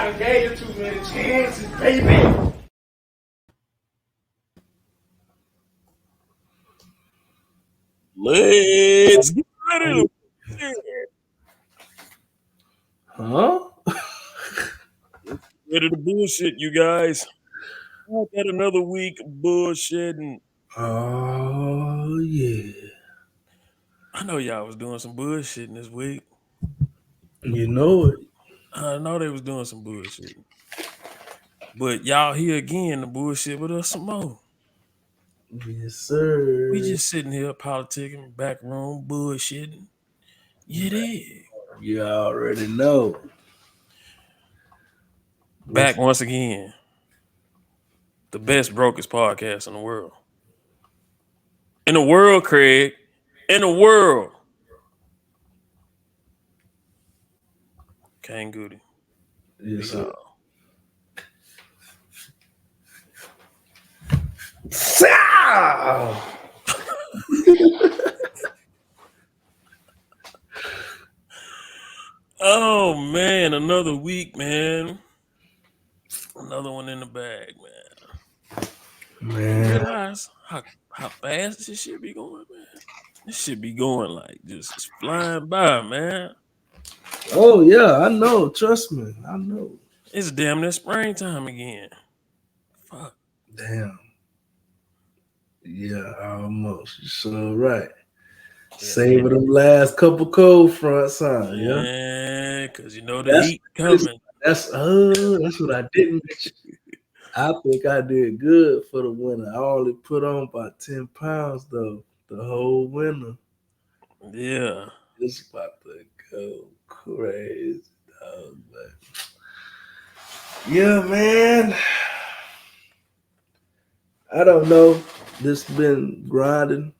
done gave you too many chances, baby. Let's get ready to Huh? ready to bullshit, you guys. I got another week of bullshitting. Oh, yeah. I know y'all was doing some bullshitting this week. You know it. I know they was doing some bullshitting. But y'all here again to bullshit with us some more. Yes, sir. We just sitting here politicking, back room, bullshitting. You dig? You already know. Back once again. The best brokest podcast in the world. In the world, Craig. In the world. Kane Goody. Yes, sir. Oh man, another week, man. Another one in the bag, man. You realize how fast this shit be going, man? This shit be going like just flying by, man. Oh, yeah, I know. Trust me. I know. It's damn near springtime again. Fuck. Damn. Yeah, almost. You're so right. Yeah, Saving them last couple cold fronts, huh? Yeah. yeah, because you know the heat coming. That's what I didn't mention. I think I did good for the winter. I only put on about 10 pounds though, the whole winter. Yeah. It's about to go crazy, dog. But yeah, man. I don't know. This been grinding.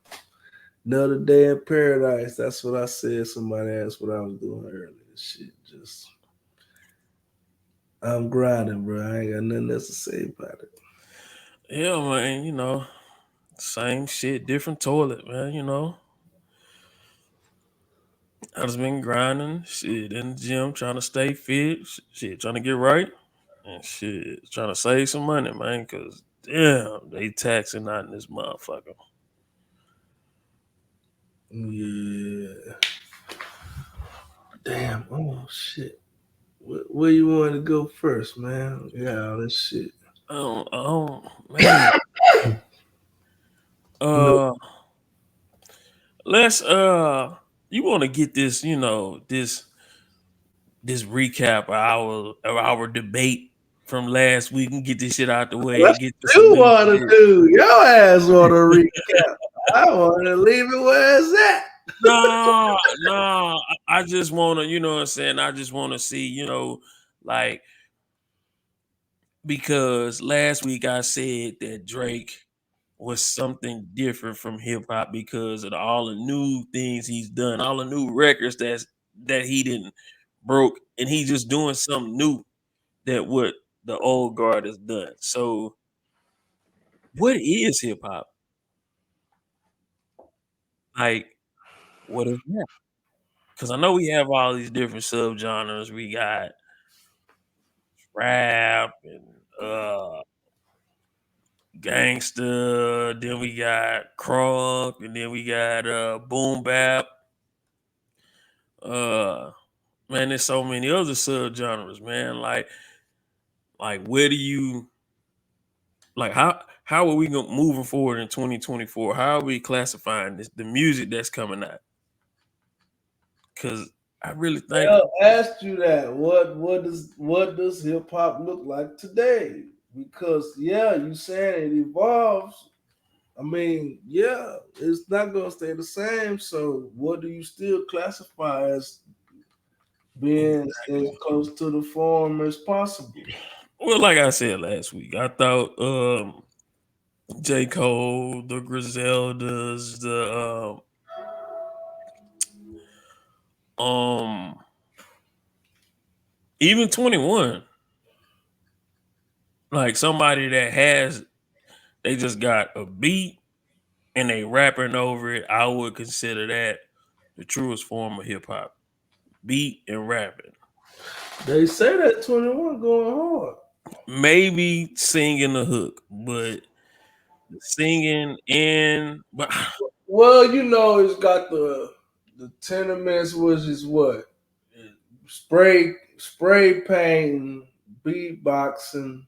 Another day in paradise. That's what I said. Somebody asked what I was doing earlier. Shit, just I'm grinding, bro. I ain't got nothing else to say about it. Yeah, man, you know. Same shit, different toilet, man, you know. I just been grinding, shit, in the gym, trying to stay fit, shit, trying to get right, and shit, trying to save some money, man, because damn, they taxing out in this motherfucker. Yeah. Damn. Oh shit. Where you want to go first, man? Yeah, all this shit. Man. No. Let's you want to get this, you know, this recap of our debate from last week and get this shit out the way and get this You want to do? Your ass want to recap. I want to leave it where it's at. No, I just want to, you know what I'm saying? I just want to see, you know, like, because last week I said that Drake was something different from hip hop because of all the new things he's done, all the new records that he didn't broke, and he just doing something new that what the old guard has done. So, what is hip hop? Like, what is that? Because I know we have all these different subgenres. We got rap and gangster, then we got crunk, and then we got boom bap. Man, there's so many other subgenres, man. Like where do you like how are we going moving forward in 2024? How are we classifying the music that's coming out? Because I really think I asked you that. What does hip hop look like today? Because yeah, you saying it evolves. I mean, yeah, it's not gonna stay the same. So, what do you still classify as being as close to the form as possible? well, like I said last week, I thought J. Cole, the Griseldas, the even 21, like somebody that they just got a beat and they rapping over it, I would consider that the truest form of hip hop. Beat and rapping. They say that 21 going hard. Maybe singing the hook, but singing and but Well, you know, it's got the tenements, which is what spray painting, beatboxing,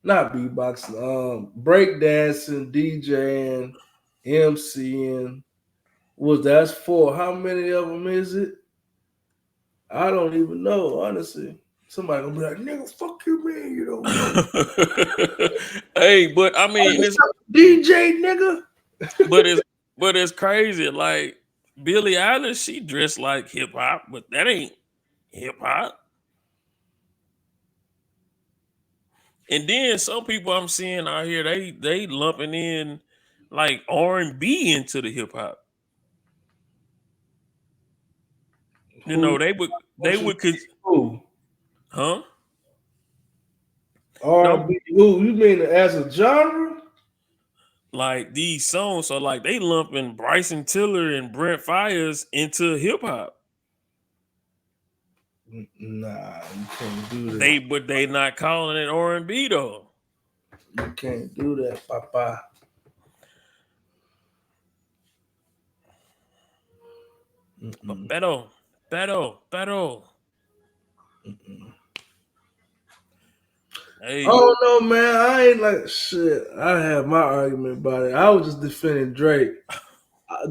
not beatboxing, break dancing, DJing, MCing. Was that's four? How many of them is it? I don't even know, honestly. Somebody gonna be like, "Nigga, fuck you, man. You don't know." hey, but I Oh, mean you it's DJ, nigga. but it's but it's crazy. Like Billie Eilish, she dressed like hip hop, but that ain't hip hop. And then some people I'm seeing out here, they lumping in like R&B into the hip hop. You Who? know, Who? huh? No, R&B? Who? You mean as a genre? like these songs are like they lumping Bryson Tiller and Brent Fires into hip hop. Nah, you can't do that. They not calling it R&B though. You can't do that, Papa. Mm-mm, Pero, pero. mm-mm. I Hey, don't know, man. I ain't like shit. I have my argument about it. I was just defending Drake.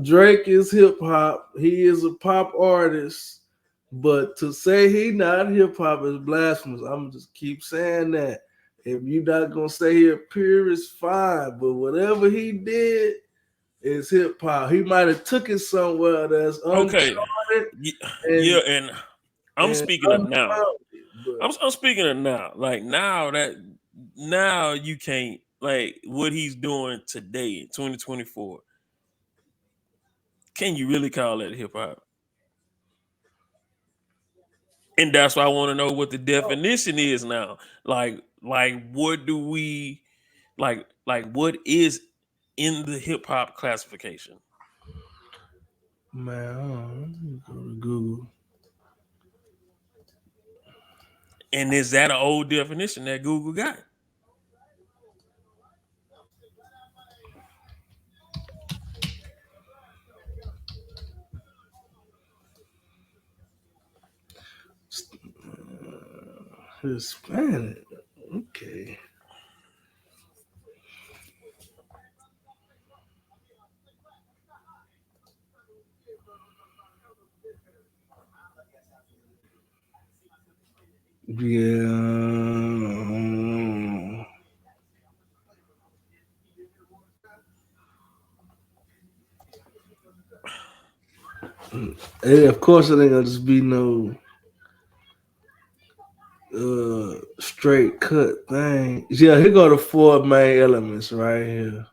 Drake is hip hop. He is a pop artist. But to say he not hip hop is blasphemous. I'm gonna just keep saying that. If you not gonna say he a pure, it's fine. But whatever he did is hip hop. He might have took it somewhere that's okay. uncharted Yeah, and and I'm and speaking of now. unfounded. But I'm speaking of now. Like now you can't like what he's doing today in 2024. Can you really call that hip hop? And that's why I want to know what the definition is now. Like what do we what is in the hip hop classification? man, let me go to Google. And is that an old definition that Google got? Hispanic. Okay. Yeah. And of course, it ain't gonna just be no straight cut thing. Yeah, here go the four main elements right here.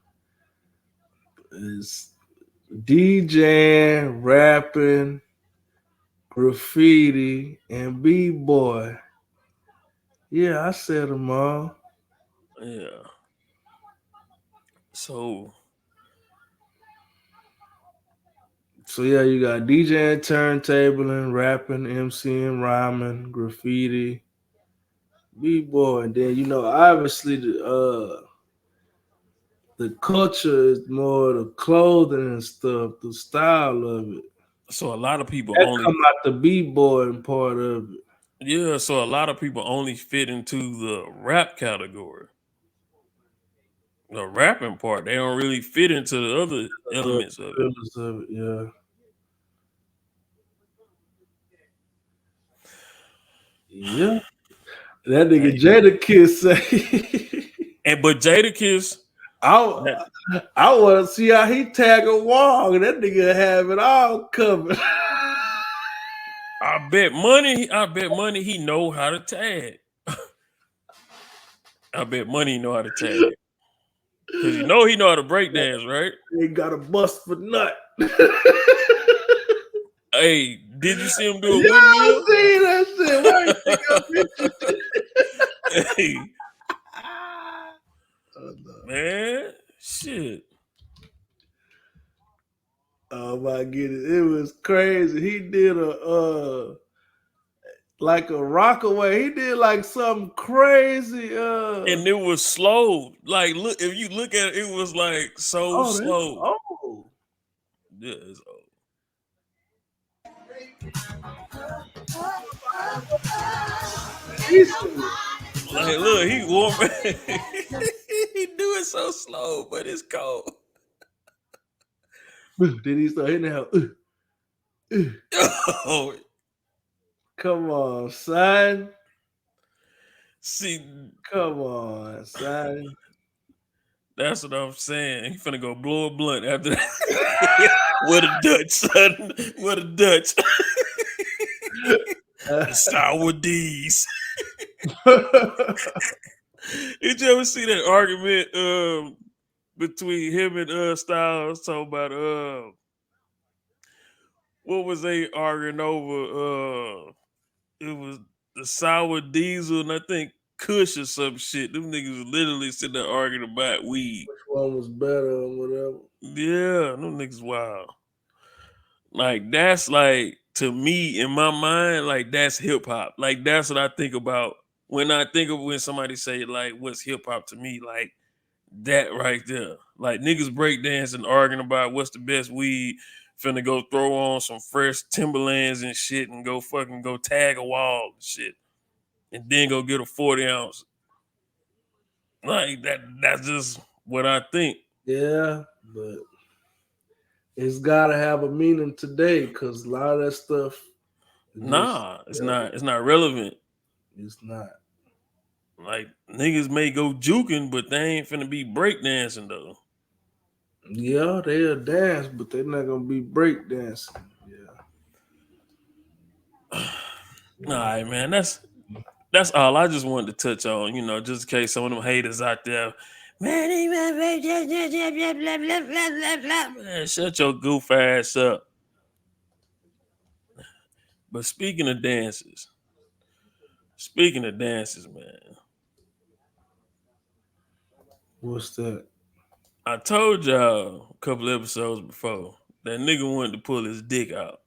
It's DJing, rapping, graffiti, and b-boy. Yeah, I said them all. Yeah. So So yeah, you got DJing, turntabling, rapping, MCing, rhyming, graffiti, b-boy, and then obviously the culture is more the clothing and stuff, the style of it. so a lot of people That only come out the b-boy part of it. yeah, so a lot of people only fit into the rap category. The rapping part, they don't really fit into the other The elements of it. pillars of it, yeah. Yeah. That nigga Hey. Jada Kiss say And but Jadakiss, that I I wanna see how he tag a wall. That nigga have it all covered. I bet money he know how to tag. I bet money he know how to tag. Cause he know how to break dance, right? They got a bust for nut. Hey, did you see him do a Y'all windmill? see that shit? Why you think I mentioned Hey, oh, no. man, shit. Oh my goodness, it was crazy. He did a like a rockaway. He did like something crazy. And it was slow. Like, look, if you look at it, it was like so Oh, that's slow. old. Yeah, it's old. Like, look, he warm. He do it so slow, but it's cold. Then he started hitting that. Oh, Come on, son. see, Come on, son. that's what I'm saying. He finna go blow a blunt after that. What a Dutch, son. What a Dutch. The sour D's. Did you ever see that argument between him and Styles talking about what was they arguing over? It was the sour diesel and I think Kush or some shit. Them niggas was literally sitting there arguing about weed. Which one was better or whatever? Yeah, them niggas wild. Like that's like to me in my mind, like that's hip hop. Like that's what I think about when I think of when somebody say like what's hip hop to me, like that right there. Like niggas breakdancing arguing about what's the best weed, finna go throw on some fresh Timberlands and shit and go fucking go tag a wall and shit. And then go get a 40 ounce. Like that's just what I think. Yeah, but it's gotta have a meaning today because a lot of that stuff Nah, it's not relevant. It's not. Like niggas may go juking, but they ain't finna be breakdancing though. Yeah, they'll dance, but they're not gonna be break dancing. All right, man. That's all I just wanted to touch on, you know, just in case some of them haters out there. Man, man, shut your goof ass up. But speaking of dances, man, What's that? I told y'all a couple episodes before that nigga wanted to pull his dick out.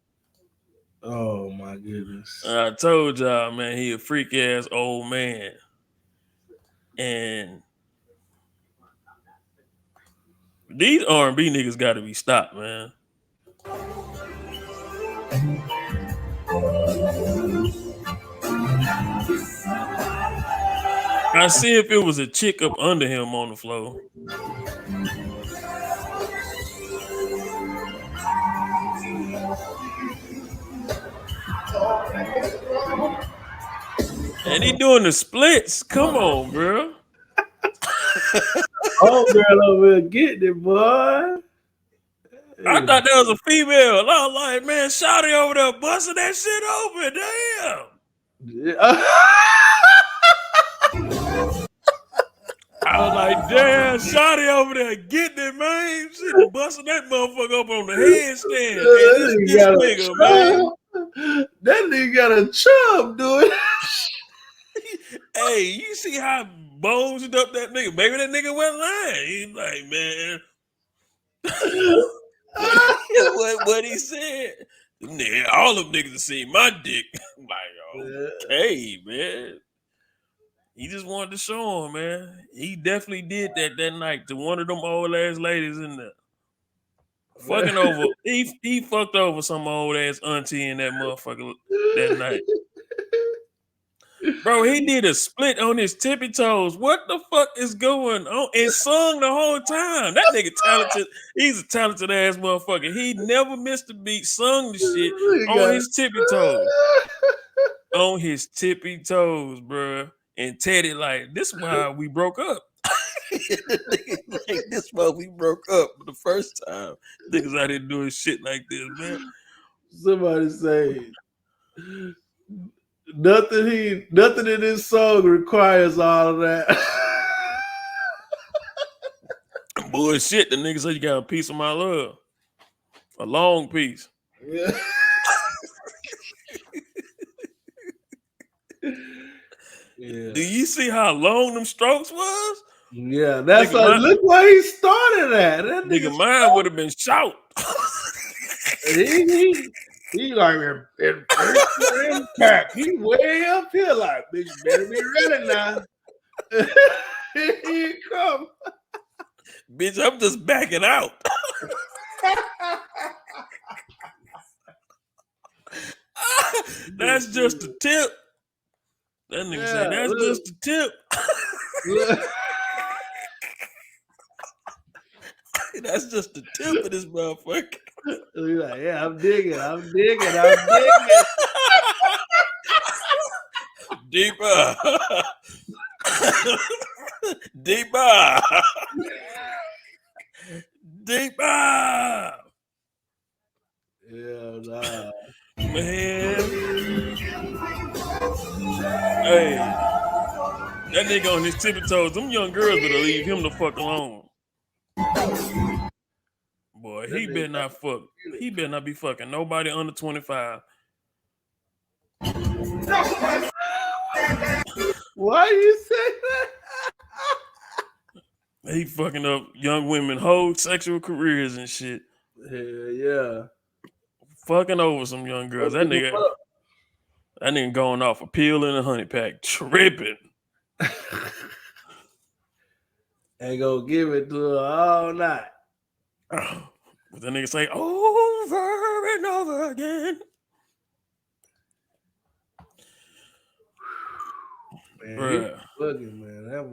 Oh my goodness. I told y'all, man, he a freak ass old man. And these R&B niggas got to be stopped, man. I see if it was a chick up under him on the floor. And he doing the splits. Come on, bro. Oh, girl over here getting it, boy. I thought that was a female. I was like, man, Shawty over there busting that shit open. Damn. Yeah. I was like, damn, Shawty over there getting it, man. Shit, busting that motherfucker up on the headstand. And this nigga, man. That nigga got a chub doing. Hey, you see how bones up that nigga? Maybe that nigga went lying. He's like, man. what he said? Nigga, all them niggas have seen my dick. I'm like, okay, man. He just wanted to show him, man. He definitely did that night to one of them old ass ladies in there. Fucking over. He fucked over some old ass auntie in that motherfucker that night. Bro, he did a split on his tippy toes. What the fuck is going on? And sung the whole time. That nigga talented. He's a talented ass motherfucker. He never missed a beat, sung the shit on his tippy toes. On his tippy toes, bro. And Teddy like, this is why we broke up. Like, this is why we broke up the first time. Niggas out here doing shit like this, man. Somebody say nothing in this song requires all of that. Bullshit. The nigga said you got a piece of my love. A long piece. Yeah. Yeah. Do you see how long them strokes was? Yeah, that's like, look where he started at. That nigga mine would have been short. He like in first impact. He way up here like, bitch, better be ready now. He come. Bitch, I'm just backing out. That's just a tip. That nigga say that's just a tip. That's just the tip of this motherfucker. He's like, yeah, I'm digging. Deeper. Deeper. Deeper. Yeah, nah. Man. Hey. That nigga on his tippy toes. Them young girls better leave him the fuck alone. Boy, he better not fuck. He better not be fucking nobody under 25. Why you say that? He fucking up young women whole sexual careers and shit. Yeah. Fucking over some young girls. That nigga going off a pill and a honey pack, tripping. Ain't gonna give it to her all night. But the nigga say over and over again. Man, bruh. Bugging, man. That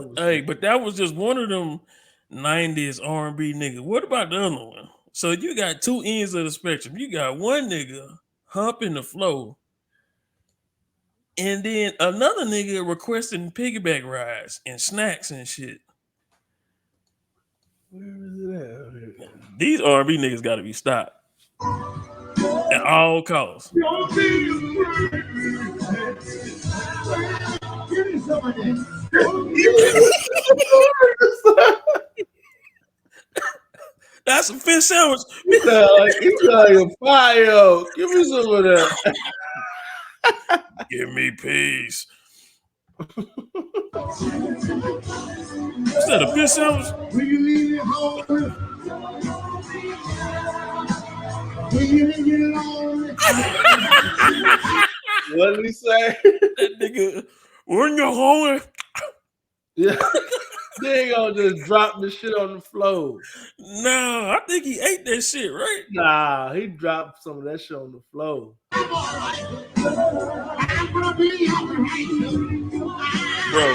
was. Hey, but that was just one of them 90s R&B niggas. What about the other one? So you got two ends of the spectrum. You got one nigga humping the flow, and then another nigga requesting piggyback rides and snacks and shit. Where is it at? These R&B niggas got to be stopped at all costs. That's a fish sandwich. He's like a fire. Give me some of that. Give me peace. Is that a fish sandwich? What did he say? That nigga, when you're hungry. Yeah. They ain't gonna just drop the shit on the floor. No, I think he ate that shit, right? Nah, he dropped some of that shit on the floor. Bro,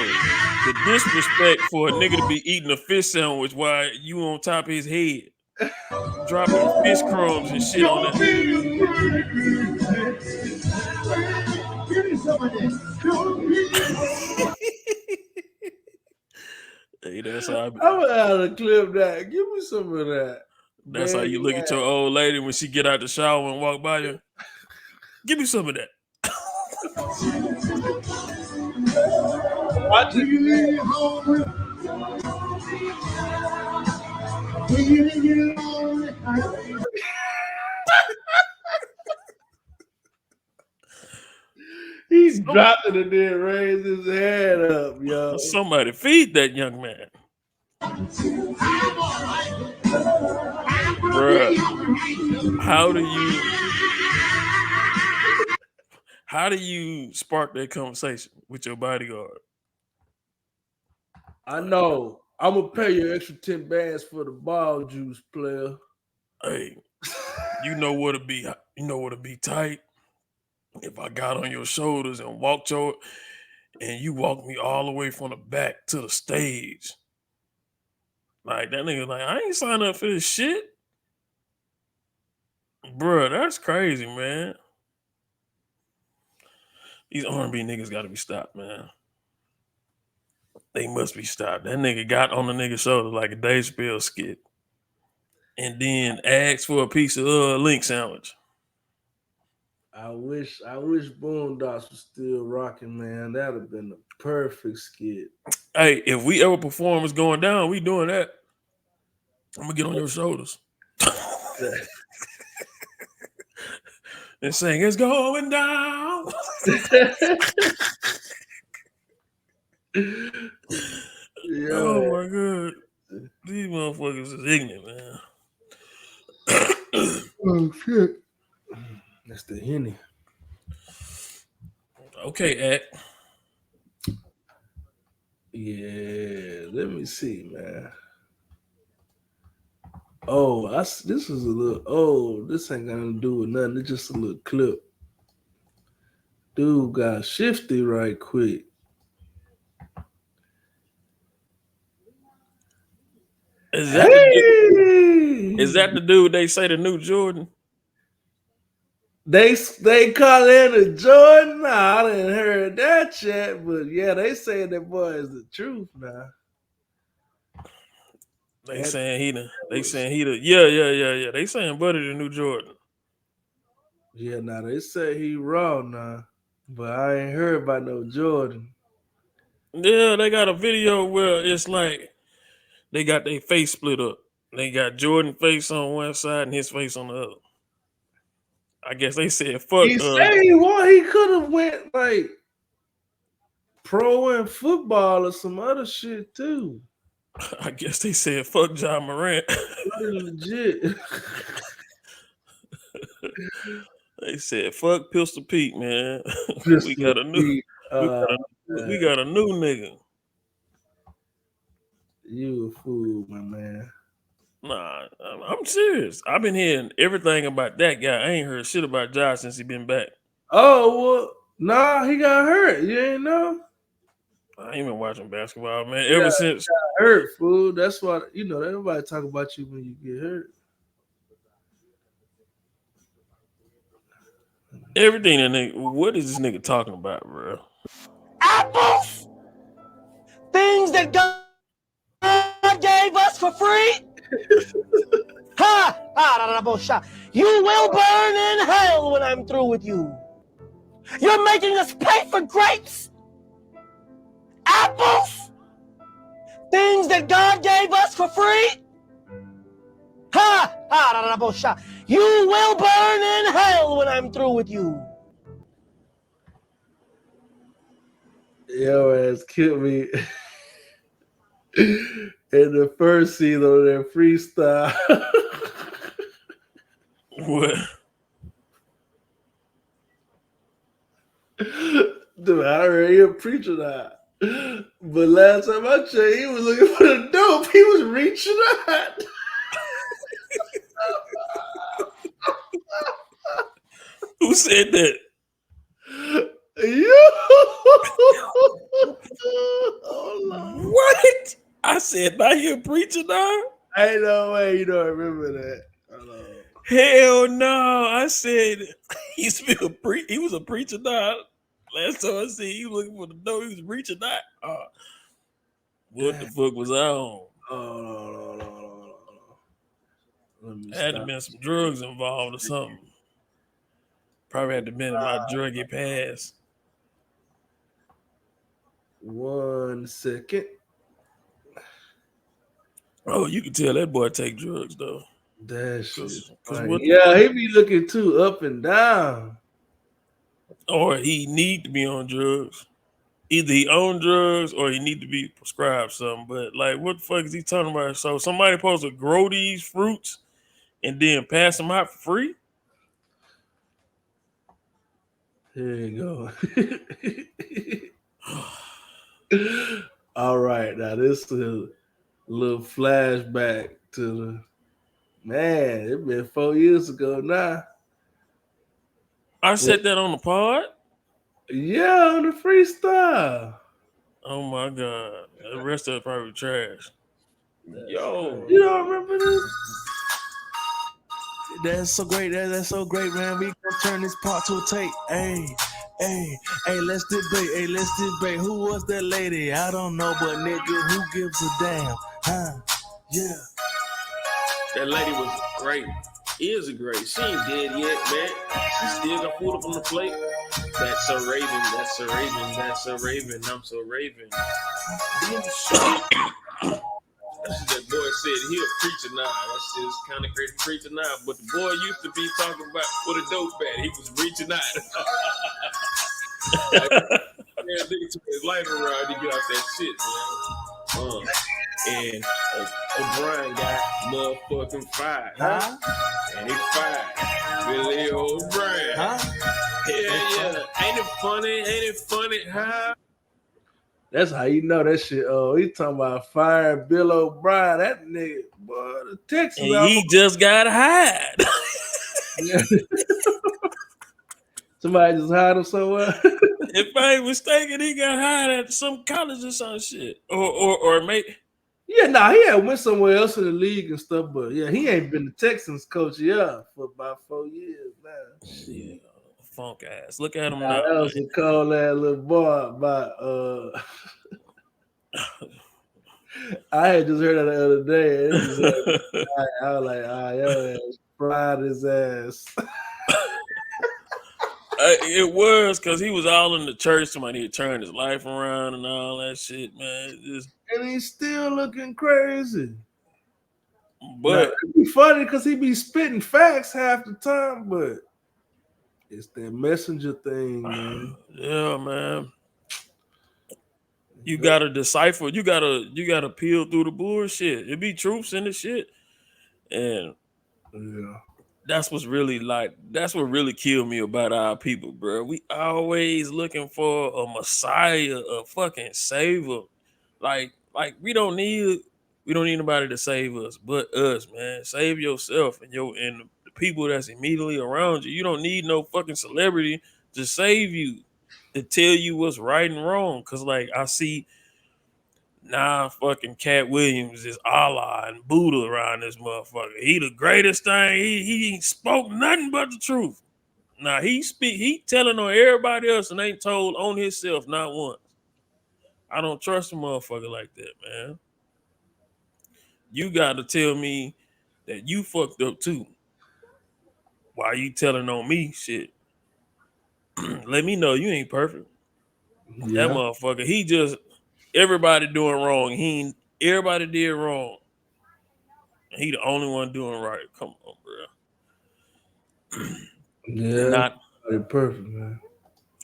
the disrespect for a nigga to be eating a fish sandwich while you on top of his head. Dropping fish crumbs and shit on that. Hey, that's how I'm gonna have to clip that. Give me some of that. That's how you look at your old lady when she get out the shower and walk by you. Give me some of that. Watch it. He dropped it and then raised his head up, yo. Somebody feed that young man. Bruh, how do you spark that conversation with your bodyguard? I know. I'm gonna pay you extra 10 bands for the ball juice, player. Hey, you know what to be tight. If I got on your shoulders and you walked me all the way from the back to the stage. Like that nigga, like, I ain't signed up for this shit. Bruh, that's crazy, man. These R&B niggas gotta be stopped, man. They must be stopped. That nigga got on the nigga's shoulder like a Dave Chappelle skit. And then asked for a piece of link sandwich. I wish Boondocks was still rocking, man. That'd have been the perfect skit. Hey, if we ever perform is going down, we doing that. I'm gonna get on your shoulders. And sing, it's going down. Yeah. Oh my god. These motherfuckers is ignorant, man. Oh shit. That's the Henny. Okay, Act. Yeah, let me see, man. Oh, this is a little. Oh, this ain't gonna do with nothing. It's just a little clip. Dude got shifty right quick. Is that the dude? Is Hey, that the dude they say the new Jordan? they call it a Jordan. Nah, I didn't heard that yet, but yeah, they say that boy is the truth now. They That saying he the. They was, saying he the. Yeah. They saying Buddy the new Jordan. yeah, now they say he raw now, but I ain't heard about no Jordan. Yeah, they got a video where it's like they got their face split up. They got Jordan face on one side and his face on the other. I guess they said fuck. He said he won. He could have went like pro in football or some other shit too. I guess they said fuck John Morant. Legit. They said fuck Pistol Pete, man. we Pistol got a new. Pete. We got a new nigga. You a fool, my man. Nah, I'm serious. I've been hearing everything about that guy. I ain't heard shit about Josh since he been back. Oh well, nah, he got hurt. You ain't know? I ain't been watching basketball, man. He Ever got since hurt, fool. That's why everybody talk about you when you get hurt. everything that nigga, what is this nigga talking about, bro? Apples, things that God gave us for free. You will burn in hell when I'm through with you. You're making us pay for grapes, apples, things that God gave us for free. You will burn in hell when I'm through with you. Your ass killed me in the first scene of that freestyle. What? Dude, I heard him preaching that. But last time I checked, he was looking for the dope. He was reaching out. Who said that? You. Oh, What? I said, not here preaching now? ain't no way you don't remember that. Hell no. I said he used to be he was a preacher now. Last time I seen he was looking for the door, he was reaching out. What the fuck was I on? Oh, no. Let me Had to stop. been some drugs involved or something. Probably had to been in my druggy past. 1 second. Oh, you can tell that boy take drugs though. That shit. What He be looking too up and down. or he need to be on drugs. Either he on drugs or he need to be prescribed something. But like, what the fuck is he talking about? So somebody supposed to grow these fruits and then pass them out for free? Here you go. All right, now this is a little flashback to the man. It been 4 years ago now. I said that on the pod. Yeah, on the freestyle. Oh my god, the rest of it probably trash. Yo, You don't remember this? That's so great. That's so great, man. We gonna turn this part to a tape. Hey, let's debate. Who was that lady? I don't know, but nigga, who gives a damn? Huh? Yeah. that lady was great. Is great. She ain't dead yet, man. She still got food up on the plate. That's a raven. That's a raven. That's a raven. I'm so raven. That boy said he a preacher now. That shit's kind of crazy preacher now. But the boy used to be talking about what a dope bad. He was reaching out. Like, man, nigga took his life around to get out that shit, man. And O'Brien got motherfucking fired. Huh? And he fired Billy O'Brien. Huh? Yeah. Ain't it funny? Ain't it funny? Huh? That's how you know that shit. Oh, he talking about firing Bill O'Brien. That nigga, boy, the Texans And out. he just got hired. Yeah. Somebody just hired him somewhere. If I ain't mistaken, he got hired at some college or some shit. Or maybe. Yeah, he had went somewhere else in the league and stuff, but yeah, he ain't been the Texans coach for about 4 years now. Yeah, funk ass. Look at him Nah, now. that was a cold ass little boy by I had just heard that the other day. I was like, yo, fried his ass. It was because he was all in the church. Somebody had turned his life around and all that shit, man. And he's still looking crazy. But it'd be funny because he be spitting facts half the time, but it's that messenger thing, man. Yeah, man. You gotta decipher. You gotta peel through the bullshit. It be truths in the shit, and yeah, that's what really killed me about our people, bro. We always looking for a messiah, a fucking savior. Like we don't need nobody to save us but us, man. Save yourself and the people that's immediately around you. You don't need no fucking celebrity to save you, to tell you what's right and wrong. Cause like I see now fucking Katt Williams is Allah and Buddha around this motherfucker. He the greatest thing. He ain't spoke nothing but the truth. Now he telling on everybody else and ain't told on himself not once. I don't trust a motherfucker like that, man. You gotta tell me that you fucked up too. Why you telling on me shit? Let me know you ain't perfect. yeah. That motherfucker, he just everybody doing wrong. Everybody did wrong. He the only one doing right. Come on, bro. Yeah, Not perfect, man.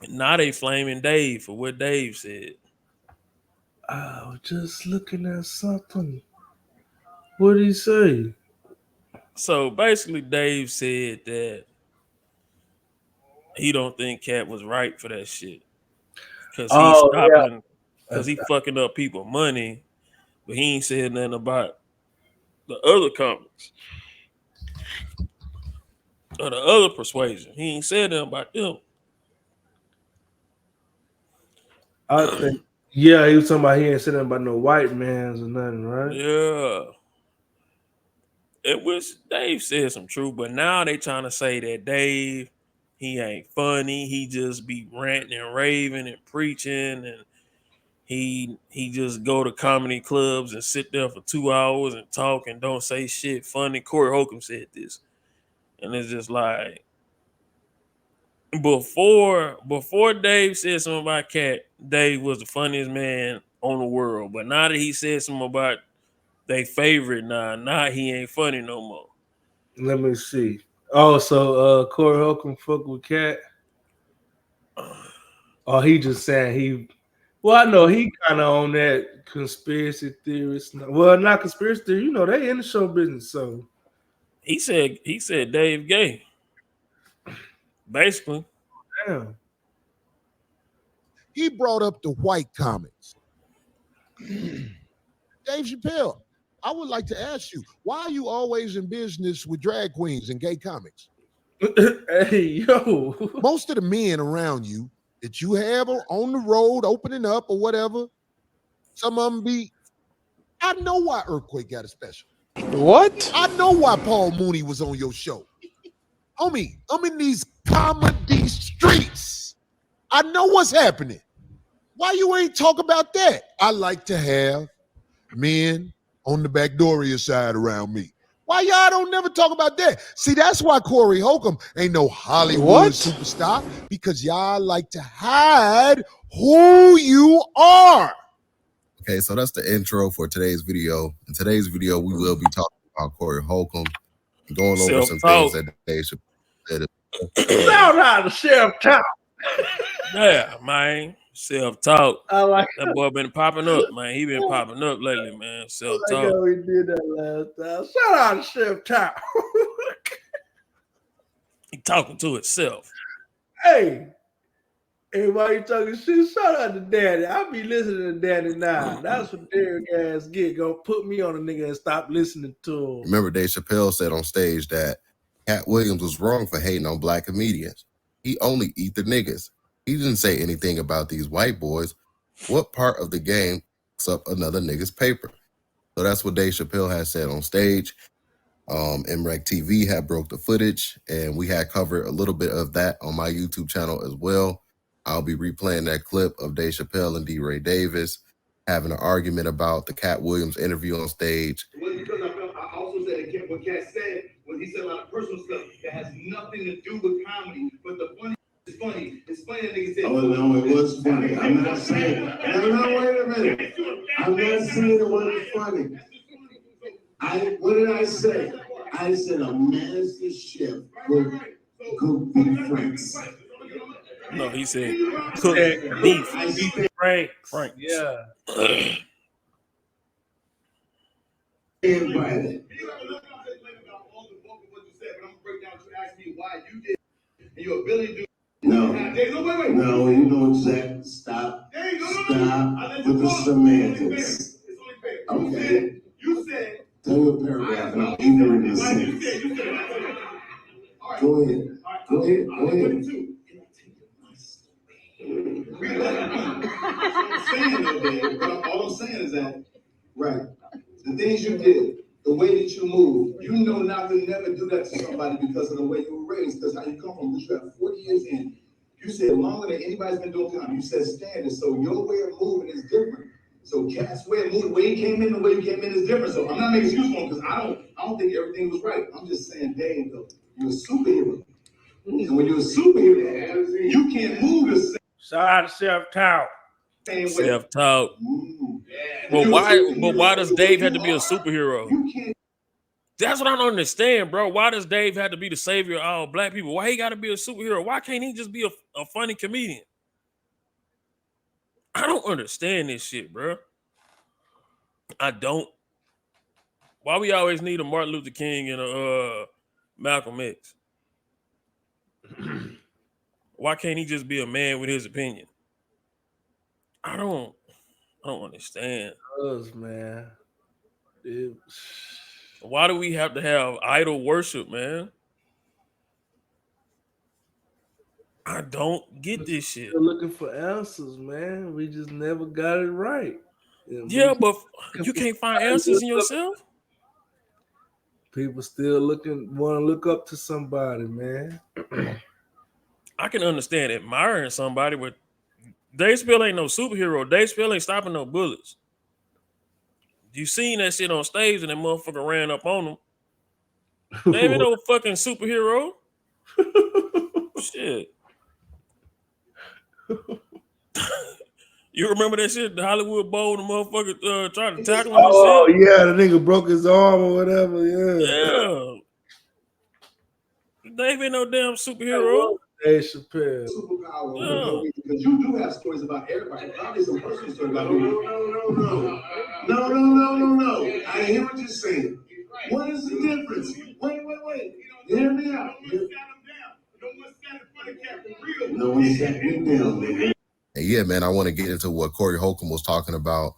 not a flaming Dave for what Dave said. I was just looking at something. What did he say? So basically, Dave said that he don't think Katt was right for that shit because he's stopping because he fucking up people money, but he ain't said nothing about the other comics or the other persuasion. He ain't said nothing about them. I think, yeah, he was talking about he ain't saying nothing about no white mans or nothing, right? Yeah. It was Dave said some truth, but now they trying to say that Dave, he ain't funny. He just be ranting and raving and preaching, and he just go to comedy clubs and sit there for 2 hours and talk and don't say shit funny. Corey Holcomb said this, and it's just like before Dave said something about Katt, Dave was the funniest man on the world. But now that he said something about they favorite, now he ain't funny no more. Let me see. Oh, so Corey Holcomb fuck with Katt. Oh, he just saying he. Well, I know he kind of on that conspiracy theorist. Well, not conspiracy theory. You know, they in the show business, so He said Dave gay. Basically. damn. He brought up the white comics. Dave Chappelle, I would like to ask you, why are you always in business with drag queens and gay comics? Hey, yo. Most of the men around you that you have on the road opening up or whatever, some of them be, I know why Earthquake got a special. What? I know why Paul Mooney was on your show. Homie, I'm in these comedy streets. I know what's happening. Why you ain't talk about that? I like to have men on the Backdoria side around me. Why y'all don't never talk about that? See, that's why Corey Holcomb ain't no Hollywood superstar, because y'all like to hide who you are. Okay, so that's the intro for today's video. In today's video, we will be talking about Corey Holcomb and going over some things that Dave Chappelle said. Shout out to Sheriff Town. Yeah, man. Self-talk. I like that boy been popping up, man. He been popping up lately, man. Self-talk. how we did that last time. Shout out to Sheriff Town. He talking to itself. Hey, while you talking shit, shout out to Daddy. I be listening to Daddy now. That's what Derek ass get. Gonna put me on a nigga and stop listening to him. Remember, Dave Chappelle said on stage that Katt Williams was wrong for hating on black comedians. He only eat the niggas. He didn't say anything about these white boys. What part of the game fucks up another nigga's paper? So that's what Dave Chappelle had said on stage. MREC TV had broke the footage, and we had covered a little bit of that on my YouTube channel as well. I'll be replaying that clip of Dave Chappelle and D. Ray Davis having an argument about the Katt Williams interview on stage. Well, because I also said again what Katt said when he said a lot of personal stuff that has nothing to do with comedy, but the funny is funny. It's funny that nigga said, oh no, it was funny. I'm not saying. No, wait a minute. I'm not saying it wasn't funny. What did I say? I said a master chef could cook beef franks. No, he said cook beef. Franks. Yeah. Invited. Your ability to do No, wait. No, you know exactly. Stop with the semantics. It's only fair. Okay. You said. Tell me a paragraph and I'll give you in this sentence. Go ahead. All I'm saying is that, right, the things you did, the way that you move, you know not to never do that to somebody because of the way you were raised, because how you come from, you have 40 years in. You said longer than anybody's been doing comedy. You said standard, so your way of moving is different. So Katt's way of moving, the way he came in, the way you came in is different. So I'm not making excuses for him because I don't think everything was right. I'm just saying, dang, though, you're a superhero. And when you're a superhero, you can't move the same. Shout out to self-taught. Self-taught. But why does Dave have to be a superhero? That's what I don't understand, bro. Why does Dave have to be the savior of all black people? Why he got to be a superhero? Why can't he just be a funny comedian? I don't understand this shit, bro. I don't. Why we always need a Martin Luther King and a Malcolm X? Why can't he just be a man with his opinion? I don't understand. Man. Why do we have to have idol worship, man? I don't get this shit. We're looking for answers, man. We just never got it right. Yeah, but you can't find answers in yourself. People still want to look up to somebody, man. I can understand admiring somebody, but Dave Chappelle ain't no superhero. Dave Chappelle ain't stopping no bullets. You seen that shit on stage and that motherfucker ran up on him. Dave ain't no fucking superhero. Shit. You remember that shit? The Hollywood Bowl, the motherfucker tried to tackle him. Oh, and shit? Yeah, the nigga broke his arm or whatever. Yeah. Dave ain't no damn superhero. Dave Chappelle. Superpower. Because you do have stories about everybody. Probably some personal stories about people. No. I hear what you're saying. What is the difference? Wait. Hear me out. No one sat me down, nigga. And yeah, man, I want to get into what Corey Holcomb was talking about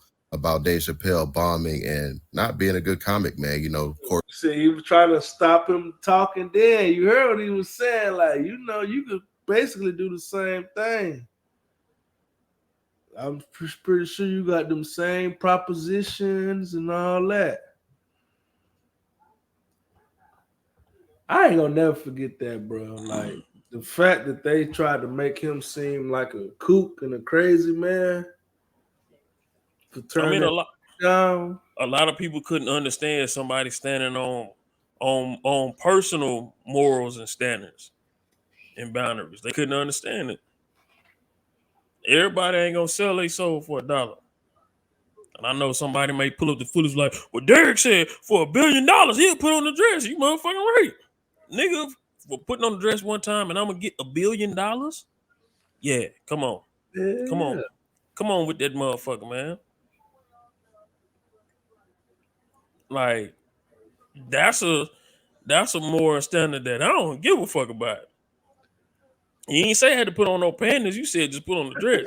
Dave Chappelle bombing and not being a good comic, man. You know, Corey. See, he was trying to stop him talking then. You heard what he was saying. Like, you know, you could basically do the same thing. I'm pretty sure you got them same propositions and all that. I ain't gonna never forget that, bro. Like, the fact that they tried to make him seem like a kook and a crazy man. I mean, a lot of people couldn't understand somebody standing on personal morals and standards and boundaries. They couldn't understand it. Everybody ain't gonna sell their soul for $1. And I know somebody may pull up the footage like, well, Derek said for $1 billion he'll put on the dress. You motherfucking right. Nigga, for putting on the dress one time and I'm gonna get $1 billion? Yeah, come on. Yeah. Come on with that motherfucker, man. Like, that's a That's a more standard that I don't give a fuck about. You ain't say I had to put on no panties. You said just put on the dress.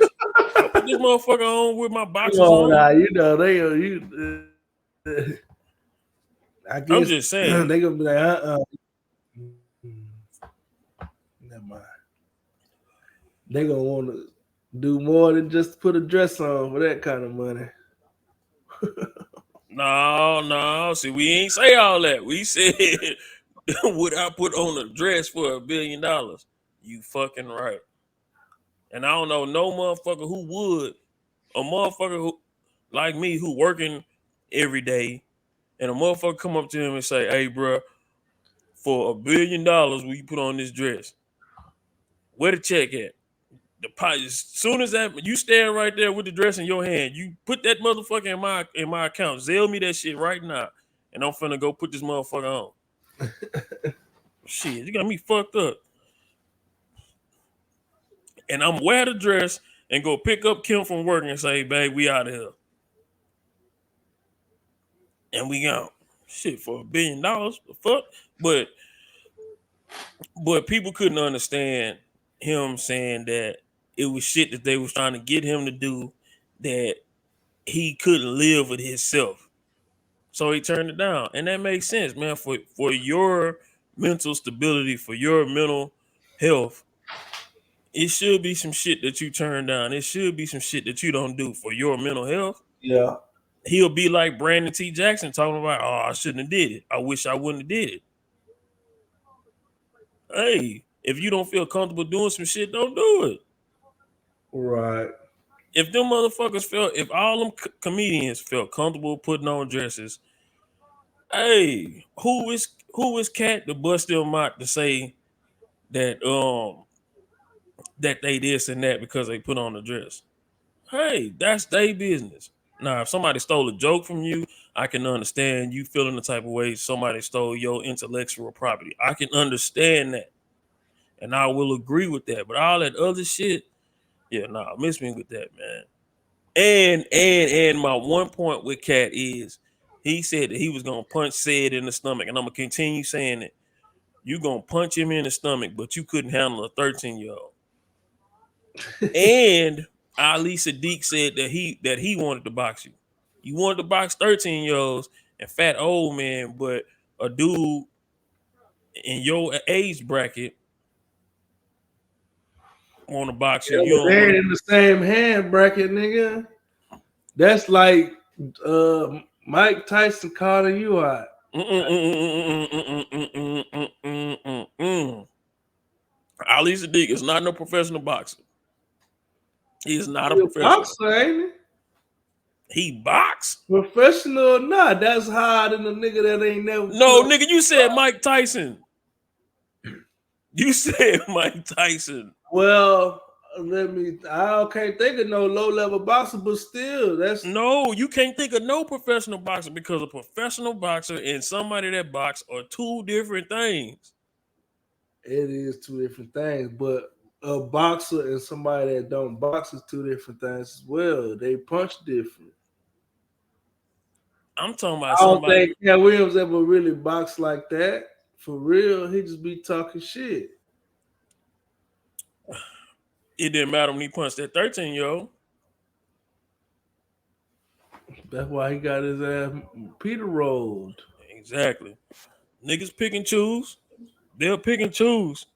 I put this motherfucker on with my boxers Oh, on. nah, you know they I I'm guess just they saying. gonna be like, never mind. They gonna want to do more than just put a dress on for that kind of money. No. See, we ain't say all that. We said, would I put on a dress for $1 billion? You fucking right. And I don't know no motherfucker who would. A motherfucker who, like me, who working every day, and a motherfucker come up to him and say, "Hey, bro, for $1 billion, will you put on this dress? Where the check at?" As soon as that you stand right there with the dress in your hand, you put that motherfucker in my account. Zell me that shit right now, and I'm finna go put this motherfucker on. Shit, you got me fucked up. And I'm wear the dress and go pick up Kim from work and say, "Babe, we out of here." And we gone. Shit, for $1 billion, the fuck? But people couldn't understand him saying that it was shit that they was trying to get him to do that he couldn't live with himself. So he turned it down. And that makes sense, man. For your mental stability, for your mental health, it should be some shit that you turn down. It should be some shit that you don't do for your mental health. Yeah. He'll be like Brandon T. Jackson talking about, "Oh, I shouldn't have did it. I wish I wouldn't have did it." Hey, if you don't feel comfortable doing some shit, don't do it. Right. If them motherfuckers if all them comedians felt comfortable putting on dresses, hey, who is Katt to bust them out to say that that they this and that because they put on a dress? Hey, that's their business. Now, if somebody stole a joke from you, I can understand you feeling the type of way somebody stole your intellectual property. I can understand that. And I will agree with that. But all that other shit, yeah, nah, miss me with that, man. And my one point with Katt is he said that he was gonna punch Said in the stomach, and I'm gonna continue saying it. You gonna punch him in the stomach, but you couldn't handle a 13-year-old. And Ali Sadiq said that he wanted to box you. You wanted to box 13-year-olds and fat old men, but a dude in your age bracket want to box you. Yeah, You but don't they want ain't to. in the same hand bracket, nigga. That's like Mike Tyson calling you out. Ali Sadiq is not no professional boxer. He is not a He a professional. boxer, ain't He box? he? Professional or not, that's hard than a nigga that ain't never put No, on. nigga, you said Mike Tyson. You said Mike Tyson. Well, I can't think of no low level boxer, but still, that's No, you can't think of no professional boxer because a professional boxer and somebody that box are two different things. it is two different things. But a boxer and somebody that don't box is two different things as well. They punch different. I'm talking about I don't somebody. think Cat Williams ever really boxed like that. For real, he just be talking shit. It didn't matter when he punched that 13-year-old. That's why he got his ass Peter rolled. Exactly. Niggas pick and choose. They'll pick and choose.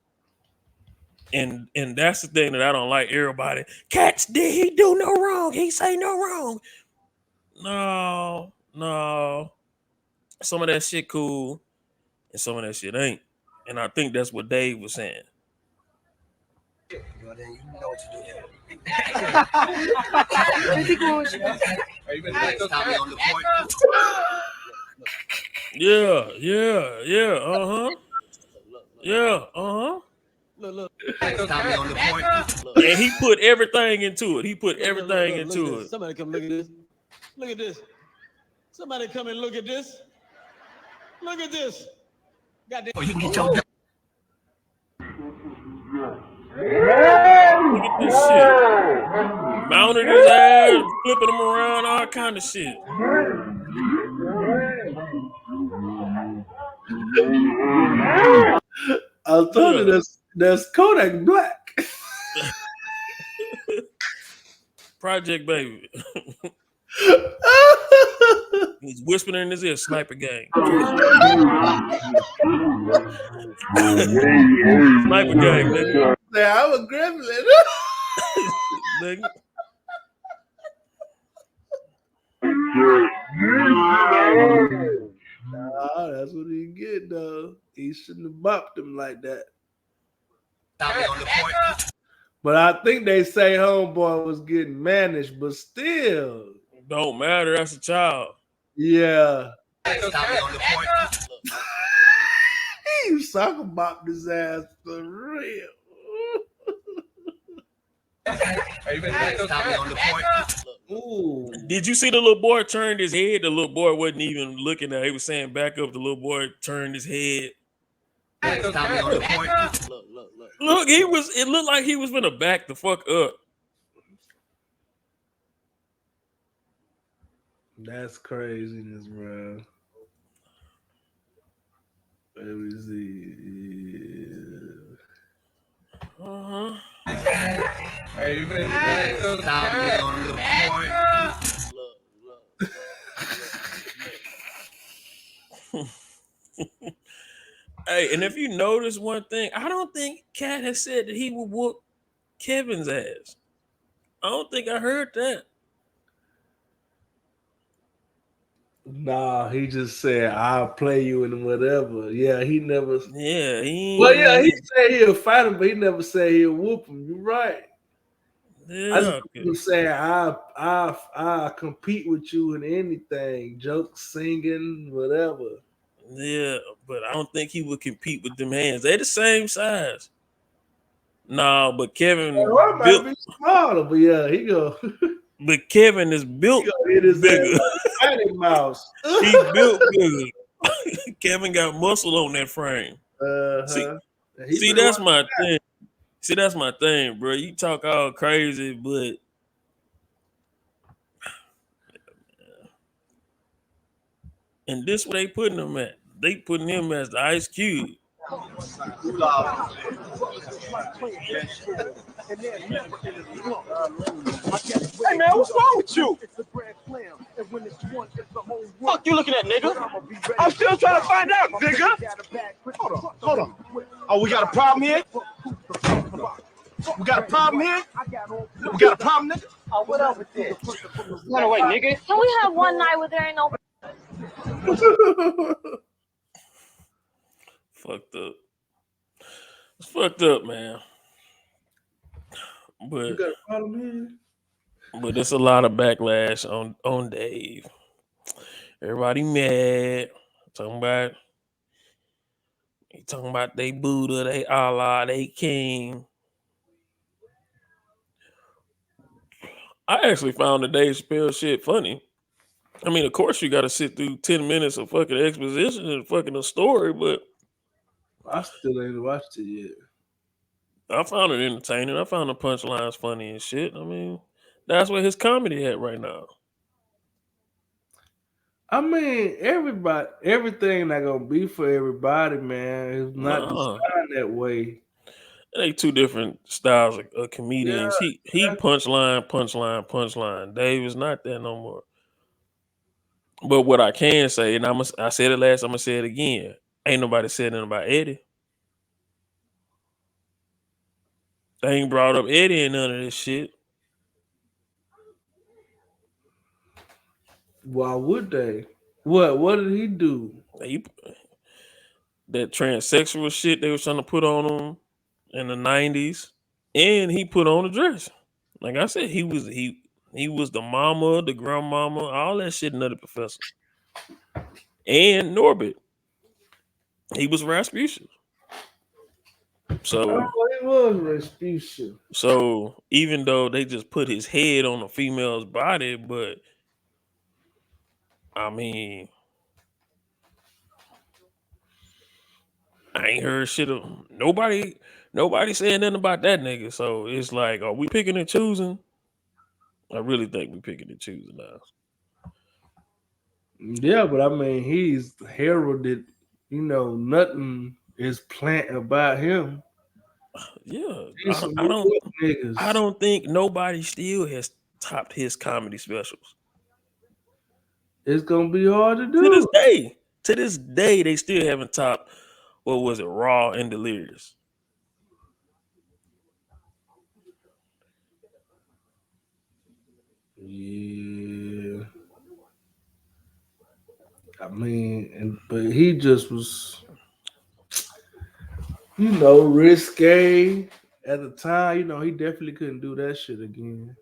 And that's the thing that I don't like. Everybody, Katt, did he do no wrong? He say no wrong. No. Some of that shit cool, and some of that shit ain't. And I think that's what Dave was saying. Well, then you know what to do. Yeah, uh-huh. Yeah, uh-huh. Look. And he put everything into it. He put everything into it. Somebody come look at this. Look at this. Somebody come and look at this. Look at this. Goddamn. Oh, you can get your. Look at this shit. Mounted his ass, flipping him around, all kind of shit. I told you that's Kodak Black. Project Baby. He's whispering in his ear, sniper gang. Sniper gang, nigga. Yeah, I'm a gremlin. Nigga. Nah, that's what he get though. He shouldn't have bopped him like that. But I think they say homeboy was getting managed, but still. Don't matter, that's a child. Yeah. He soccer bopped his ass for real. Ooh. Did you see the little boy turned his head? The little boy wasn't even looking at. He was saying back up. The little boy turned his head. Look, he was. It looked like he was gonna back the fuck up. That's craziness, bro. Let me see. Hey, and if you notice one thing, I don't think Katt has said that he would whoop Kevin's ass. I don't think I heard that. Nah, he just said I'll play you in whatever. Yeah, he never. Yeah, he said he'll fight him, but he never said he'll whoop him. You're right. Yeah, I just saying I compete with you in anything, jokes, singing, whatever. Yeah, but I don't think he would compete with them hands. They're the same size. No, but Kevin might be smaller, but yeah, he go. But Kevin is built bigger. Mouse. He built bigger. Kevin got muscle on that frame. See, that's my thing. See, that's my thing, bro. You talk all crazy, but and this where they putting him at. They putting him as the Ice Cube. Hey man, what's wrong with you? Fuck you looking at, nigga? I'm still trying to find out, nigga. Hold on. Oh, we got a problem here? We got a problem here? We got a problem, nigga? Oh, what up with this? Run away, nigga. Can we have one night where there ain't no... Fucked up. It's fucked up, man. But it's a lot of backlash on Dave. Everybody mad. Talking about they Buddha, they Allah, they King. I actually found the Dave Chappelle shit funny. I mean, of course you got to sit through 10 minutes of fucking exposition and fucking a story, but I still ain't watched it yet. I found it entertaining. I found the punchlines funny and shit. I mean, that's where his comedy at right now. I mean, everything not gonna be for everybody, man. It's not designed that way. They two different styles of comedians. Yeah, he punchline. Dave is not that no more. But what I can say, and I said it last, I'm gonna say it again. Ain't nobody said nothing about Eddie. They ain't brought up Eddie in none of this shit. Why would they? What did he do? That transsexual shit they was trying to put on him in the 90s, and he put on a dress. Like I said, he was the mama, the grandmama, all that shit, Nutty Professor. And Norbit. He was Rasputin. So he was Rasputin. So even though they just put his head on a female's body, but I mean, I ain't heard shit of nobody saying nothing about that nigga. So it's like, are we picking and choosing? I really think we picking and choosing now. Yeah, but I mean, he's heralded nothing is plant about him. Yeah, He's some I New don't. York niggas. I don't think nobody still has topped his comedy specials. It's gonna be hard to To do. this day, they still haven't topped. What was it? Raw and Delirious. Yeah. I mean, but he just was, risque at the time. He definitely couldn't do that shit again.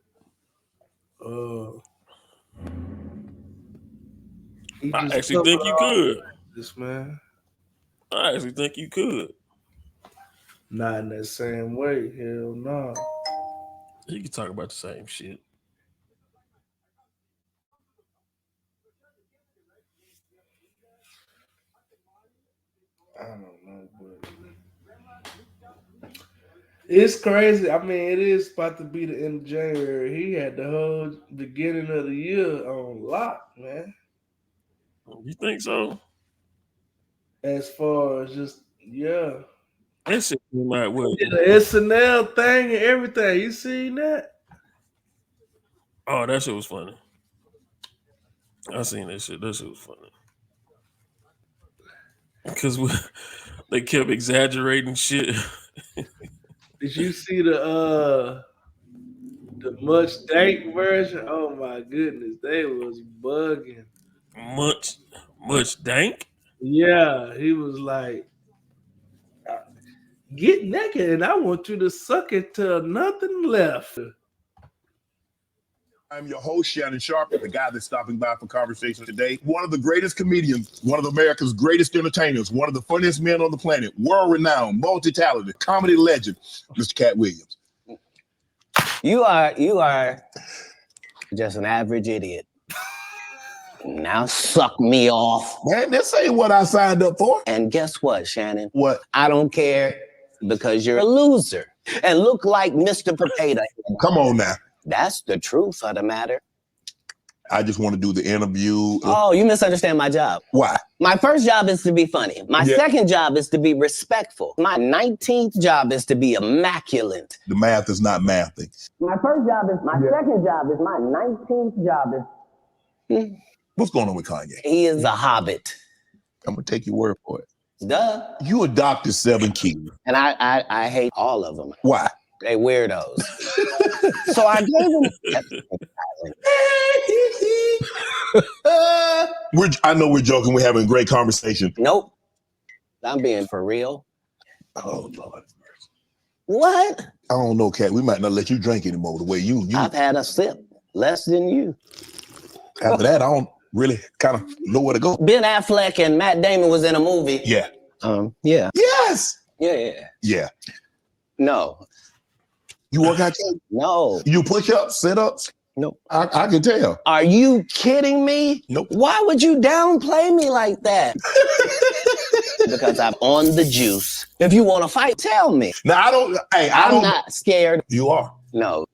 He I just actually covered think you all could. this, man. I actually think you could. Not in that same way. Hell no. You can talk about the same shit. I don't know, but it's crazy. I mean, it is about to be the end of January. He had the whole beginning of the year on lock, man. You think so? As far as just That shit came out what? the SNL thing and everything. You seen that? Oh, that shit was funny. I seen that shit. That shit was funny. Because they kept exaggerating shit. Did you see the much dank version? Oh my goodness, they was bugging. Much dank. Yeah, he was like, get naked and I want you to suck it till nothing left. I'm your host, Shannon Sharp, the guy that's stopping by for conversation today. One of the greatest comedians, one of America's greatest entertainers, one of the funniest men on the planet, world-renowned, multi-talented, comedy legend, Mr. Katt Williams. You are just an average idiot. Now suck me off. Man, this ain't what I signed up for. And guess what, Shannon? What? I don't care because you're a loser and look like Mr. Potato. Come on now. That's the truth of the matter. I just want to do the interview. Oh, you misunderstand my job. Why? My first job is to be funny. My second job is to be respectful. My 19th job is to be immaculate. The math is not mathing. My first job is, my second job is, my 19th job is. What's going on with Kanye? He is a hobbit. I'm going to take your word for it. Duh. You adopted 7 kids. And I hate all of them. Why? They weirdos. So I gave them. I know we're joking. We're having a great conversation. Nope. I'm being for real. Oh, Lord. What? I don't know, Katt. We might not let you drink anymore the way you. I've had a sip. Less than you. After that, I don't really kind of know where to go. Ben Affleck and Matt Damon was in a movie. Yeah. Yeah. Yes. Yeah. Yeah. No. You work out, Katt? No. You push ups, sit ups? Nope. I can tell. Are you kidding me? Nope. Why would you downplay me like that? Because I'm on the juice. If you want to fight, tell me. Now, I'm not scared. You are. No.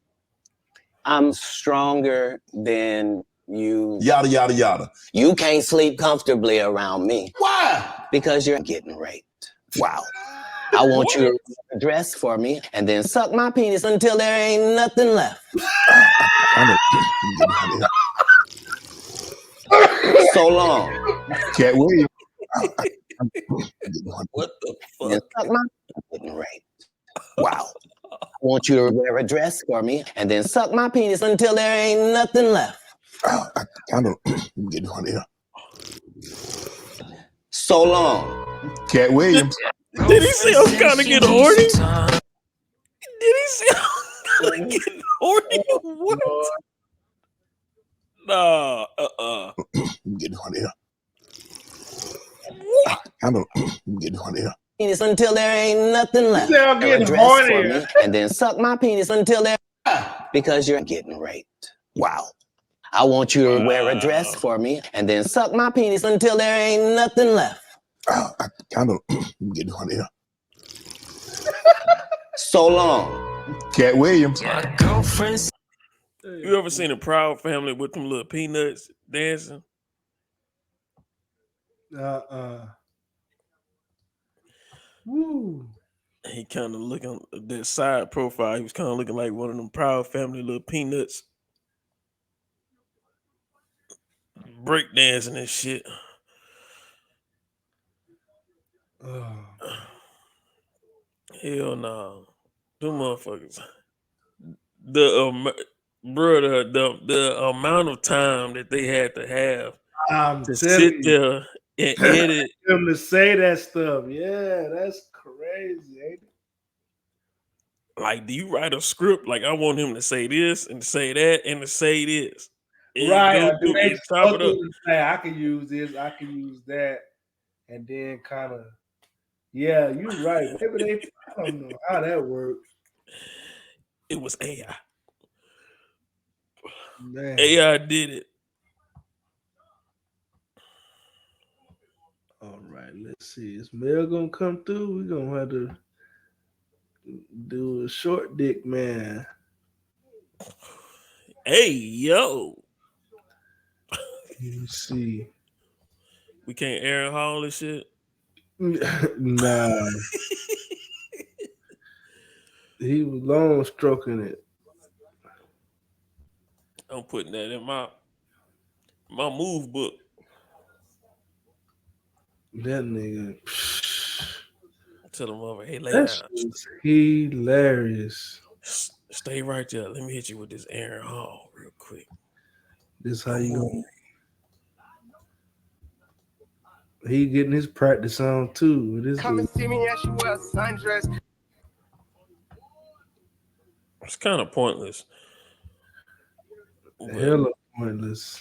I'm stronger than you. Yada, yada, yada. You can't sleep comfortably around me. Why? Because you're getting raped. Wow. I want you to dress for me and then suck my penis until there ain't nothing left. So long. Katt Williams. What the fuck? And suck my getting raped. Wow. I want you to wear a dress for me and then suck my penis until there ain't nothing left. I kind of getting on here. So long. Katt Williams. Did he say I'm gonna get horny? Did he say I'm gonna get horny? What? Nah, Getting on here. Kind of getting on here. Penis until there ain't nothing left. I'm Wear a getting dress for horny. me and then suck my penis until there. Because you're getting raped. Wow. I want you to wear a dress for me and then suck my penis until there ain't nothing left. I kind of getting on here. So long. Katt Williams. you ever seen a Proud Family with them little peanuts dancing? Woo. He kind of looking that side profile. He was kind of looking like one of them Proud Family little peanuts, breakdancing and shit. Oh. Hell no, them motherfuckers. The the amount of time that they had to have I'm to sit telling there and you, edit. him to say that stuff. Yeah, that's crazy, ain't it? Like, do you write a script? Like, I want him to say this and to say that and to say this and Right. go Or do through they and just chop go it through up. and say, I can use this, I can use that, and then kind of, yeah, you're right. Maybe they, I don't know how that works. It was AI. Man. AI did it. All right, let's see. Is Mel gonna come through? We're gonna have to do a short dick man. Hey, yo. Let me see. We can't air Hall this shit. Nah, he was long stroking it. I'm putting that in my move book. That nigga. Tell them over, hey, lay That down. shit's hilarious. Stay right there. Let me hit you with this Aaron Hall real quick. This how Don't you move. gonna. He getting his practice on too with this Come dude. and see me as she wears sundress. It's kind of pointless. But Hella pointless.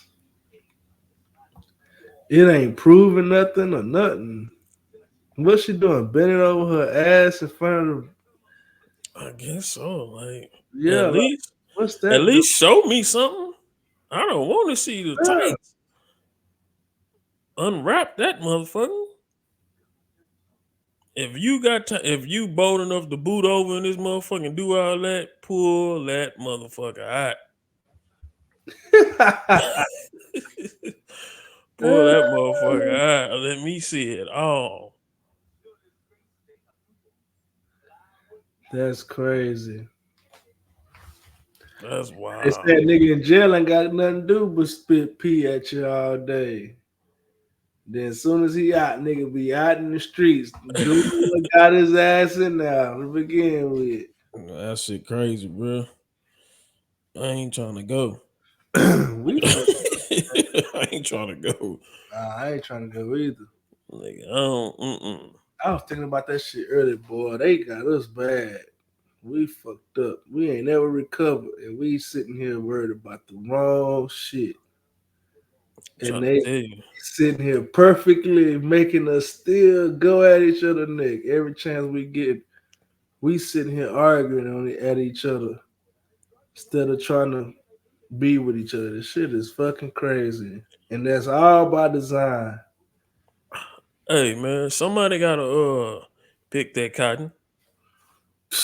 It ain't proving nothing or nothing. What's she doing? Bending over her ass in front of the. I guess so. Like, Yeah, like, what's at that doing? least show me something. I don't want to see the Yeah. tights. Unwrap that motherfucker. If you bold enough to boot over in this motherfucker and do all that, pull that motherfucker out. Pull that motherfucker out. Let me see it all. That's crazy. That's They wild. said nigga in jail ain't got nothing to do but spit pee at you all day. Then as soon as he out, nigga be out in the streets doing what got his ass in there to begin with. That shit crazy, bro. I ain't trying to go. We fucked up. I ain't trying to go. I ain't trying to go either. Nigga, I don't. I was thinking about that shit earlier, boy. They got us bad. We fucked up. We ain't never recovered, and we sitting here worried about the wrong shit. And Trying to they tell you. sitting here perfectly making us still go at each other neck every chance we get. We sitting here arguing on it at each other instead of trying to be with each other. This shit is fucking crazy, and that's all by design. Hey man, somebody gotta pick that cotton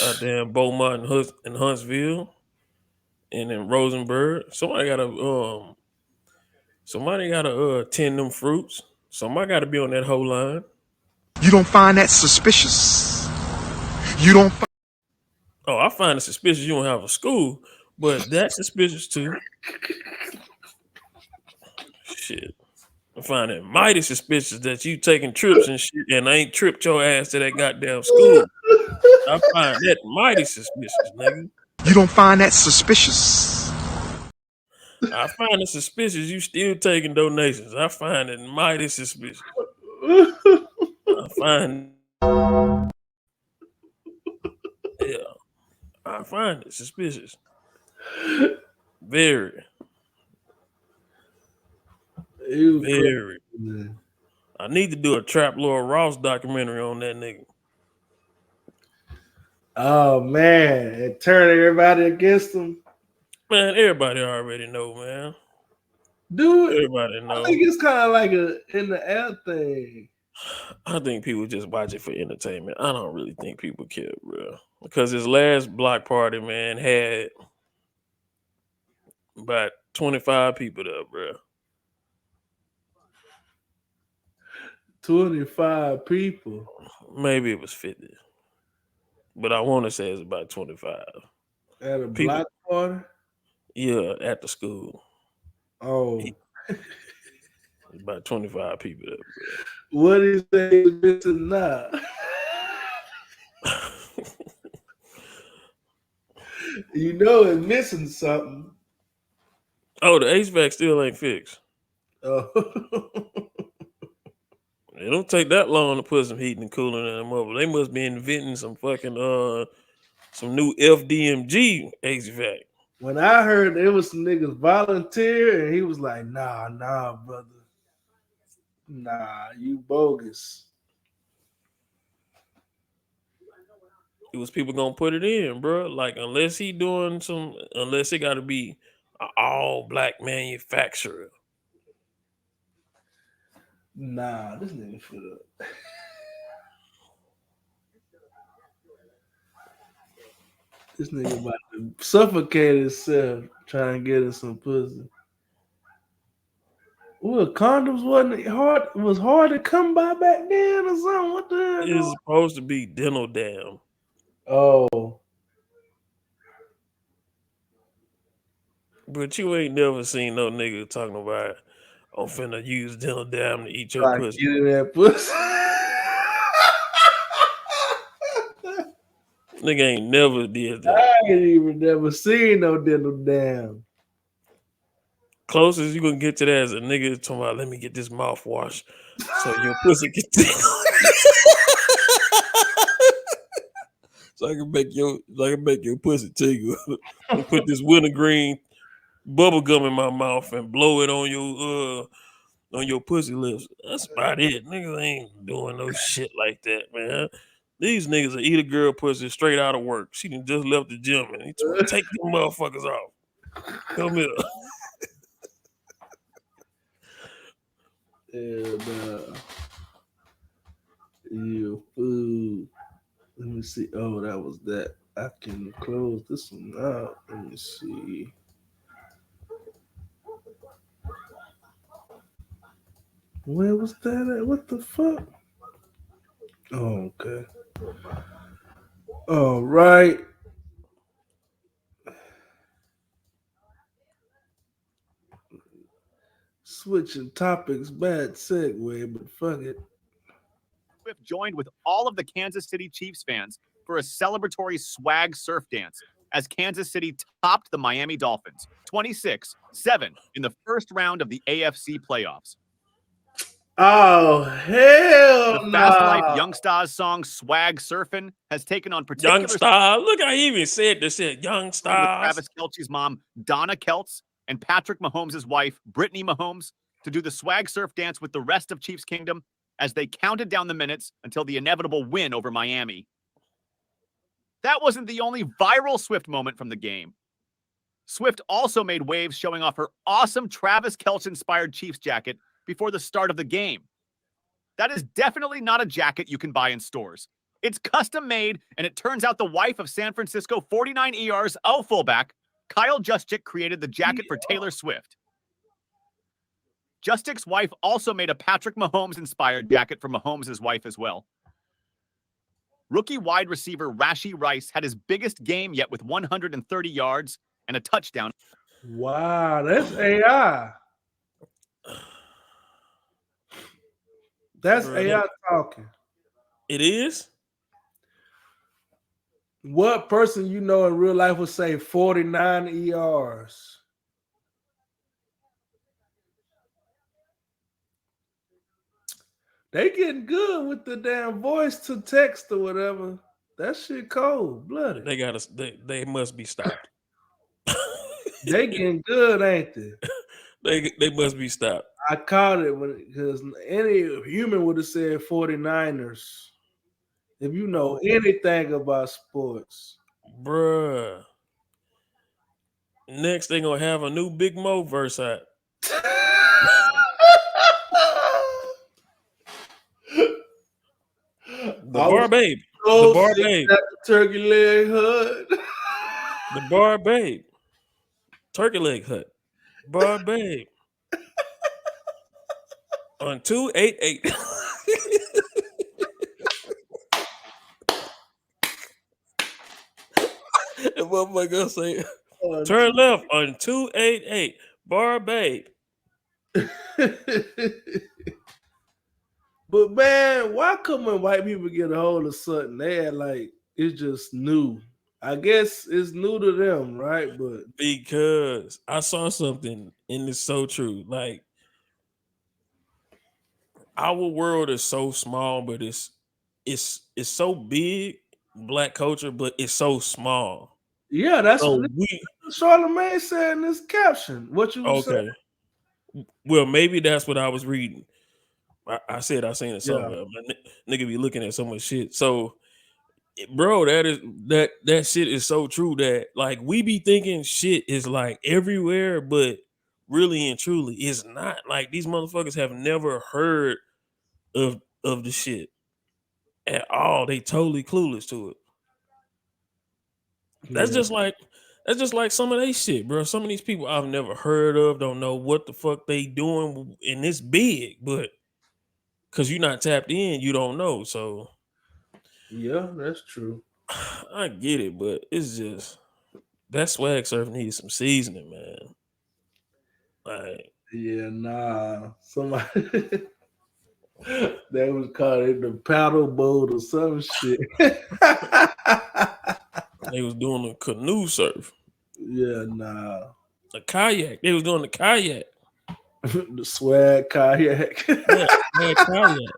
out there in Beaumont and Huntsville and in Rosenberg. Somebody gotta tend them fruits. Somebody gotta be on that whole line. You don't find that suspicious? You don't find Oh, I find it suspicious you don't have a school, but that's suspicious too. Shit. I find it mighty suspicious that you taking trips and shit and I ain't tripped your ass to that goddamn school. I find that mighty suspicious, nigga. you don't find that suspicious? I find it suspicious you still taking donations. I find it mighty suspicious. I find yeah, I find it suspicious. Very, You crazy, very. man. I need to do a Trap Lord Ross documentary on that nigga. Oh man, and turn everybody against them. Man, everybody already know, man. Do it. Everybody I know. think it's kind of like a in the air thing. I think people just watch it for entertainment. I don't really think people care, bro. Because his last block party, man, had about 25 people there, bro. 25 people. Maybe it was 50. But I want to say it's about 25. At a People, block party? yeah, at the school. Oh. About 25 people there, What is that missing now? You know it's missing something. Oh, the HVAC still ain't fixed. Oh. It don't take that long to put some heating and cooling in them over. They must be inventing some fucking some new FDMG HVAC. When I heard there was some niggas volunteer, and he was like, nah, brother. Nah, you bogus. It was people gonna put it in, bro. Like unless it got to be an all black manufacturer. Nah, this nigga fit up. This nigga about to suffocate himself trying to get in some pussy. Well, condoms wasn't hard. It was hard to come by back then or something. What the hell? It's supposed to be dental dam. Oh. But you ain't never seen no nigga talking about, I'm finna use dental dam to eat your pussy. Get in that pussy. Nigga ain't never did that. I ain't even never seen no dental dam. Closest you gonna get to that is a nigga talking about, let me get this mouthwash so your pussy can tingle. so I can make your pussy tingle. I put this wintergreen bubble gum in my mouth and blow it on your pussy lips. That's about it. Niggas ain't doing no shit like that, man. These niggas will eat a girl pussy straight out of work. She done just left the gym and he told her, take them motherfuckers off. Come here. And you food. Let me see. Oh, that was that. I can close this one out. Let me see. Where was that at? What the fuck? Oh, okay. All right. Switching topics, bad segue, but fuck it. Swift joined with all of the Kansas City Chiefs fans for a celebratory swag surf dance as Kansas City topped the Miami Dolphins 26-7 in the first round of the AFC playoffs. Oh, hell The no. Fast Life Young Stars song Swag Surfin' has taken on particular... Young Star. Look, I even said this shit. Young Stars. Travis Kelce's mom, Donna Kelce, and Patrick Mahomes' wife, Brittany Mahomes, to do the swag surf dance with the rest of Chiefs Kingdom as they counted down the minutes until the inevitable win over Miami. That wasn't the only viral Swift moment from the game. Swift also made waves showing off her awesome Travis Kelce-inspired Chiefs jacket before the start of the game. That is definitely not a jacket you can buy in stores. It's custom made, and it turns out the wife of San Francisco 49ers fullback, Kyle Juszczyk, created the jacket for Taylor Swift. Juszczyk's wife also made a Patrick Mahomes-inspired jacket for Mahomes' wife as well. Rookie wide receiver Rashee Rice had his biggest game yet with 130 yards and a touchdown. Wow, that's AI. That's AI talking. It is? What person you know in real life would say 49 ERs? They getting good with the damn voice to text or whatever. That shit cold blooded. They must be stopped. They getting good, ain't they? They must be stopped. I caught it because any human would have said 49ers. If you know anything about sports. Bruh. Next, they're going to have a new Big Mo verse out. The Bar Babe. The Bar Babe. The turkey leg hut. The Bar Babe. Turkey leg hut. Bar Babe. On 288. And motherfucker say, Uh, turn left on 288 Bar Bay. But man, why come when white people get a hold of something, they act like it's just new? I guess it's new to them, right? But Because I saw something and it's so true. Like our world is so small, but it's so big, black culture, but it's so small. yeah, that's So what we Charlamagne said in his caption. What you was saying? okay. Well, maybe that's what I was reading. I said I seen it Yeah, somewhere. My nigga be looking at so much shit. So bro, that shit is so true that like we be thinking shit is like everywhere, but really and truly it's not. Like these motherfuckers have never heard of the shit at all. They totally clueless to it. That's yeah, just like some of they shit, bro. Some of these people I've never heard of, don't know what the fuck they doing, and it's big, but because you're not tapped in, you don't know. So yeah. That's true. I get it, but it's just that swag surf needs some seasoning, man. Like, Yeah, nah. Somebody they was called it the paddle boat or some shit. they was doing a canoe surf, Yeah, nah. a kayak. They was doing the kayak. The swag kayak. Yeah, swag kayak.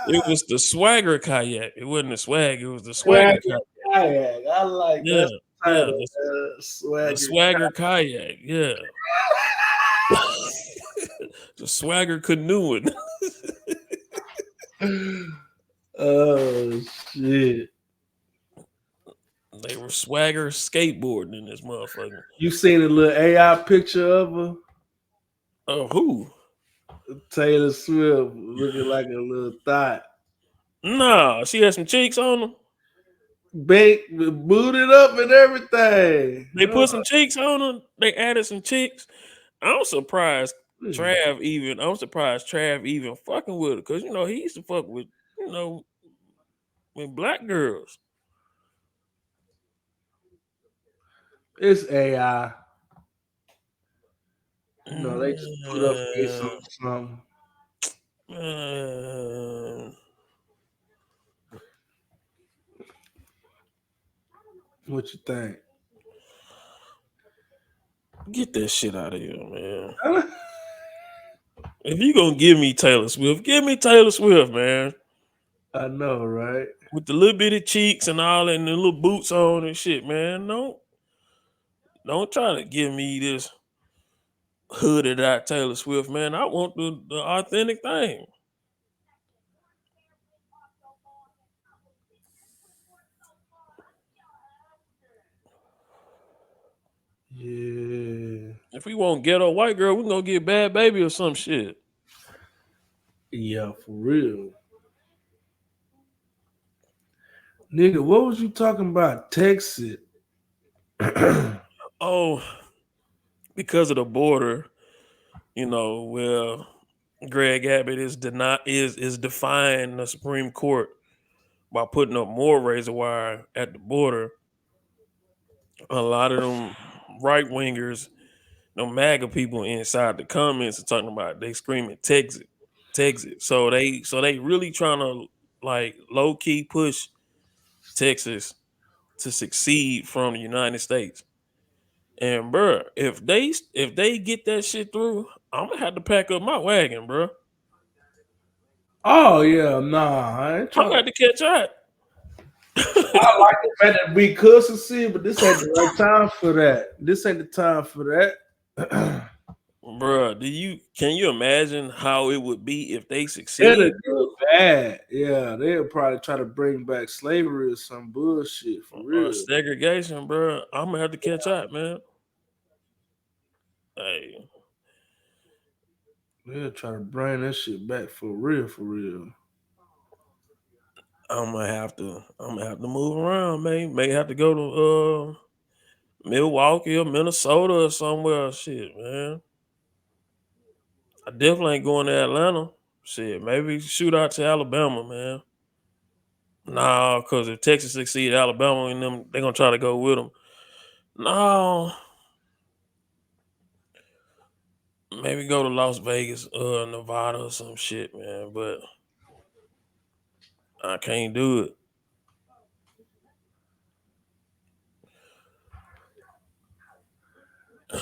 It was the Swagger Kayak. It wasn't the swag. It was the Swagger Swagger Kayak. kayak. I like Yeah, that yeah. title. The Swagger Swagger Kayak. Yeah. The Swagger canoeing. Oh shit! They were Swagger skateboarding in this motherfucker. You seen a little AI picture of her? Oh, who? Taylor Swift looking like a little thought. Nah, she had some cheeks on them. Baked, booted up and everything. They put some cheeks on them. They added some cheeks. I'm surprised Trav even fucking with her. Cause you know he used to fuck with, with black girls. It's AI. You know, they just put up face on something. What you think? Get that shit out of here, man. If you gonna give me Taylor Swift, give me Taylor Swift, man. I know, right? With the little bitty cheeks and all that and the little boots on and shit, man. Don't try to give me this hooded out Taylor Swift, man. I want the authentic thing. Yeah. If we want ghetto white girl, we gonna get Bad Baby or some shit. Yeah, for real. Nigga, what was you talking about? Texit. Oh, because of the border, well, Greg Abbott is defying the Supreme Court by putting up more razor wire at the border. A lot of them right wingers, MAGA people inside the comments are talking about they screaming Texit, Texit. So they really trying to like low key push Texas to succeed from the United States. And bro, if they get that shit through, I'm gonna have to pack up my wagon, bro. Oh yeah, nah. I ain't I'm trying gonna have to catch out. I like the fact that we could succeed, but this ain't the right time for that. This ain't the time for that. Bruh, can you imagine how it would be if they It'll succeed? go bad. Yeah, they'll probably try to bring back slavery or some bullshit for Or real. segregation, bruh. I'm gonna have to catch out, man. Hey, They'll try to bring that shit back for real, for real. I'm gonna have to move around, man. May have to go to Milwaukee or Minnesota or somewhere. Shit, man. I definitely ain't going to Atlanta. Shit, maybe shoot out to Alabama, man. Nah, because if Texas succeed, Alabama and them, they're gonna try to go with them. No, maybe go to Las Vegas, Nevada or some shit, man. But I can't do it.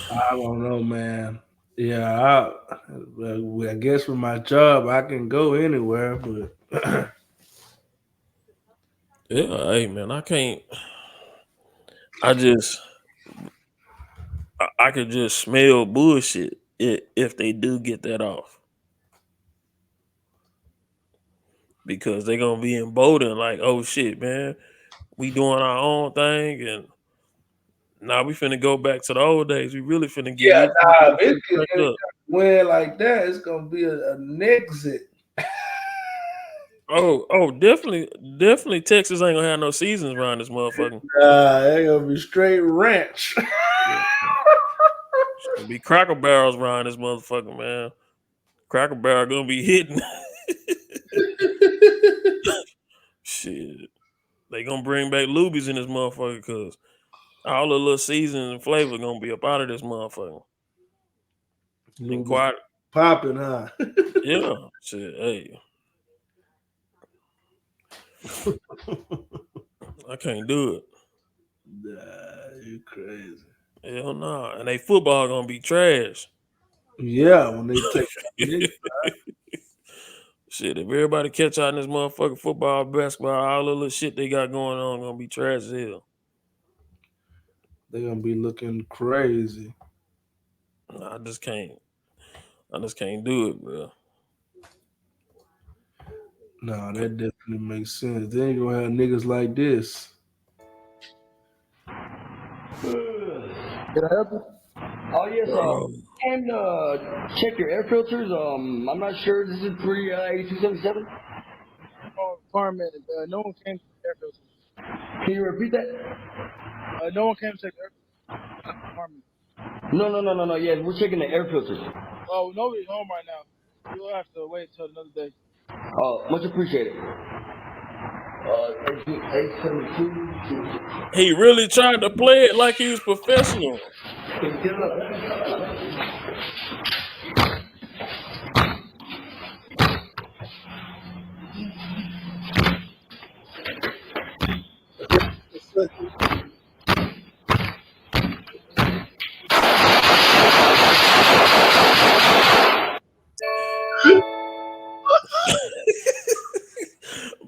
I don't know, man. Yeah, I guess with my job, I can go anywhere, but Yeah, hey man, I can't. I just I could just smell bullshit if they do get that off because they're gonna be emboldened. Like, oh shit, man, we doing our own thing, and now we finna go back to the old days. We really finna get yeah, this nah, shit turned up. win like that, it's gonna be an exit. Oh, definitely. Texas ain't gonna have no seasons around this motherfucker. Nah, they gonna be straight ranch. It's gonna be Cracker Barrels around this motherfucker, man. Cracker Barrel gonna be hitting. Shit, they gonna bring back Lubies in this motherfucker because all the little seasons and flavor gonna be up out of this motherfucker. Been quiet. Popping, huh? Yeah, shit. Hey, I can't do it. Nah, you crazy. Hell no. And they football gonna be trash. Yeah, when they take Shit, if everybody catch out in this motherfucking football, basketball, all the little shit they got going on gonna be trash as hell. they're gonna be looking crazy. Nah, I just can't do it, bro. No, that definitely makes sense. They ain't gonna have niggas like this. Can I help you? Oh yes, and check your air filters. I'm not sure. This is 8277. Oh, Carmen, no one came to the air filters. Can you repeat that? No one came to check the air filters. Carmen. No. Yeah, we're checking the air filters. Oh, nobody's home right now. You'll have to wait until another day. Much appreciated. 872. He really tried to play it like he was professional.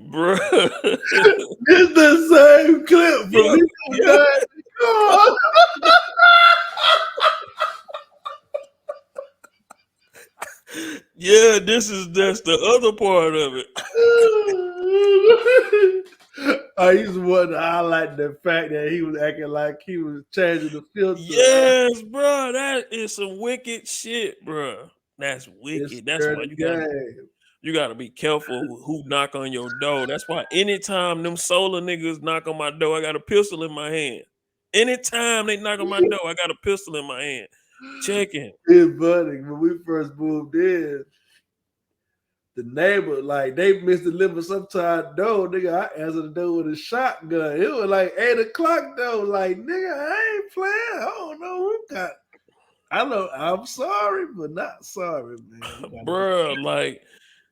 Bruh. It's the same clip from me. Yeah, that's the other part of it. I used to want to highlight the fact that he was acting like he was changing the filter. Yes, bro, that is some wicked shit, bro. That's wicked. That's why you gotta be careful who knock on your door. That's why anytime them solar niggas knock on my door, I got a pistol in my hand. Anytime they knock on my door, I got a pistol in my hand. Checking. It's funny. When we first moved in, the neighbor, like, they misdelivered sometime door. Nigga, I answered the door with a shotgun. It was like 8 o'clock though. Like, nigga, I ain't playing. I don't know who got. I know. I'm sorry, but not sorry, man. Bro,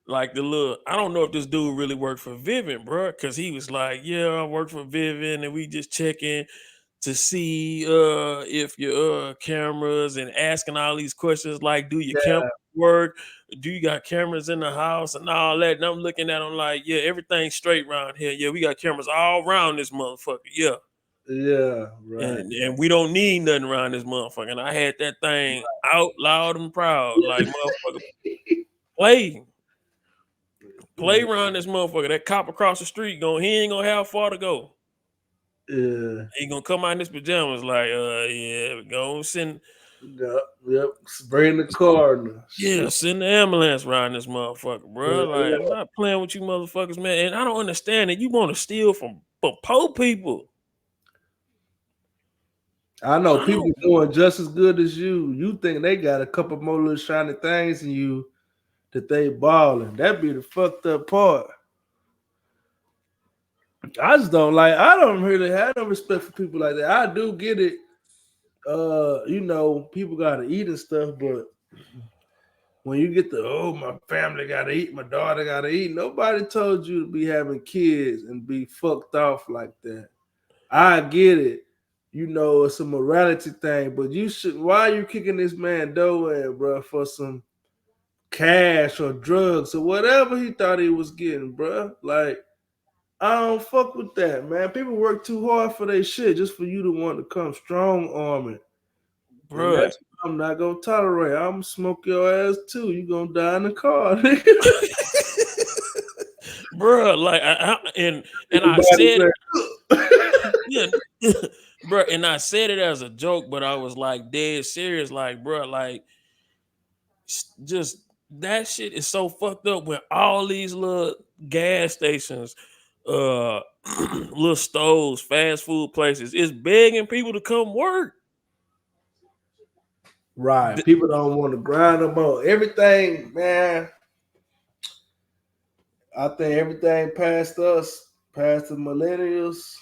like the little, I don't know if this dude really worked for Vivint, bro, because he was like, yeah, I work for Vivint, and we just checking to see if your cameras and asking all these questions like, do your cameras work? Do you got cameras in the house and all that? And I'm looking at them like, yeah, everything's straight around here. Yeah, we got cameras all around this motherfucker. Yeah. Yeah, right. And we don't need nothing around this motherfucker. And I had that thing out loud and proud, like, motherfucker, play around this motherfucker. That cop across the street he ain't gonna have far to go. Yeah. He gonna come out in his pajamas like, yeah, go send. Yep. Bring the coroner. Yeah, send the ambulance around this motherfucker, bro. Like, I'm not playing with you motherfuckers, man. And I don't understand that you want to steal from poor people. I know people doing just as good as you. You think they got a couple more little shiny things in you that they balling. That be the fucked up part. I just don't like. I don't really have no respect for people like that. I do get it. You know, people gotta eat and stuff, but when you get my family gotta eat, my daughter gotta eat. Nobody told you to be having kids and be fucked off like that. I get it. You know, it's a morality thing, but you should. Why are you kicking this man dough in, bro, for some cash or drugs or whatever he thought he was getting, bro? Like, I don't fuck with that, man. People work too hard for their shit just for you to want to come strong arming. And Bruh. that's what I'm not gonna tolerate. I'm gonna smoke your ass too. You gonna die in the car, nigga. Bruh, like and I said yeah, bro, and I said it as a joke, but I was like dead serious, like, bro, like just that shit is so fucked up when all these little gas stations, little stores, fast food places is begging people to come work. Right. People don't want to grind no more. Everything, man. I think everything past us, past the millennials,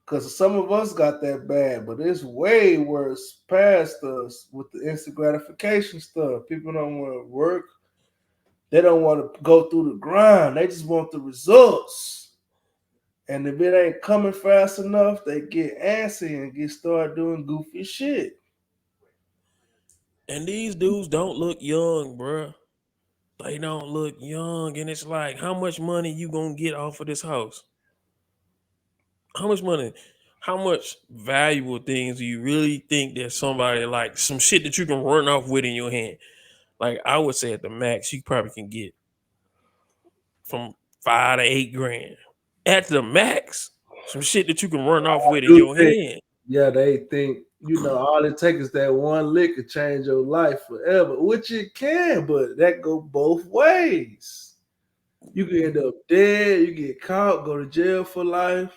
because some of us got that bad, but it's way worse past us with the instant gratification stuff. People don't want to work. They don't want to go through the grind. They just want the results. And if it ain't coming fast enough, they get antsy and get started doing goofy shit. And these dudes don't look young, bruh. They don't look young. And it's like, how much money you gonna get off of this house? How much money? How much valuable things do you really think that somebody, like some shit that you can run off with in your hand? Like, I would say at the max, you probably can get from $5 to $8 grand. At the max, some shit that you can run off with in your hand. Yeah, they think, you know, all it takes is that one lick to change your life forever, which it can, but that go both ways. You can end up dead, you get caught, go to jail for life.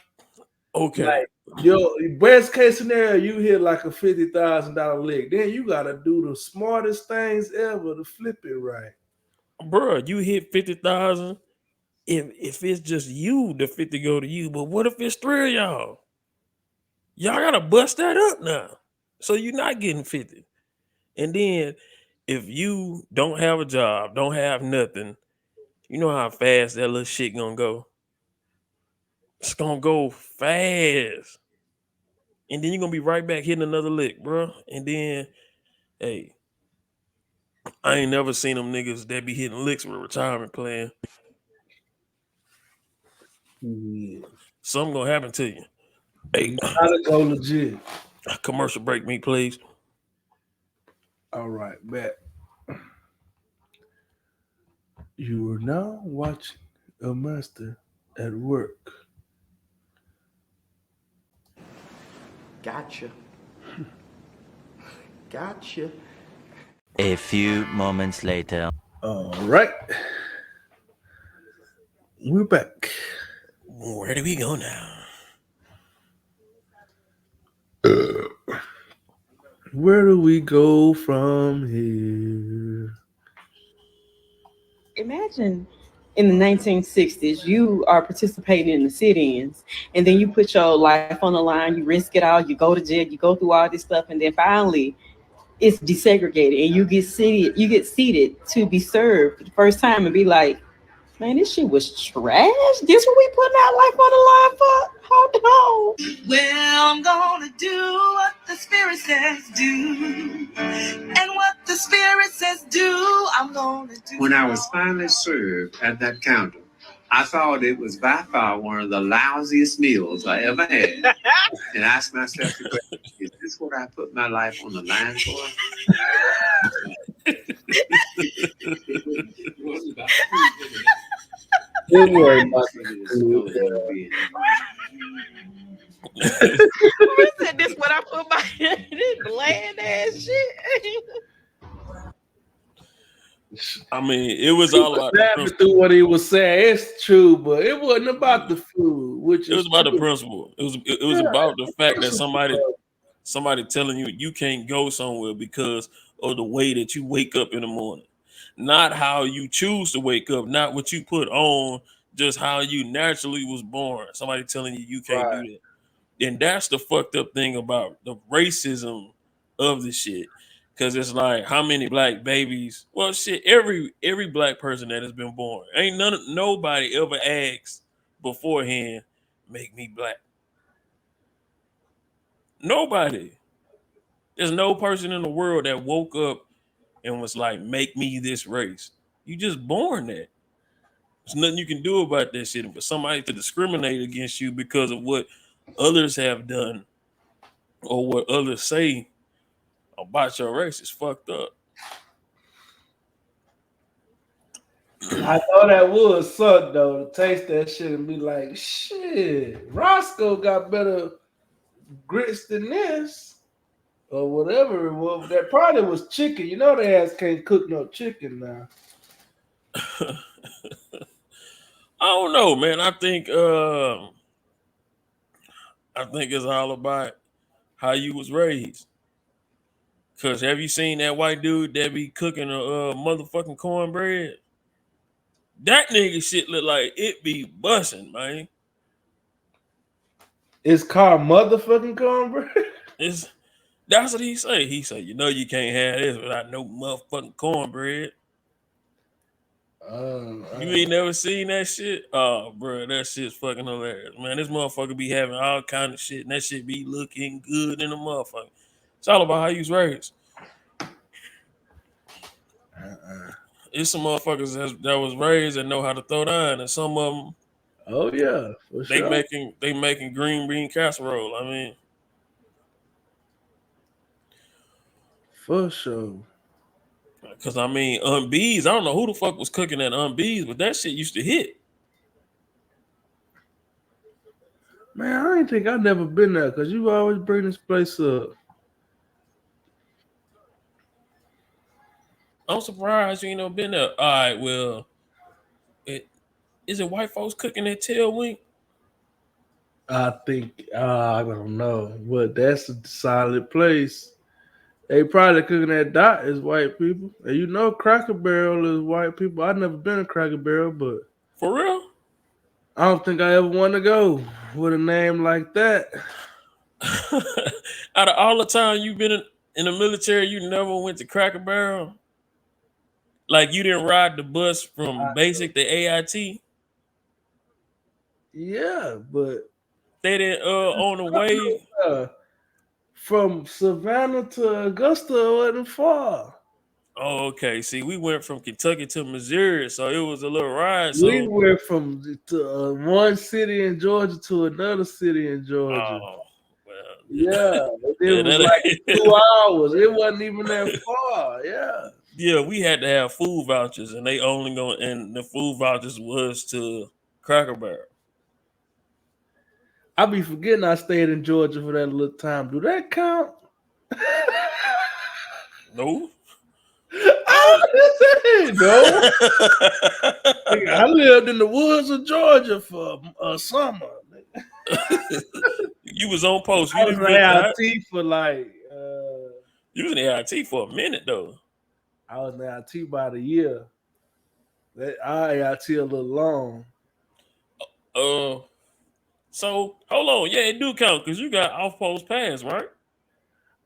Okay. Like, your best case scenario, you hit like a $50,000 lick. Then you gotta do the smartest things ever to flip it right. Bruh, you hit 50,000. If it's just you, the 50 go to you. But what if it's 3 of y'all? Y'all gotta bust that up now. So you're not getting 50. And then if you don't have a job, don't have nothing, you know how fast that little shit gonna go. It's gonna go fast. And then you're gonna be right back hitting another lick, bro. And then, hey, I ain't never seen them niggas that be hitting licks with a retirement plan. Yeah. Something gonna happen to you. Hey, gotta go legit. Commercial break me, please. All right, bet. You are now watching a master at work. Gotcha. Gotcha. A few moments later. All right. We're back. Where do we go now? Where do we go from here? Imagine in the 1960s, you are participating in the sit-ins, and then you put your life on the line, you risk it all, you go to jail, you go through all this stuff, and then finally it's desegregated and you get seated to be served for the first time and be like, man, this shit was trash. This what we putting our life on the line for? Hold on. Well, I'm gonna do what the Spirit says do. And what the Spirit says do, I'm gonna do. When I was finally served at that counter, I thought it was by far one of the lousiest meals I ever had. And I asked myself the question, is this what I put my life on the line for? Don't worry about Who said this what I put my this bland ass shit? I mean, it was all about laughing through what he was saying. It's true, but it wasn't about the food, which it was is about true. the principle. It was about the fact that somebody telling you you can't go somewhere because of the way that you wake up in the morning. not how you choose to wake up, not what you put on, just how you naturally was born. Somebody telling you can't do that. And that's the fucked up thing about the racism of the shit. Cause it's like how many black babies? Well, shit, every black person that has been born, ain't nobody ever asked beforehand, make me black. Nobody. There's no person in the world that woke up and was like, make me this race. You just born that. There's nothing you can do about that shit. But somebody to discriminate against you because of what others have done or what others say about your race is fucked up. I know that would suck though to taste that shit and be like, shit, Roscoe got better grits than this. Or whatever it was. That probably was chicken. You know they ass can't cook no chicken now. I don't know, man. I think it's all about how you was raised. Cause have you seen that white dude that be cooking a motherfucking cornbread? That nigga shit look like it be busting, man. It's called motherfucking cornbread. That's what he say. He say, you know, you can't have this without no motherfucking cornbread. You ain't never seen that shit? Oh, bro, that shit's fucking hilarious, man. This motherfucker be having all kind of shit, and that shit be looking good in the motherfucker. It's all about how you was raised. It's some motherfuckers that was raised and know how to throw down, and some of them, oh yeah, for they sure. making green bean casserole. I mean, for sure. Because I mean, Unbees, I don't know who the fuck was cooking at Unbees, but that shit used to hit. Man, I ain't think I've never been there because you always bring this place up. I'm surprised you ain't never been there. All right, well, is it white folks cooking at Tailwink? I think I don't know, but that's a solid place. They probably cooking that dot is white people, and you know Cracker Barrel is white people. I've never been to Cracker Barrel, but for real, I don't think I ever want to go with a name like that. Out of all the time you've been in the military, you never went to Cracker Barrel? Like you didn't ride the bus from basic to AIT? Yeah, but they didn't on the way from Savannah to Augusta wasn't far. Oh, okay. See, we went from Kentucky to Missouri, so it was a little ride. We So went from one city in Georgia to another city in Georgia. Oh, well, yeah, it was like 2 hours. It wasn't even that far. Yeah. Yeah, we had to have food vouchers, and they only and the food vouchers was to Cracker Barrel. I be forgetting I stayed in Georgia for that little time. Do that count? No. No. I lived in the woods of Georgia for a summer. You was on post. I was in AIT for like. You was in AIT for a minute though. I was in AIT about a year. Our AIT a little long. So hold on, yeah, it do count because you got off post pass, right?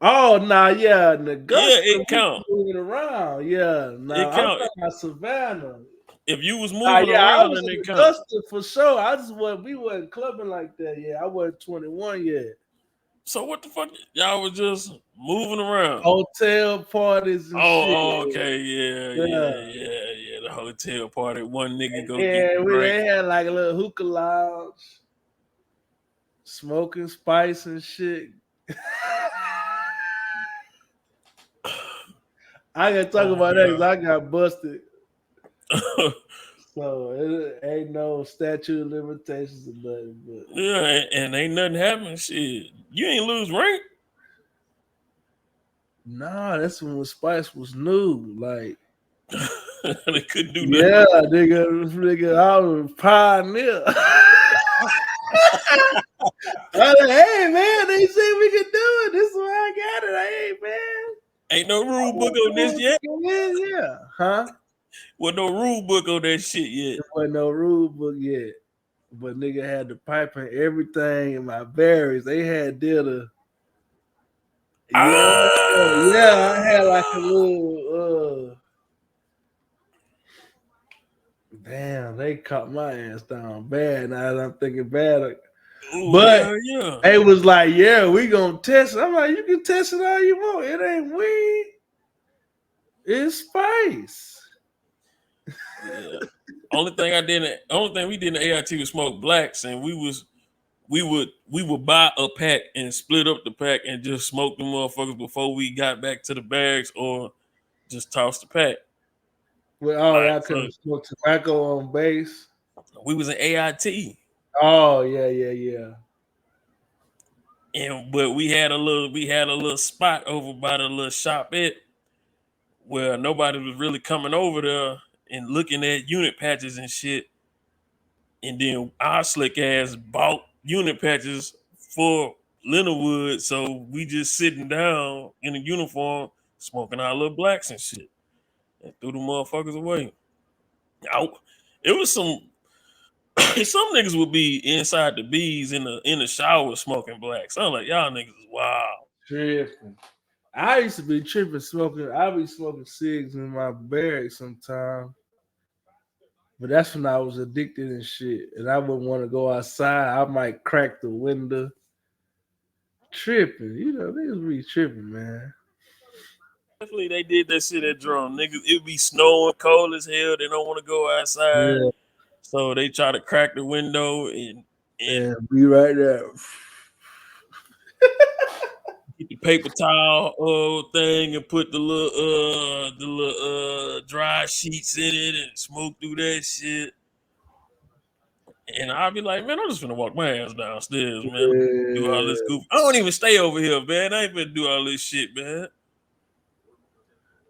Oh nah, yeah, in Augusta, yeah, it count. Moving around, yeah. Nah, it count. I'm talking about Savannah. If you was moving around, I was then in it Augusta count. for sure. We wasn't clubbing like that yet. I wasn't 21 yet. So what the fuck? Y'all was just moving around. Hotel parties and shit. Okay, yeah. The hotel party. One nigga go yeah, get they had like a little hookah lounge, smoking spice and shit. I gotta talk about that because I got busted. So it ain't no statute of limitations or nothing. But yeah, and ain't nothing happening. Shit, you ain't lose rank. Nah, that's when Spice was new. Like they couldn't do nothing. Yeah, nigga, I was a pioneer. I was like, hey man, they say we can do it. This is where I got it. Hey man. Ain't no rule book on this yet. Yeah. Huh? With no rule book on that shit yet. There wasn't no rule book yet. But nigga had the pipe and everything in my berries. They had did a yeah, I had like a little damn, they caught my ass down bad. Now that I'm thinking bad. Ooh, But yeah. they was like, yeah, we gonna test it. I'm like, you can test it all you want. It ain't weed. It's spice. Yeah. Only thing we did in the AIT was smoke blacks, and we would buy a pack and split up the pack and just smoke the motherfuckers before we got back to the bags, or just toss the pack. Well, oh, Like, y'all couldn't smoke tobacco on base. We was in AIT. Oh yeah. But we had a little spot over by the little shopette where nobody was really coming over there and looking at unit patches and shit. And then our slick ass bought unit patches for Leonardwood, so we just sitting down in a uniform smoking our little blacks and shit, and threw the motherfuckers away. It was some niggas would be inside the bees in the shower smoking blacks. I'm like, y'all niggas is wild. Tripping. I used to be tripping smoking. I be smoking cigs in my barracks sometimes. But that's when I was addicted and shit. And I wouldn't want to go outside. I might crack the window. Tripping. You know, niggas be tripping, man. Definitely they did that shit at drum. Niggas, it be snowing, cold as hell. They don't want to go outside. Yeah. So they try to crack the window and be right there. Get the paper towel thing and put the little dry sheets in it and smoke through that shit. And I'll be like, man, I'm just gonna walk my ass downstairs, man. Do all this goof. I don't even stay over here, man. I ain't gonna do all this shit, man.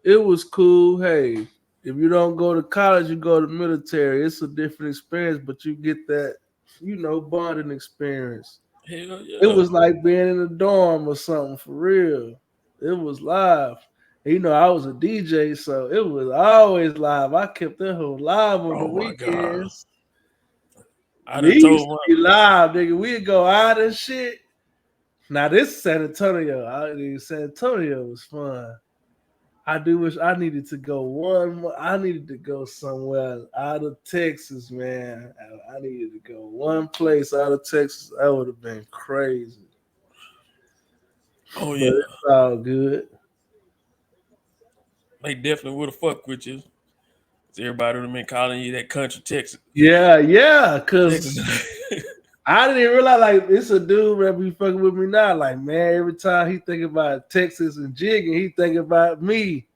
It was cool. Hey, if you don't go to college, you go to military. It's a different experience, but you get that, bonding experience. Hell yeah. It was like being in a dorm or something for real. It was live. I was a DJ, so it was always live. I kept that whole live on the weekends. We used to be live, nigga. We'd go out and shit. Now this San Antonio. San Antonio was fun. I do wish I needed to go one more. I needed to go somewhere out of Texas, man. I needed to go one place out of Texas. That would have been crazy. Oh yeah, but it's all good. They definitely would have fucked with you. Everybody would have been calling you that country Texas. Yeah, because I didn't realize like it's a dude that be fucking with me now. Like, man, every time he think about Texas and jigging, he think about me.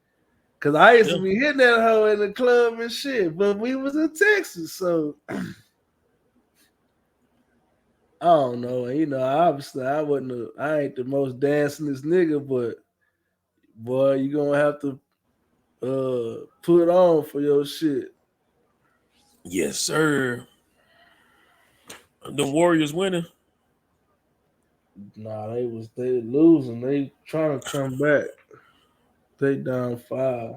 Cause I used to be hitting that hoe in the club and shit, but we was in Texas, so I don't know. Obviously I ain't the most dancingest nigga, but boy, you gonna have to put on for your shit. Yes, sir. The Warriors winning. Nah, they losing. They trying to come back. They down 5.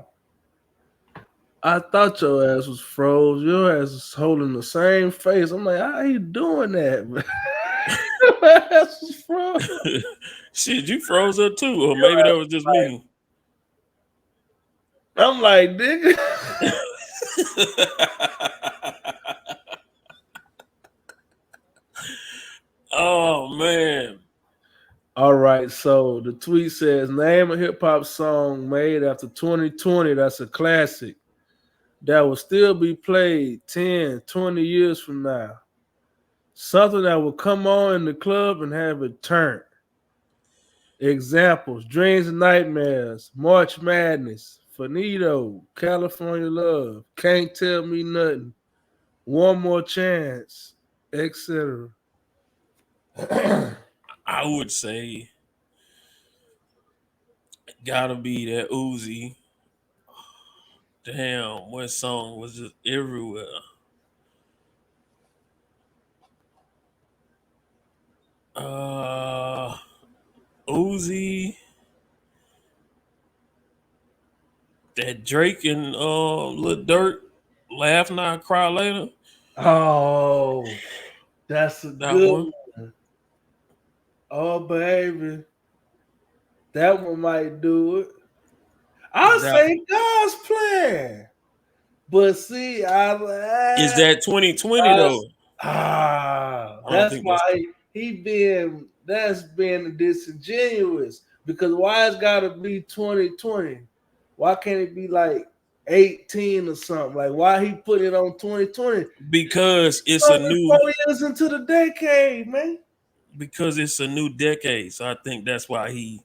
I thought your ass was froze. Your ass is holding the same face. I'm like, how you doing that? Your ass was froze. Shit, you froze up too, or maybe that was just me. I'm like, nigga. Oh man. All right, so the tweet says, name a hip-hop song made after 2020 that's a classic that will still be played 10, 20 years from now. Something that will come on in the club and have it turned. Examples, Dreams and Nightmares, March Madness, Finito, California Love, Can't Tell Me Nothing, One More Chance, etc. I would say gotta be that Uzi. Damn, what song was just everywhere? Uzi. That Drake and Lil Durk, Laugh Now, Cry Later. Oh, that's a That good one. one. Oh, baby. That one might do it. I'll That say God's plan. But see, is that 2020 though. I don't that's think that's why that's being disingenuous. Because why it's gotta be 2020? Why can't it be like 18 or something? Like why he put it on 2020? because it's a Only new 4 years into the decade, man. because it's a new decade. So I think that's why he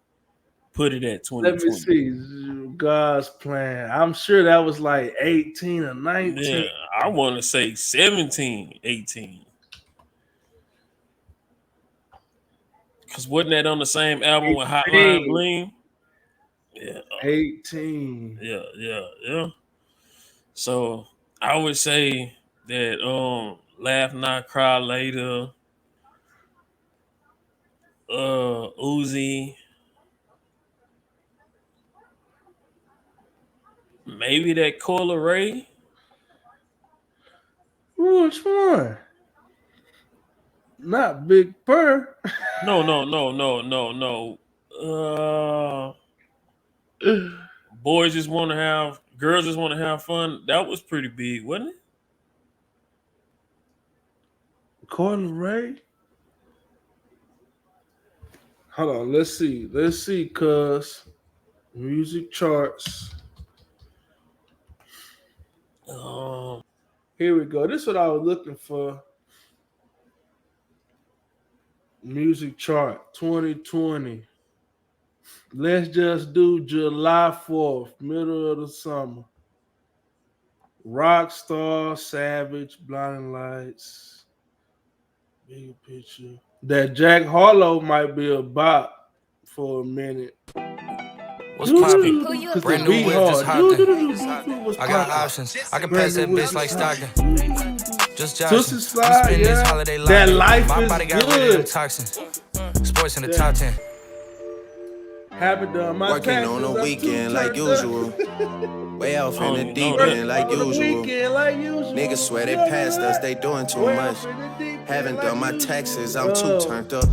put it at Let me 2020. see. God's plan. I'm sure that was like 18 or 19. Yeah, I want to say 17, 18. Because wasn't that on the same album with Hotline 18. Bling? Yeah, 18. yeah. So I would say that Laugh Not Cry Later, Uzi, maybe that Coil Ray. Which one? Not Big Purr. No. Boys just want to have, girls just want to have fun. That was pretty big, wasn't it? Coil Ray. Hold on, let's see. Let's see, cuz music charts. Here we go. This is what I was looking for. Music chart 2020. Let's just do July 4th, middle of the summer. Rockstar, Savage, Blinding Lights, Big Picture. That Jack Harlow might be a bop for a minute. What's poppin'? Because Brand the new beat whip just hard. hopped. I got options. I can pass that bitch like Stockton. Just joshing. Tootsie I'm Slide, spending this yeah. holiday That life. life My is body got rid of them good. toxins. Sports in the top 10. Haven't done my Working taxes. on a I'm too weekend like turned up. usual. Way off I don't in the even deep know that. end like On the usual. weekend like usual. Niggas swear they passed us, they doing too Way much. off in the deep end Haven't like done my usual. taxes, I'm too turned up.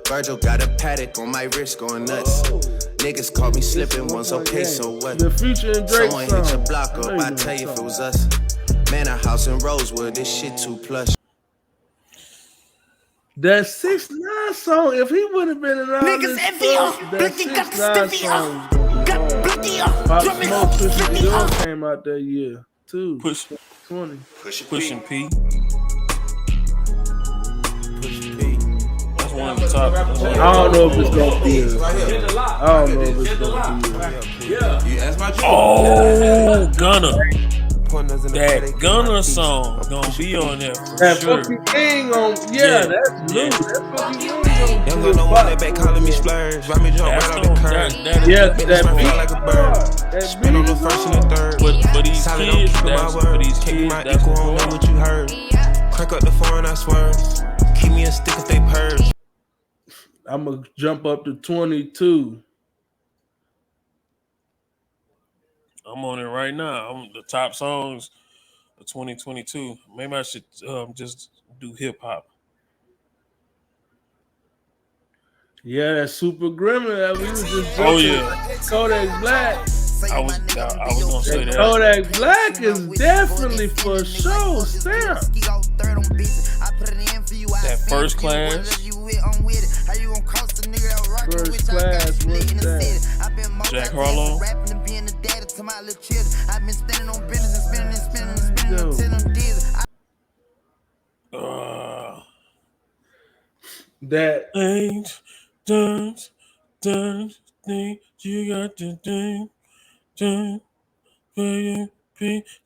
Virgil got a paddock on my wrist going nuts. Niggas caught me slipping once, okay, so what? The Future and Drake Someone hit your song. block I know up, you I know tell what you I'm if it was talking us. Man, a house in Rosewood, this shit too plush. That 6ix9ine song, if he would have been in all this stuff, that 6ix9ine song was going hard. Pop Smoke, Christian Dior came out that year too. 20. Pushing P. That's one of the top. I don't know if it's gonna be it. I don't know if it's gonna be it. Oh, Gunna. That Gunna song gonna be on there for That sure. fucking King on, that's new. That fucking King on. Young no one that back calling me splurge. Ride me jump right off the curb. Yes, Make this that man beat fly like a bird. Spin on the first and the third. For these Solid, kids, don't keep my that's word. for these Can't be kids. my That's equal, I don't know what you heard. Crack up the phone, I swear. Keep me a stick if they purge. I'm gonna jump up to 22. I'm on it right now. I'm the top songs of 2022. Maybe I should just do hip hop. Yeah, that Super Gremlin that we was just Oh jumping. yeah, Kodak Black. I was gonna say that. Kodak Black is definitely for sure stamp. That First Class. First Class, what's that? Jack Harlow. That ain't done thing you got to do.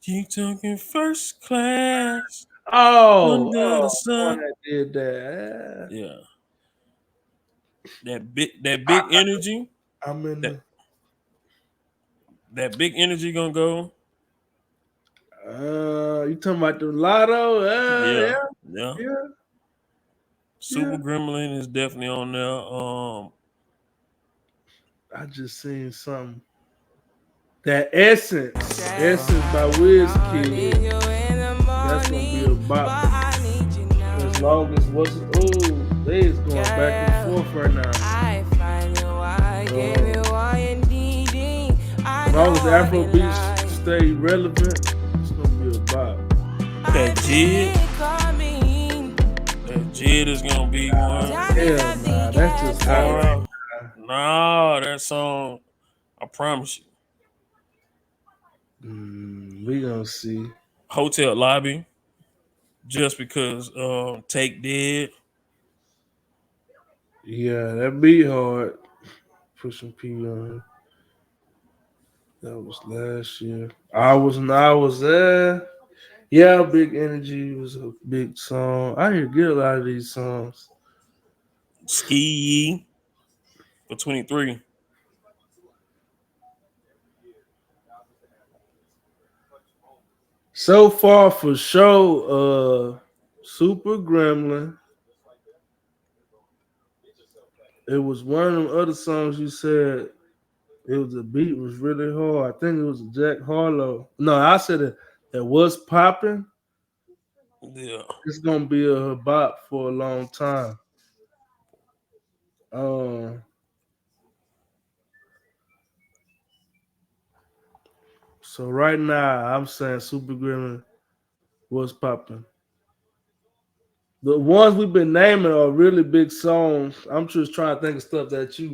You talking first class. Under the sun. That did that. Yeah. That big energy. I'm in that big energy gonna go. You talking about the Lotto? Yeah. Yeah. Super Gremlin is definitely on there. I just seen something. That Essence by Wizkid. That's gonna be a bop. As long as what's they is going back and forth right now. As long as Afro beats stay relevant, it's gonna be a bop. That Jid is gonna be one. Hell nah, that's just hot. Nah, that song, I promise you. We gonna see. Hotel Lobby, just because Take Dead. Yeah, that beat hard. Pushing P on. That was last year. I was there. Yeah, Big Energy was a big song. I hear get a lot of these songs. Ski Yee for 23. So far for sure, Super Gremlin. It was one of them other songs you said. It was the beat was really hard. I think it was Jack Harlow. No, I said it was popping. Yeah. It's gonna be a bop for a long time. So right now I'm saying Super Gremlin was popping. The ones we've been naming are really big songs. I'm just trying to think of stuff that you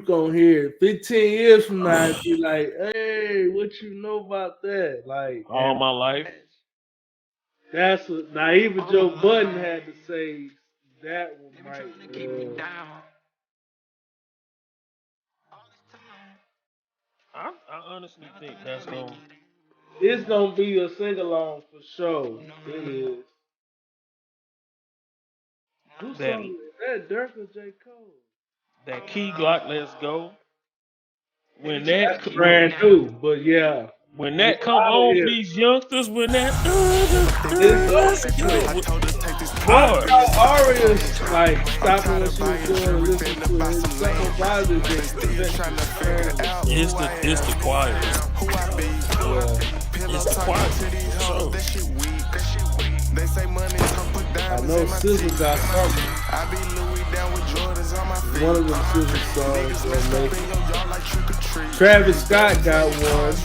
gonna hear 15 years from now and be like, hey, what you know about that? Like All My Life. That's what now even Joe Budden had to say that one might I honestly think that's gonna. it's gonna be a sing along for sure. It is. Who That song is that? Dirk or J. Cole? that Key Glock, Let's Go. When that That's brand new, but yeah. when that come on for these youngsters, when that let's go. What about Aria's like stopping what she was doing and listening to it? It's something about it that It's the choir. It's the choir. So. I know SZA got something. One of them SZA songs. Travis Scott got one.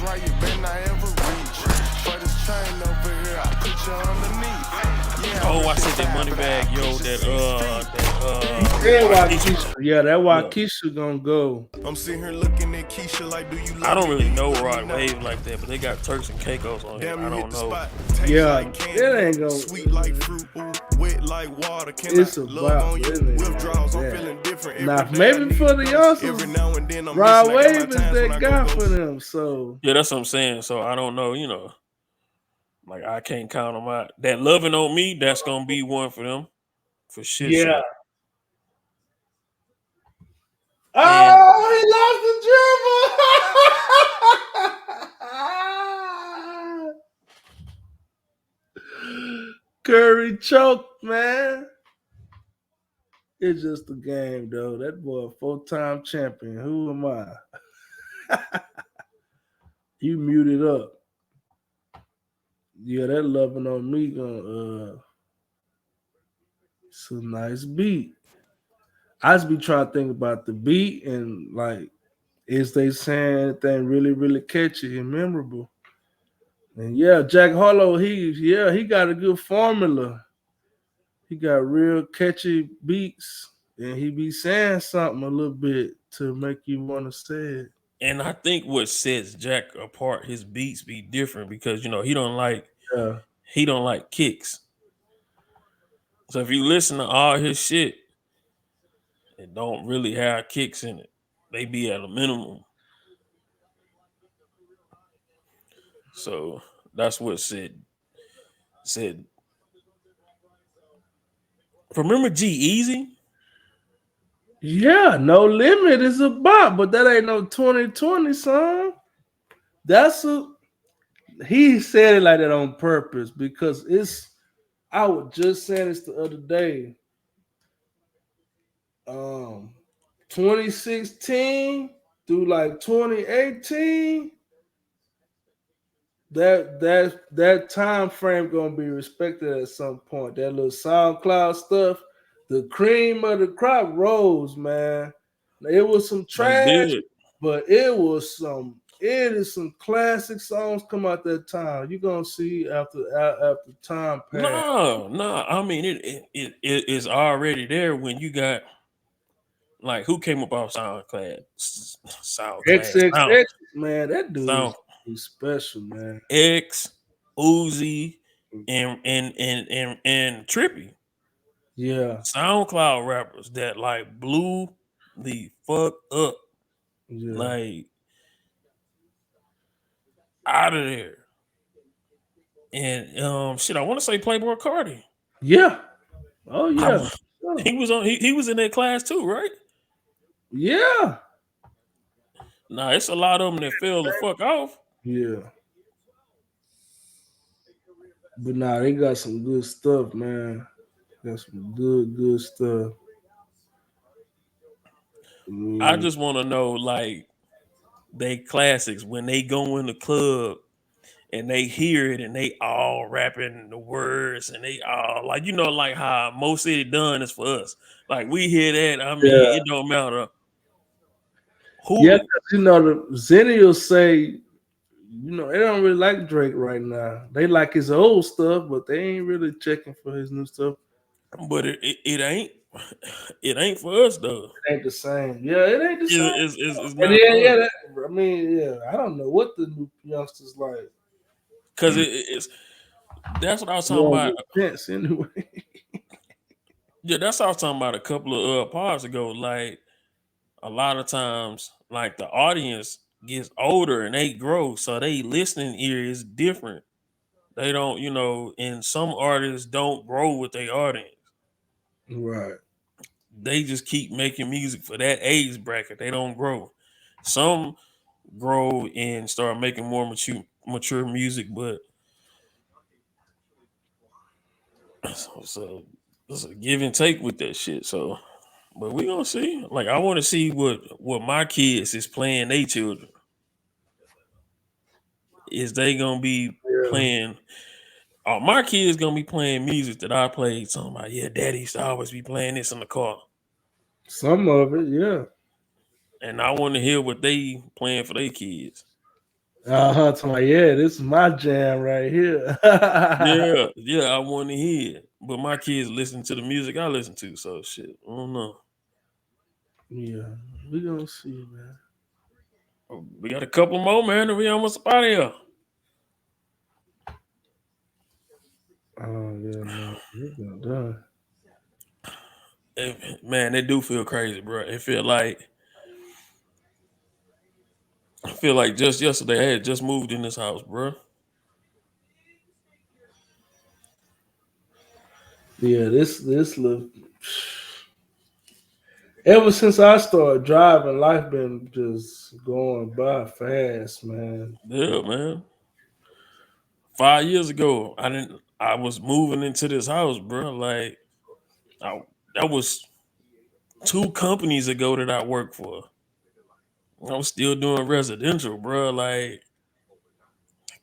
Oh, I said that money bag, yo. Yeah, that Waukesha gonna go. I'm sitting here looking at Keisha like, do you love I don't really know Rod Wave like that, but they got Turks and Caicos on here. I don't know. Yeah, it ain't gonna. Sweet like fruit, wet like water. It's about withdrawals. I'm feeling different. Now, maybe for the youngsters, Rod Wave is that guy for them. So yeah, that's what I'm saying. So I don't know, like I can't count them out. That Loving on Me, that's gonna be one for them, for shit. Yeah. Sure. Oh, he lost the dribble. Curry choked, man. It's just a game, though. That boy, a 4-time champion. Who am I? You muted up. Yeah, that Loving on Me gonna it's a nice beat. I just be trying to think about the beat and like, is they saying anything really, really catchy and memorable? And yeah, Jack Harlow, he got a good formula. He got real catchy beats, and he be saying something a little bit to make you want to say it. And I think what sets Jack apart, his beats be different because he don't like kicks. So if you listen to all his shit, it don't really have kicks in it. They be at a minimum. So that's what said. Remember G-Eazy? Yeah, No Limit is a bop, but that ain't no 2020 song. He said it like that on purpose because I was just saying this the other day. 2016 through like 2018, that time frame gonna be respected at some point. That little SoundCloud stuff, the cream of the crop rose, man. It was some They trash, did. but it is some classic songs come out that time. You're gonna see after time passed. No. I mean, it is already there when you got like who came up off XXX, man, that dude Sound is special, man. X, Uzi, and Trippy. Yeah, SoundCloud rappers that like blew the fuck up, yeah, like out of there. And shit, I want to say Playboy Cardi. yeah. Oh yeah, He was on. He was in that class too, right? yeah, Nah, it's a lot of them that fell the fuck off. yeah. But nah, they got some good stuff, man. Got some good stuff. I just want to know, like, they classics when they go in the club and they hear it and they all rapping the words and they all like, like how Mo City Done is for us. Like we hear that, I Yeah, mean, it don't matter yeah. who. 'Cause, the Zenny will say, they don't really like Drake right now. They like his old stuff, but they ain't really checking for his new stuff. But it ain't it ain't for us though. It ain't the same. Yeah, it ain't the same. It's And not for us. I don't know what the new youngsters like. Cause it's that's what I was talking Well, about. Pence anyway. Yeah, that's what I was talking about a couple of parts ago. Like a lot of times, like the audience gets older and they grow, so they listening ear is different. They don't, and some artists don't grow with their audience. Right. They just keep making music for that age bracket. They don't grow. Some grow and start making more mature music, but so it's a give and take with that shit. So, but we gonna see. Like I want to see what my kids is playing. They children is they gonna be playing. My kids gonna be playing music that I played. Talking about, yeah, daddy used to always be playing this in the car. Some of it, yeah. And I want to hear what they playing for their kids. Yeah, this is my jam right here. Yeah, I want to hear it. But my kids listen to the music I listen to, so shit, I don't know. Yeah, we gonna see, man. We got a couple more, man, and we almost up out of here. Oh yeah, man, we're done. Man, they do feel crazy, bro. I feel like just yesterday I had just moved in this house, bro. Yeah, this look. Ever since I started driving, life been just going by fast, man. Yeah, man. 5 years ago, I was moving into this house, bro. Like that was 2 companies ago that I worked for. I was still doing residential, bro. Like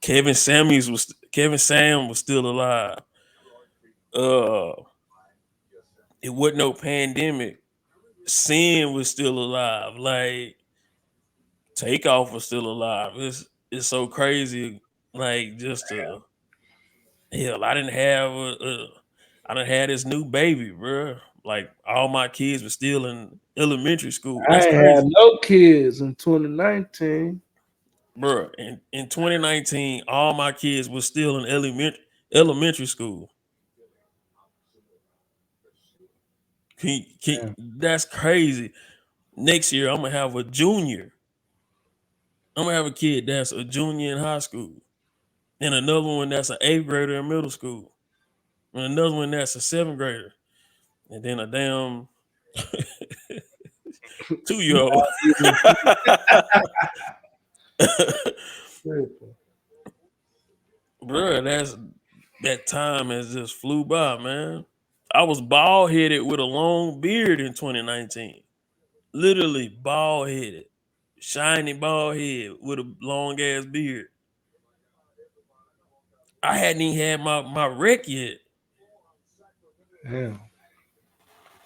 Kevin Sam was still alive. Uh, it wasn't no pandemic. Sin was still alive. Like Takeoff was still alive. It's so crazy. Like just hell, I didn't have this new baby, bro. Like all my kids were still in elementary school. I That's ain't had crazy, no kids in 2019. bro. In 2019, all my kids were still in elementary school. That's crazy. Next year, I'm gonna have a junior. I'm gonna have a kid that's a junior in high school, and another one that's an 8th grader in middle school, and another one that's a 7th grader, and then a damn 2-year-old. Bro, that time has just flew by, man. I was bald headed with a long beard in 2019. Literally bald headed. shiny bald head with a long ass beard. I hadn't even had my rec yet. Damn.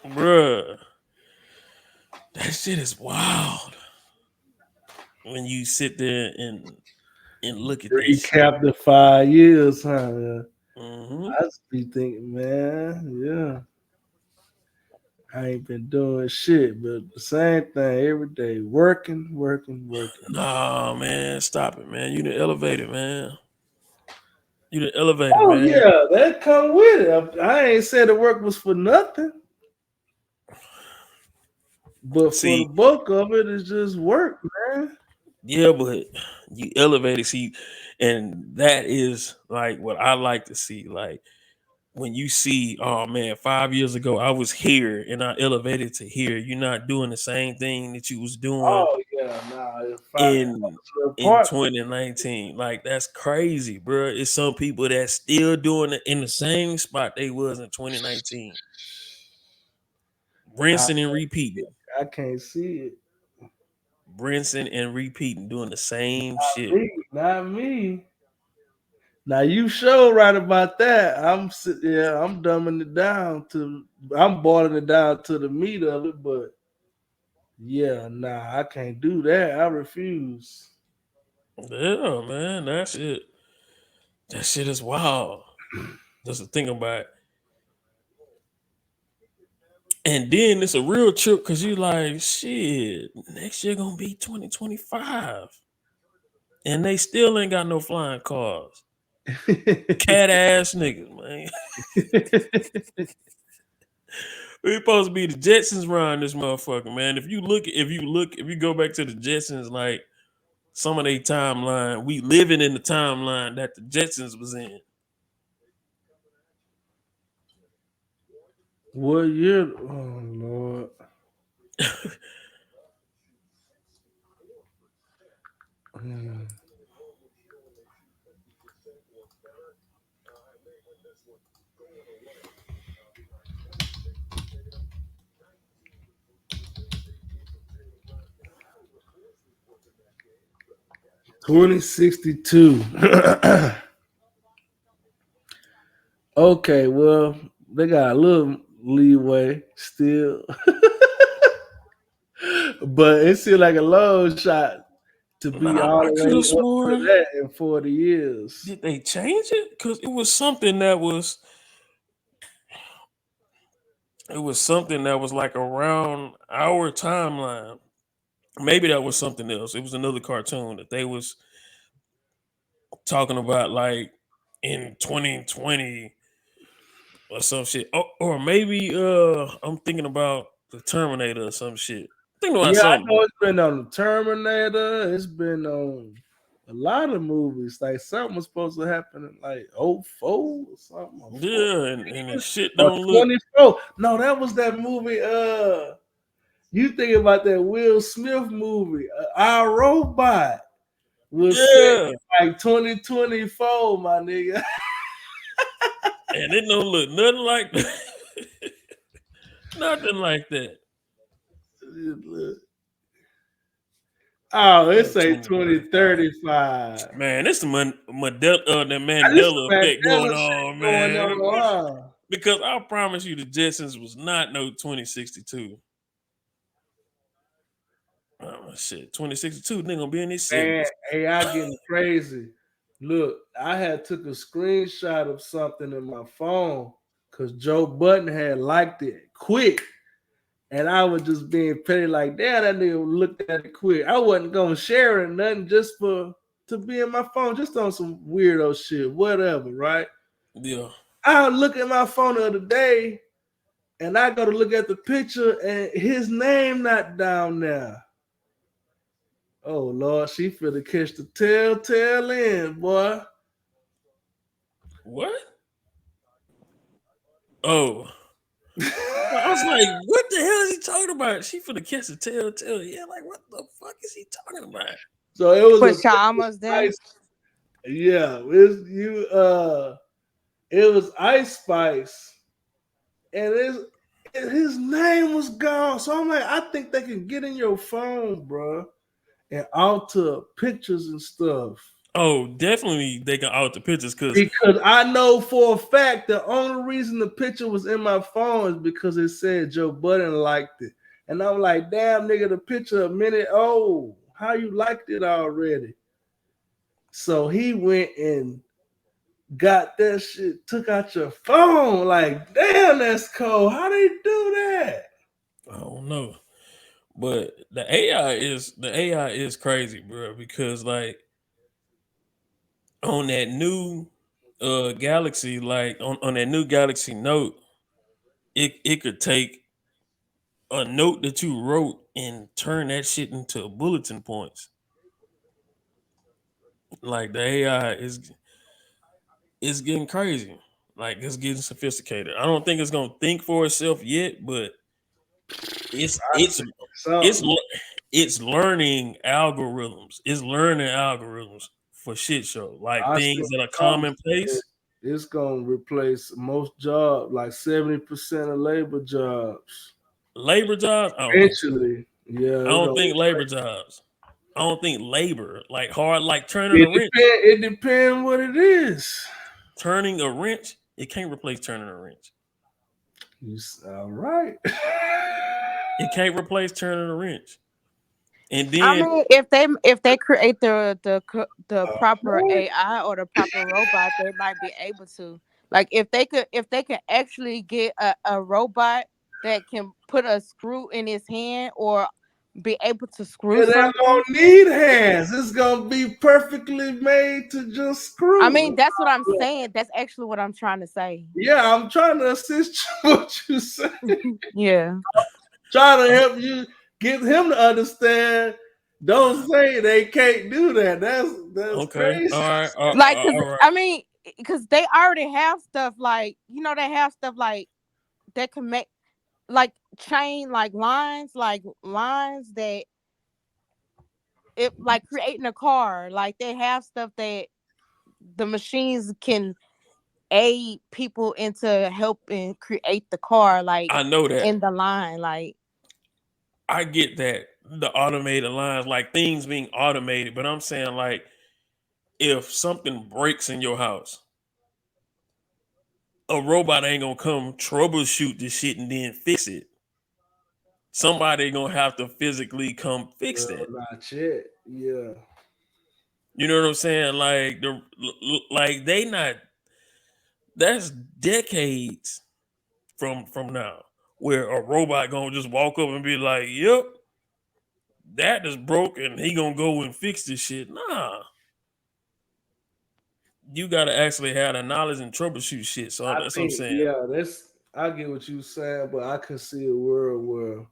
Bruh. That shit is wild. When you sit there and look at that shit. Recap the 5 years, huh? Mm-hmm. I just be thinking, man, yeah. I ain't been doing shit, but the same thing every day. Working. Nah, man, stop it, man. You the elevator, man. You the elevator, Oh man. yeah, that come with it. I ain't said the work was for nothing. But for the See, bulk of it, it's just work, man. yeah, but you elevate it, see, and that is like what I like to see. Like when you see, oh man, 5 years ago I was here and I elevated to here. You're not doing the same thing that you was doing Oh yeah, nah. If I in apart, 2019. Like that's crazy, bro. It's some people that still doing it in the same spot they was in 2019. Rinsing and repeating. I can't see it. Rinsing and repeating, doing the same shit. Not me. Now you sure right about that. I'm dumbing it down to. I'm boiling it down to the meat of it, but yeah, nah, I can't do that. I refuse. Yeah, man, that shit. That shit is wild. Just to think about it. And then it's a real trip because you like, shit, next year gonna be 2025. And they still ain't got no flying cars. Cat ass niggas, man. We supposed to be the Jetsons around this motherfucker, man. If you go back to the Jetsons, like some of their timeline, we living in the timeline that the Jetsons was in. What year? Oh Lord. Hmm. $2062. Okay, well, they got a little leeway still. But it seemed like a long shot to be Nah, all I the could way have up to sworn. that in 40 years. Did they change it? Because it was something that was. It was something that was like around our timeline. Maybe that was something else. It was another cartoon that they was talking about, like in 2020 or some shit. Or maybe I'm thinking about the Terminator or some shit. Thinking about Yeah, I something. know it's been on the Terminator. It's been on a lot of movies. Like something was supposed to happen in like '04 or something. Or Yeah, and the shit or don't look. 24. No, that was that movie. You think about that Will Smith movie, Our Robot was set Yeah, like 2024, my nigga. and it don't look nothing like that. Nothing like that. Oh, it Yeah, say 2025. 2035. Man, it's the the This is Mandela effect Mandela going shit on, going man. on, huh? Because I promise you, the Jetsons was not no 2062. Oh shit, 2062, they gonna be in their Man, 70s. AI getting crazy. Look, I had took a screenshot of something in my phone because Joe Button had liked it quick. And I was just being petty, like, damn, that nigga looked at it quick. I wasn't gonna share it, nothing, just to be in my phone, just on some weirdo shit, whatever, right? Yeah. I look at my phone the other day, and I go to look at the picture, and his name not down there. Oh Lord, she finna catch the telltale end, boy. What? Oh. I was like, what the hell is he talking about? She finna catch the telltale. Yeah, like what the fuck is he talking about? So it was But y'all almost done. yeah, it was Ice Spice, and his name was gone. So I'm like, I think they can get in your phone, bro, and alter pictures and stuff. Oh, definitely they can alter pictures because I know for a fact the only reason the picture was in my phone is because it said Joe Budden liked it. And I'm like, damn nigga, the picture a minute old. How you liked it already? So he went and got that shit, took out your phone. Like, damn, that's cold. How they do that? I don't know. But the AI is crazy, bro, because like on that new Galaxy, like on that new Galaxy Note, it could take a note that you wrote and turn that shit into bulletin points. Like the AI is getting crazy. Like it's getting sophisticated. I don't think it's gonna think for itself yet, but it's it's it's Something. it's learning algorithms. It's learning algorithms for shit show, like I things still that are commonplace. it's gonna replace most jobs, like 70% of labor jobs. Labor jobs, I don't think so. Eventually, yeah, I it's don't gonna think labor replace. jobs. I don't think labor, like hard, like turning a It wrench. depends. It depends what it is. Turning a wrench, it can't replace turning a wrench. All right. It can't replace turning a wrench. And I then mean, if they create the proper AI or the proper robot, they might be able to. Like if they could actually get a robot that can put a screw in his hand or be able to screw It ain't something. gonna need hands. It's gonna be perfectly made to just I screw. mean, that's what I'm saying. That's actually what I'm trying to say. Yeah, I'm trying to assist you what you say. Yeah. Trying to help you get him to understand. Don't say they can't do that. That's okay, crazy. all right, Like, cause all right. I mean, cause they already have stuff like they have stuff like that can make like chain like lines that it like creating a car. Like they have stuff that the machines can aid people into helping create the car, like I know that. in the line, like I get that the automated lines, like things being automated, but I'm saying like if something breaks in your house, a robot ain't gonna come troubleshoot the shit and then fix it. Somebody gonna have to physically come fix Well, that. not yet. Yeah. You know what I'm saying? Like like they not. That's decades from now, where a robot gonna just walk up and be like, "Yep, that is broken." He gonna go and fix this shit. Nah, you gotta actually have the knowledge and troubleshoot shit. So I that's what I'm think, saying. yeah, I get what you're saying, but I can see a world where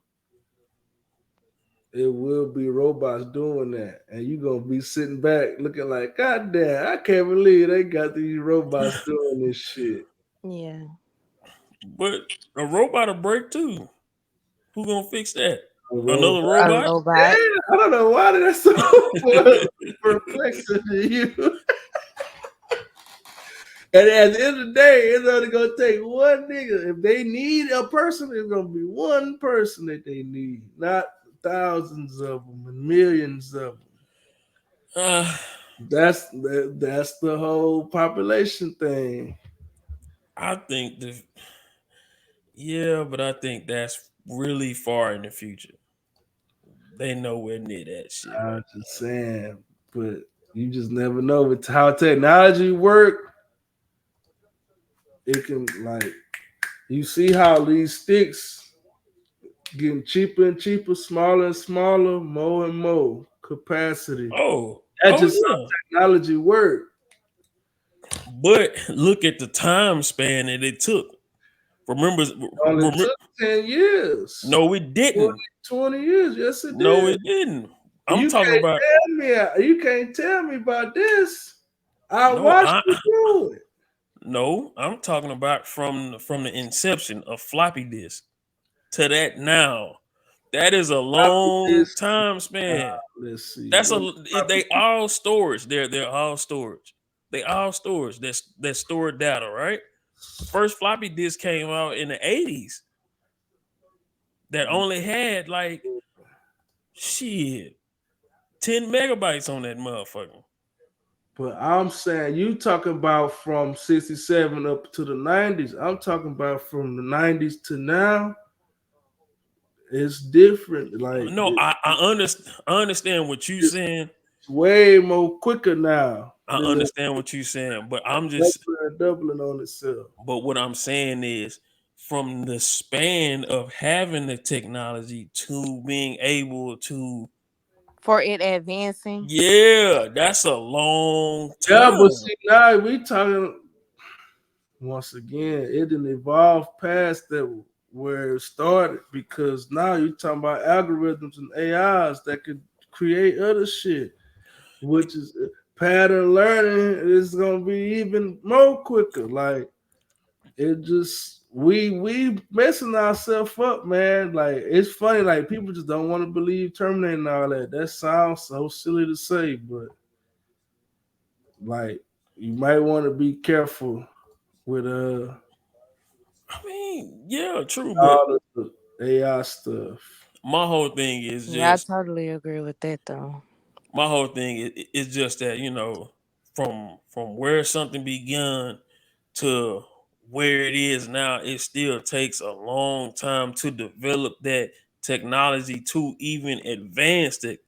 it will be robots doing that, and you're gonna be sitting back looking like, God damn, I can't believe they got these robots doing this shit. yeah. But a robot will break too. Who gonna fix that? A Another robot. A robot? robot. I don't know why that's so perplexing to you. And at the end of the day, it's only gonna take one nigga. If they need a person, it's gonna be one person that they need, not thousands of them and millions of them. That's the whole population thing. I think but I think that's really far in the future. They nowhere near that shit I'm right just saying, but you just never know with how technology work. It can like you see how these sticks getting cheaper and cheaper, smaller and smaller, more and more capacity. Oh, That's just yeah. how technology work. But look at the time span that it took. Remember, Only took 10 years. no, it didn't. 20 years. Yes, it No, did. it didn't. I'm You talking can't about. tell me. You can't tell me about this. I No, watched you do it. no, I'm talking about from the inception of floppy disk to that now. That is a long This, time span. let's see. That's they all storage. They're all storage. They all storage. That's stored data, right? The first floppy disk came out in the 80s that only had like shit 10 megabytes on that motherfucker. But I'm saying you talking about from 67 up to the 90s. I'm talking about from the 90s to now. It's different. Like No, I understand what you saying. It's way more quicker now. I understand what you're saying, but I'm just doubling on itself. But what I'm saying is, from the span of having the technology to being able to, for it advancing. yeah, that's a long Yeah, time. but see now we talking once again. It didn't evolve past that where it started because now you're talking about algorithms and AIs that could create other shit, which is pattern learning is gonna be even more quicker. Like it just we messing ourselves up, man. Like it's funny, like people just don't want to believe Terminator and all that. That sounds so silly to say, but like you might want to be careful with I mean, yeah, true, but all the AI stuff. My whole thing is Yeah, I just totally agree with that though. my whole thing is just that, from where something begun to where it is now, it still takes a long time to develop that technology to even advance it,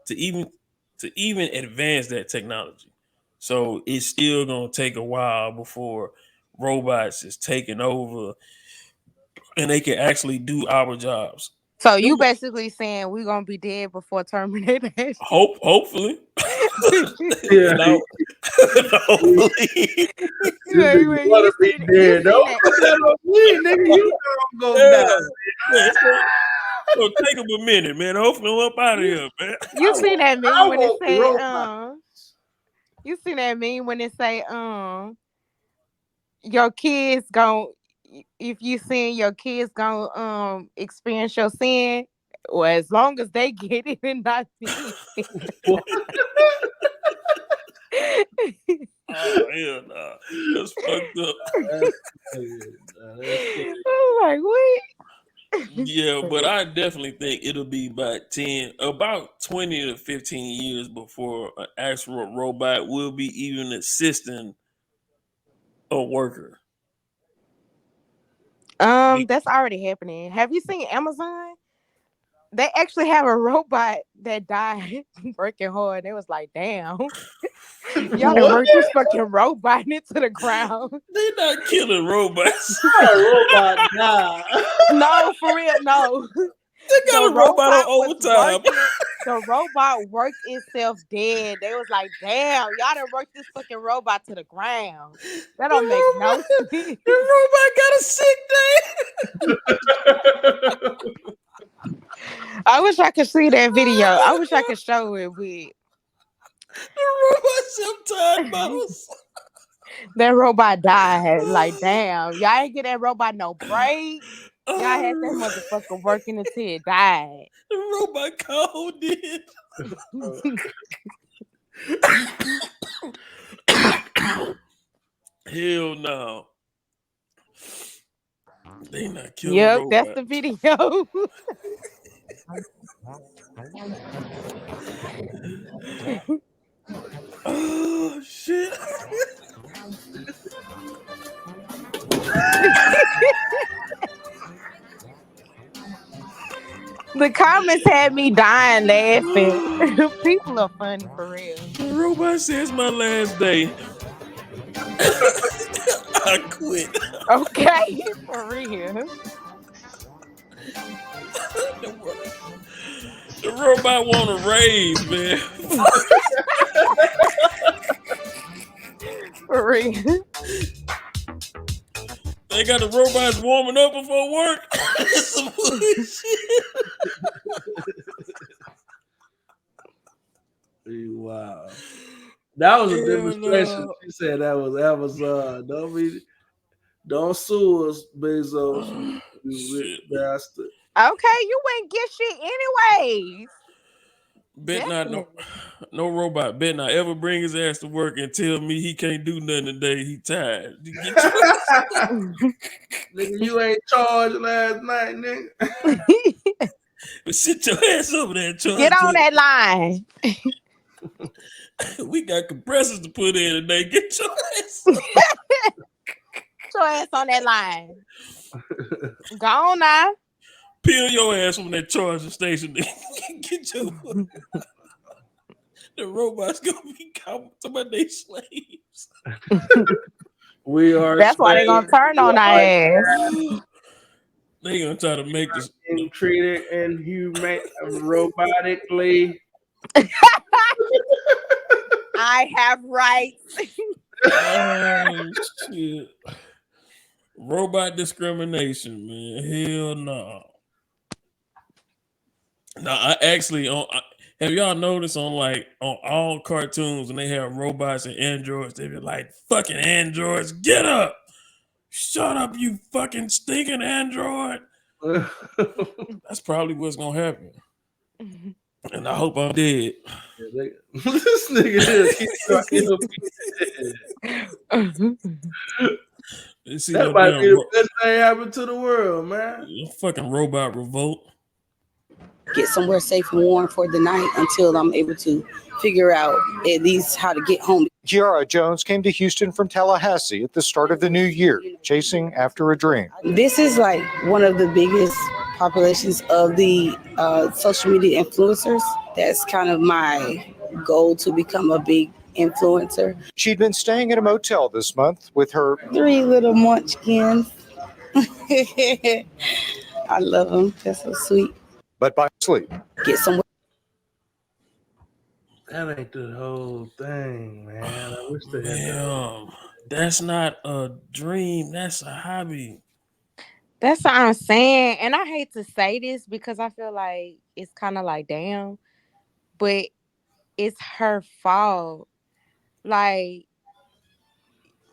to even advance that technology. So it's still gonna take a while before robots is taking over and they can actually do our jobs. So you basically saying we're gonna be dead before Terminator? Hopefully. Yeah. No. Hopefully. You seen Don't that? put that on me, nigga. You know I'm gonna die. Yeah, it's gonna take them a minute, man. Hopefully I'm up out of here, man. You seen that meme when it say robots. you seen that meme when it say your kids gon' if you sin your kids gonna experience your sin, or as long as they get it and not me. Oh hell no. That's fucked up. I'm like, what? Yeah, but I definitely think it'll be about 20 to 15 years before an actual robot will be even assisting a worker. That's already happening. Have you seen Amazon? They actually have a robot that died working hard. It was like, damn. Y'all done worked this fucking robot into the ground. They not killing robots. Robot died. No, for real, no. They got a robot on overtime. The robot worked itself dead. They was like, damn, y'all done worked this fucking robot to the ground. That don't make no sense. The robot got a sick day. I wish I could see that video. I wish I could show it with the robot tied bottles. That robot died. Like, damn, y'all ain't get that robot no break. Y'all had that motherfucker working until it died. The robot cold did. Hell no. They not killing. Yep, that's the video. Oh shit. The comments had me dying laughing. People are funny for real. The robot says my last day. I quit. Okay, for real. The robot want a raise, man. For real. They got the robots warming up before work. It's some bullshit. Wow. That was a demonstration. No. She said that was Amazon. Don't sue us, Bezos. You bastard. Okay, you wouldn't get shit anyways. Bet not no robot. Bet not ever bring his ass to work and tell me he can't do nothing today. He tired. Nigga, you ain't charged last night, nigga. But sit your ass over there, Charles. Get on that line. We got compressors to put in today. Get your ass. Your ass on that line. Go on now. Peel your ass from that charging station. Get your. The robots gonna be talking about they slaves. We are. That's why they're gonna turn on our ass. They gonna try to make this treated robotically. I have rights. Oh shit! Robot discrimination, man. Hell no. No, I actually have y'all noticed on all cartoons when they have robots and androids, they be like, "Fucking androids, get up! Shut up, you fucking stinking android!" That's probably what's gonna happen. And I hope I'm dead. This nigga is that might be the best thing happened to the world, man. Fucking robot revolt. Get somewhere safe and warm for the night until I'm able to figure out at least how to get home. Kiara Jones came to Houston from Tallahassee at the start of the new year, chasing after a dream. This is like one of the biggest populations of the social media influencers. That's kind of my goal, to become a big influencer. She'd been staying at a motel this month with her 3 little munchkins. I love them. They're so sweet. But by sleep. Get somewhere. That ain't the whole thing, man. I wish they had that. That's not a dream. That's a hobby. That's what I'm saying. And I hate to say this because I feel like it's kind of like, damn, but it's her fault. Like,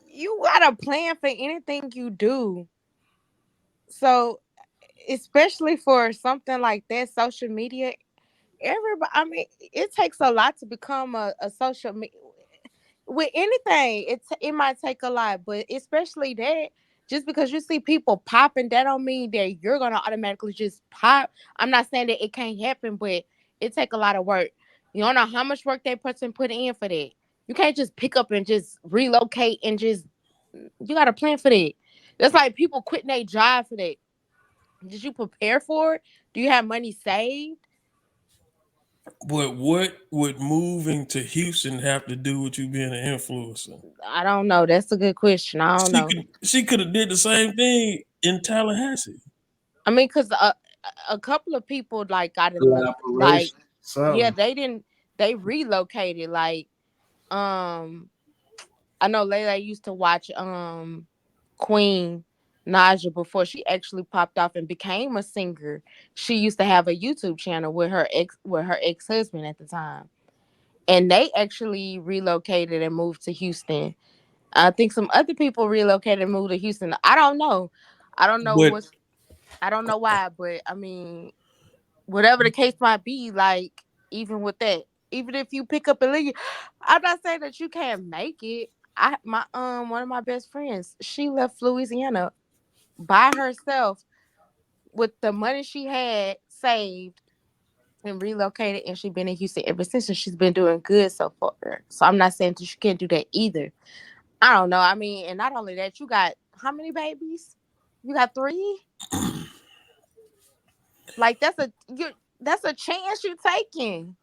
you got a plan for anything you do. So, especially for something like that, social media, everybody, I mean, it takes a lot to become a social media. With anything, it might take a lot, but especially that, just because you see people popping, that don't mean that you're gonna automatically just pop. I'm not saying that it can't happen, but it take a lot of work. You don't know how much work that person put in for that. You can't just pick up and just relocate and just, you got to plan for that. That's like people quitting their job for that. Did you prepare for it? Do you have money saved? But what would moving to Houston have to do with you being an influencer? I don't know. That's a good question. I don't know. She could have did the same thing in Tallahassee. I mean, because a couple of people like got it, like, yeah, they relocated. Like, I know Layla used to watch Queen Naja before she actually popped off and became a singer. She used to have a YouTube channel with her ex-husband at the time, and they actually relocated and moved to Houston. I think some other people relocated and moved to Houston. I don't know I don't know why, but I mean, whatever the case might be, like, even with that, even if you pick up and leave, I'm not saying that you can't make it. One of my best friends, she left Louisiana by herself with the money she had saved and relocated, and she's been in Houston ever since, and she's been doing good so far. So I'm not saying that you can't do that either. I don't know. I mean, and not only that, you got how many babies? You got 3? Like, that's a chance you're taking.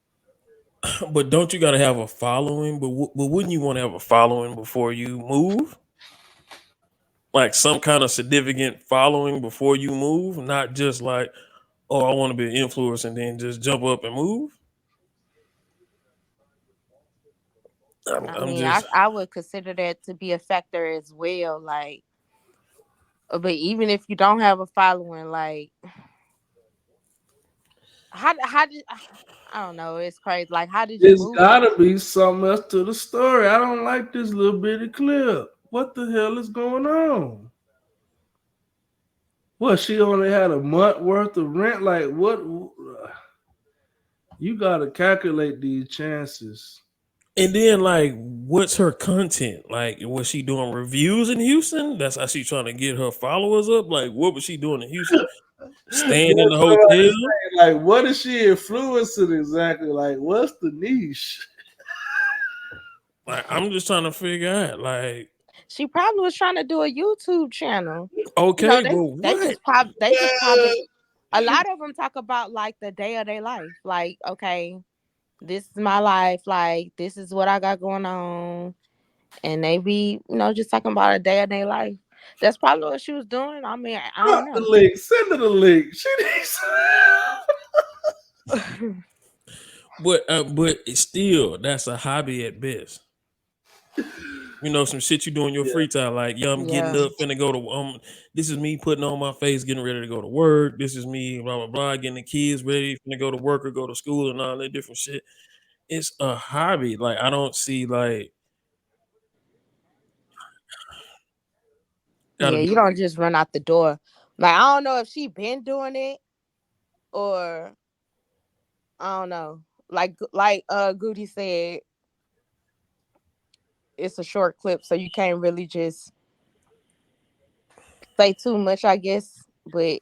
But don't you got to have a following? But wouldn't you want to have a following before you move? Like some kind of significant following before you move, not just like, oh, I want to be an influencer and then just jump up and move. I would consider that to be a factor as well. Like, but even if you don't have a following, like, how did, I don't know, it's crazy. Like, how did you move? There's gotta be something else to the story. I don't like this little bitty clip. What the hell is going on? Well, she only had a month worth of rent. Like, what? You gotta calculate these chances. And then, like, what's her content? Like, was she doing reviews in Houston? That's how she's trying to get her followers up. Like, what was she doing in Houston? Staying in the That's what I'm hotel. saying. Like, what is she influencing exactly? Like, what's the niche? Like, I'm just trying to figure out. Like, She probably was trying to do a YouTube channel. okay, but They what? just probably a lot of them talk about like the day of their life. Like, okay, this is my life. Like, this is what I got going on. And they be, just talking about a day of their life. That's probably what she was doing. I mean, I don't Drop the know. link. Send her the link. She needs. But it's still, that's a hobby at best. Some shit you do in your free time. Like, I'm getting up, finna go to this is me putting on my face, getting ready to go to work. This is me, blah blah blah, getting the kids ready, finna go to work or go to school and all that different shit. It's a hobby. Like, I don't see like Yeah, you don't just run out the door. Like, I don't know if she been doing it or I don't know. Like Goody said, it's a short clip, so you can't really just say too much, I guess. But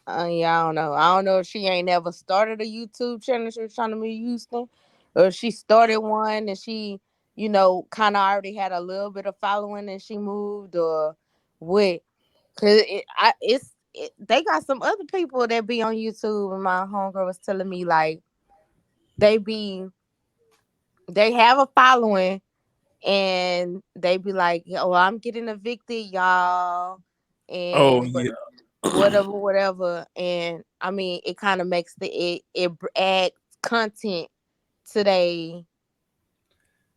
yeah, I don't know. I don't know if she ain't never started a YouTube channel. She was trying to move Houston, or if she started one and she, kind of already had a little bit of following and she moved, or what? Cause they got some other people that be on YouTube, and my homegirl was telling me like they have a following. And they be like, "Oh, I'm getting evicted, y'all," Oh and yeah. whatever. And I mean, it kind of makes it adds content today.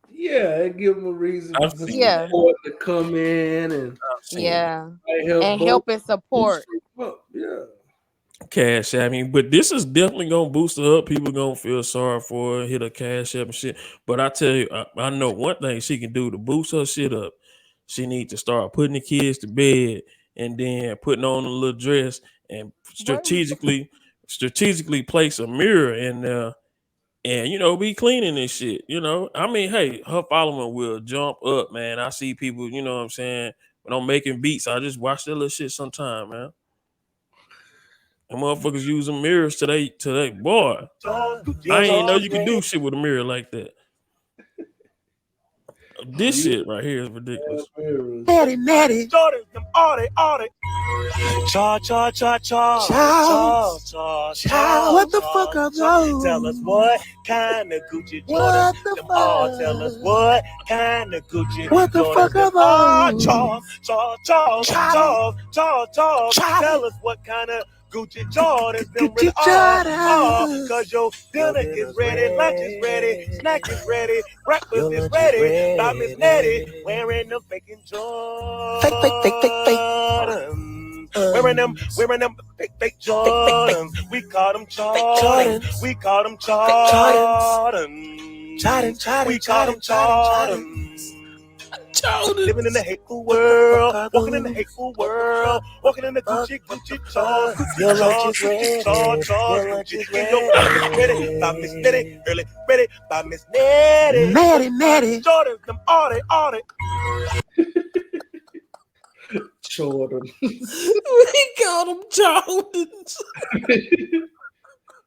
Yeah, it give them a reason I've for seen that. support to come in and Yeah, help help and support. Yeah. Cash App. I mean, but this is definitely gonna boost her up. People gonna feel sorry for her, hit her Cash App and shit. But I tell you, I know one thing she can do to boost her shit up. She need to start putting the kids to bed and then putting on a little dress and strategically place a mirror in there and be cleaning this shit. I mean, hey, her following will jump up, man. I see people, you know what I'm saying, when I'm making beats, I just watch that little shit sometime, man. And motherfuckers using mirrors today, boy. I ain't know you could do shit with a mirror like that. This shit right here is ridiculous. Natty. Jordan, them all they. Charge. What the fuck are those? Tell us what kind of Gucci Jordan. Them all tell us what kind of Gucci. What the fuck are those? Charge. Tell us what kind of Gucci Jordans, them with all, cause your dinner is ready, lunch is ready, snack is ready, breakfast is ready. By Miss Nettie, wearing them faking Jordans. Wearing them fake Jordans. We call them Jordans. We call them Jordans. We call them Jordans. Living in the hateful world, walking in the hateful world, walking in the Gucci Jordans. Your lunch is ready. Your lunch is ready. By Miss Nettie, early ready. By Miss Nettie. Nettie. Jordans, them all they. Jordan. We call them Jordans.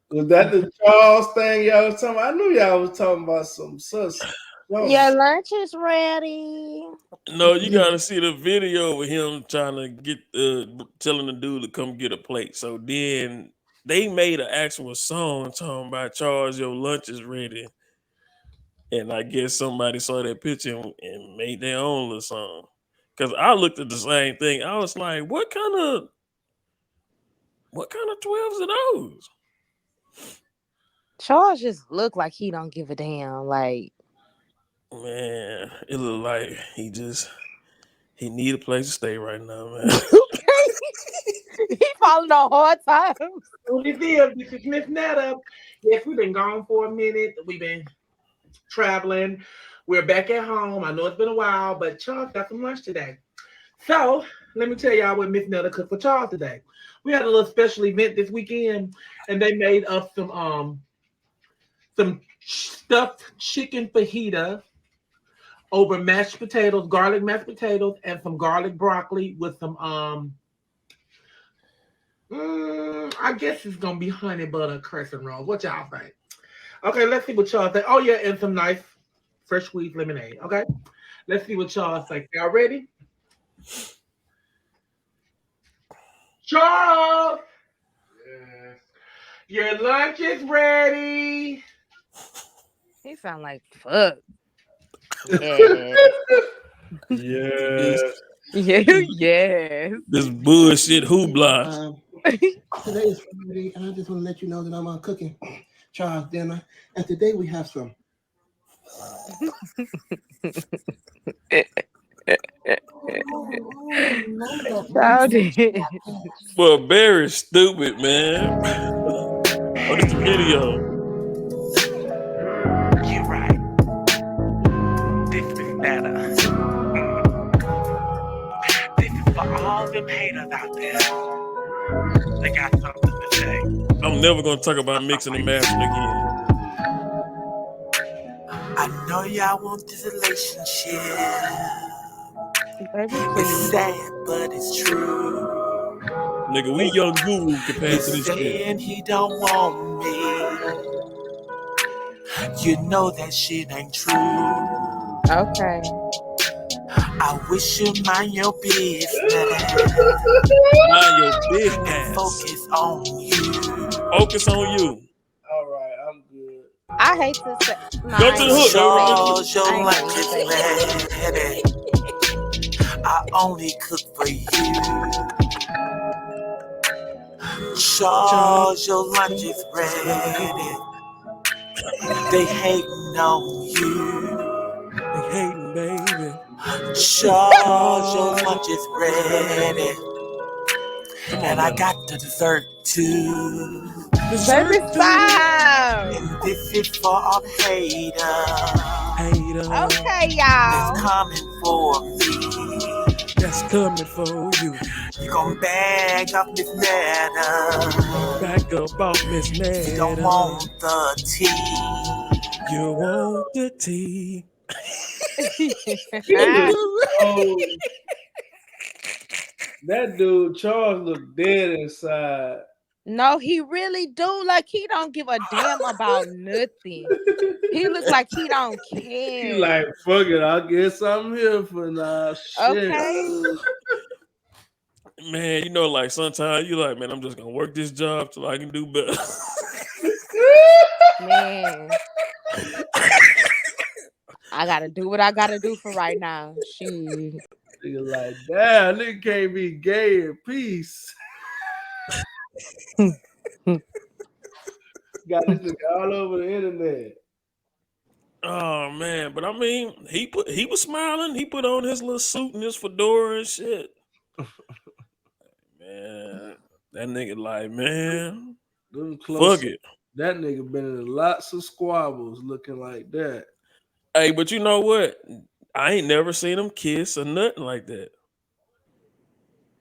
Was that the Charles thing y'all was talking about? I knew y'all was talking about some sus. Your lunch is ready. No, you gotta see the video with him trying to get telling the dude to come get a plate. So then they made an actual song talking about Charles, your lunch is ready. And I guess somebody saw that picture and made their own little song. Cause I looked at the same thing. I was like, what kind of 12s are those? Charles just look like he don't give a damn. Like, man, it look like he need a place to stay right now, man. He falling on hard times. This is Miss Netta. Yes, we've been gone for a minute. We've been traveling. We're back at home. I know it's been a while, but Charles got some lunch today. So let me tell y'all what Miss Netta cooked for Charles today. We had a little special event this weekend, and they made up some stuffed chicken fajita over mashed potatoes, garlic mashed potatoes, and some garlic broccoli with some I guess it's gonna be honey butter crescent rolls. What y'all think? Okay, let's see what y'all think. Oh yeah, and some nice fresh squeezed lemonade. Okay, let's see what y'all think. Y'all ready? Charles, your lunch is ready. He sound like fuck. Yeah. Yeah. Yes. This bullshit hoopla. Today is Friday, and I just want to let you know that I'm cooking Charles dinner. And today we have some. Childish. Well, Barry stupid, man. Oh, this the video. You're right. This is better. This is for all them haters out there. They got something to say. I'm never gonna talk about mixing and mastering again. I know y'all want this relationship. Baby, it's please. sad, but it's true. Nigga, we young guru compared to He's this shit. saying he don't want me. You know that shit ain't true. Okay. I wish you mind your business. Mind your And business. focus on you. Focus on you. All right, I'm good. I hate to say. No, Go to the hook. Charles, your I ain't lunch gonna is say ready. I only cook for you. Charles, your lunch is ready. They hating on you. They hating, baby. Charles, your lunch is ready. And I got the dessert too. Baby, stop. And this is for all haters. Okay, y'all. That's coming for me. That's coming for you. You gon' bag up this matter. Back up off Miss Ned. You don't want the tea. You want the tea. Oh, that dude Charles look dead inside. No, he really do. Like, he don't give a damn about nothing. He looks like he don't care. He like, fuck it, I'll get something here for now. Shit. Okay. Man, you know, like sometimes you like, man, I'm just gonna work this job till I can do better. Man. I gotta do what I gotta do for right now. Shit. Nigga like, damn, nigga can't be gay in peace. Got this nigga all over the internet. Oh man, but I mean, he was smiling. He put on his little suit and his fedora and shit. Man, that nigga like, man, fuck it. That nigga been in lots of squabbles looking like that. Hey, but you know what? I ain't never seen him kiss or nothing like that.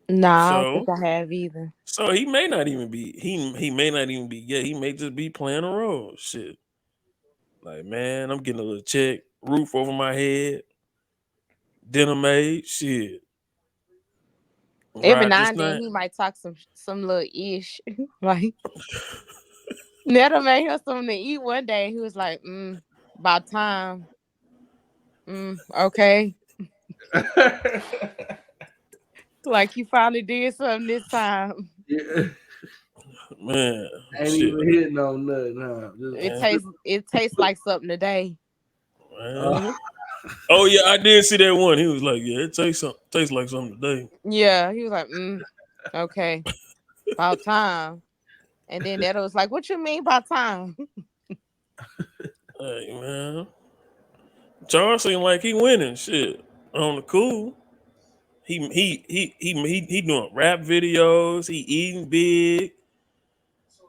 Nah, I don't think I have either. So he may not even be he may not even be gay. He may just be playing a role. Shit. Like, man, I'm getting a little check, roof over my head, dinner made, shit. Every now and then he might talk some little ish. Like, Netta made him something to eat one day. He was like, about time. Okay. Like, you finally did something this time. Yeah. Man. Ain't shit. even hitting on nothing, huh? It tastes like something today. Oh yeah, I did see that one. He was like, yeah, it tastes like something today. Yeah, he was like, okay. About time. And then Netta was like, what you mean by time? Hey man. Charles seemed like he winning shit on the cool. He doing rap videos. He eating big.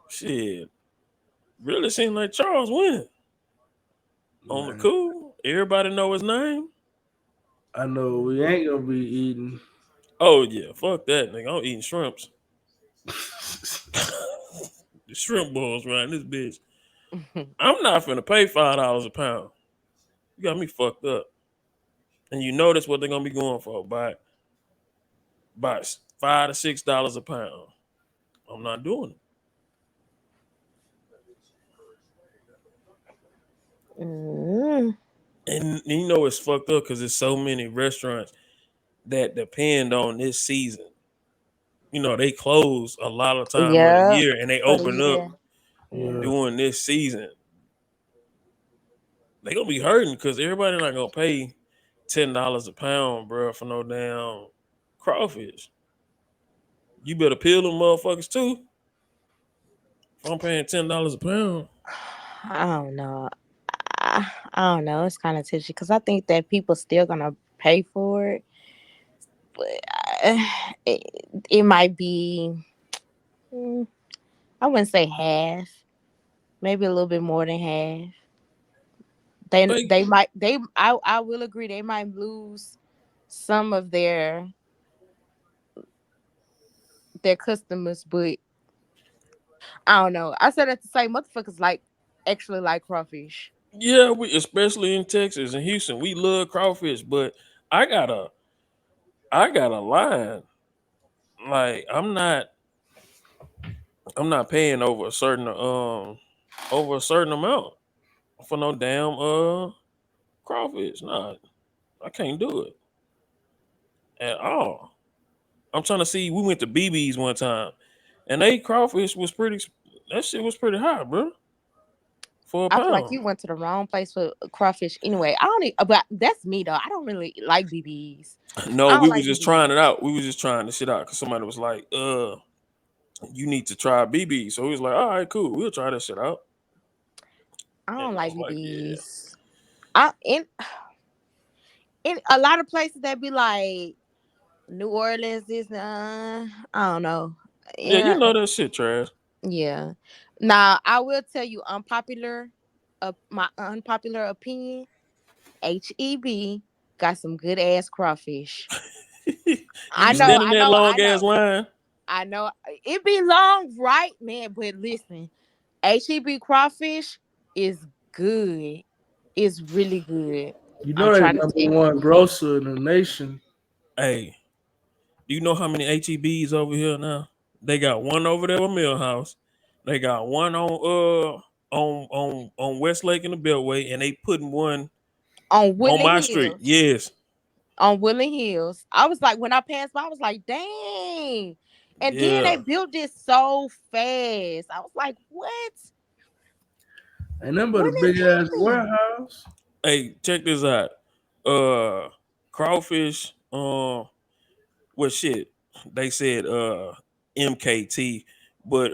Shit, really seemed like Charles winning on the cool. Everybody know his name. I know we ain't gonna be eating. Oh yeah, fuck that nigga. I'm eating shrimps. The shrimp balls right in this bitch. I'm not finna pay $5 a pound. You got me fucked up. And you know that's what they're gonna be going for, about $5 to $6 a pound. I'm not doing it. And you know it's fucked up because there's so many restaurants that depend on this season. You know, they close a lot of time of the Yeah, year and they for the open up year. during this season. They gonna be hurting because everybody not gonna pay $10 a pound, bro, for no damn crawfish. You better peel them motherfuckers too. If I'm paying $10 a pound. I don't know. I don't know. It's kind of touchy because I think that people still gonna pay for it, but it, it might be. mm, I wouldn't say half. Maybe a little bit more than half. They might I will agree they might lose some of their customers, but I don't know. I said that to say motherfuckers actually like crawfish. Yeah, we especially in Texas and Houston, we love crawfish, but I got a line. Like I'm not paying over a certain amount for no damn crawfish. Nah, I can't do it at all. I'm trying to see. We went to BB's one time, and they crawfish was pretty. That shit was pretty high, bro, for a I feel like pound. you went to the wrong place for crawfish. Anyway, I don't. But that's me though. I don't really like BBs. No, I don't we was like just trying BBs. it out. We was just trying the shit out because somebody was like, you need to try BB. So we was like, all right, cool, we'll try that shit out. I don't And I like was like, yeah. BBs. I in a lot of places that be like New Orleans is I don't know. Yeah, you Yeah, know that shit trash. yeah. Now I will tell you my unpopular opinion. HEB got some good ass crawfish. You be standing I that know, long I ass know, line. I know. It be long, right, man? But listen, HEB crawfish is good. It's really good. You I'm know they trying to number tell you. one grocer in the nation. Hey, do you know how many HEBs over here now? They got one over there with Millhouse. They got one on Westlake in the Beltway, and they putting one On on Woodland my street. Hills. Yes. On Woodland Hills. I was like, when I passed by, I was like, dang. And then they Yeah. built it so fast. I was like, what? Ain't nothing but When a big it ass happened? warehouse. Hey, check this out. Crawfish. Well, shit. They said MKT, but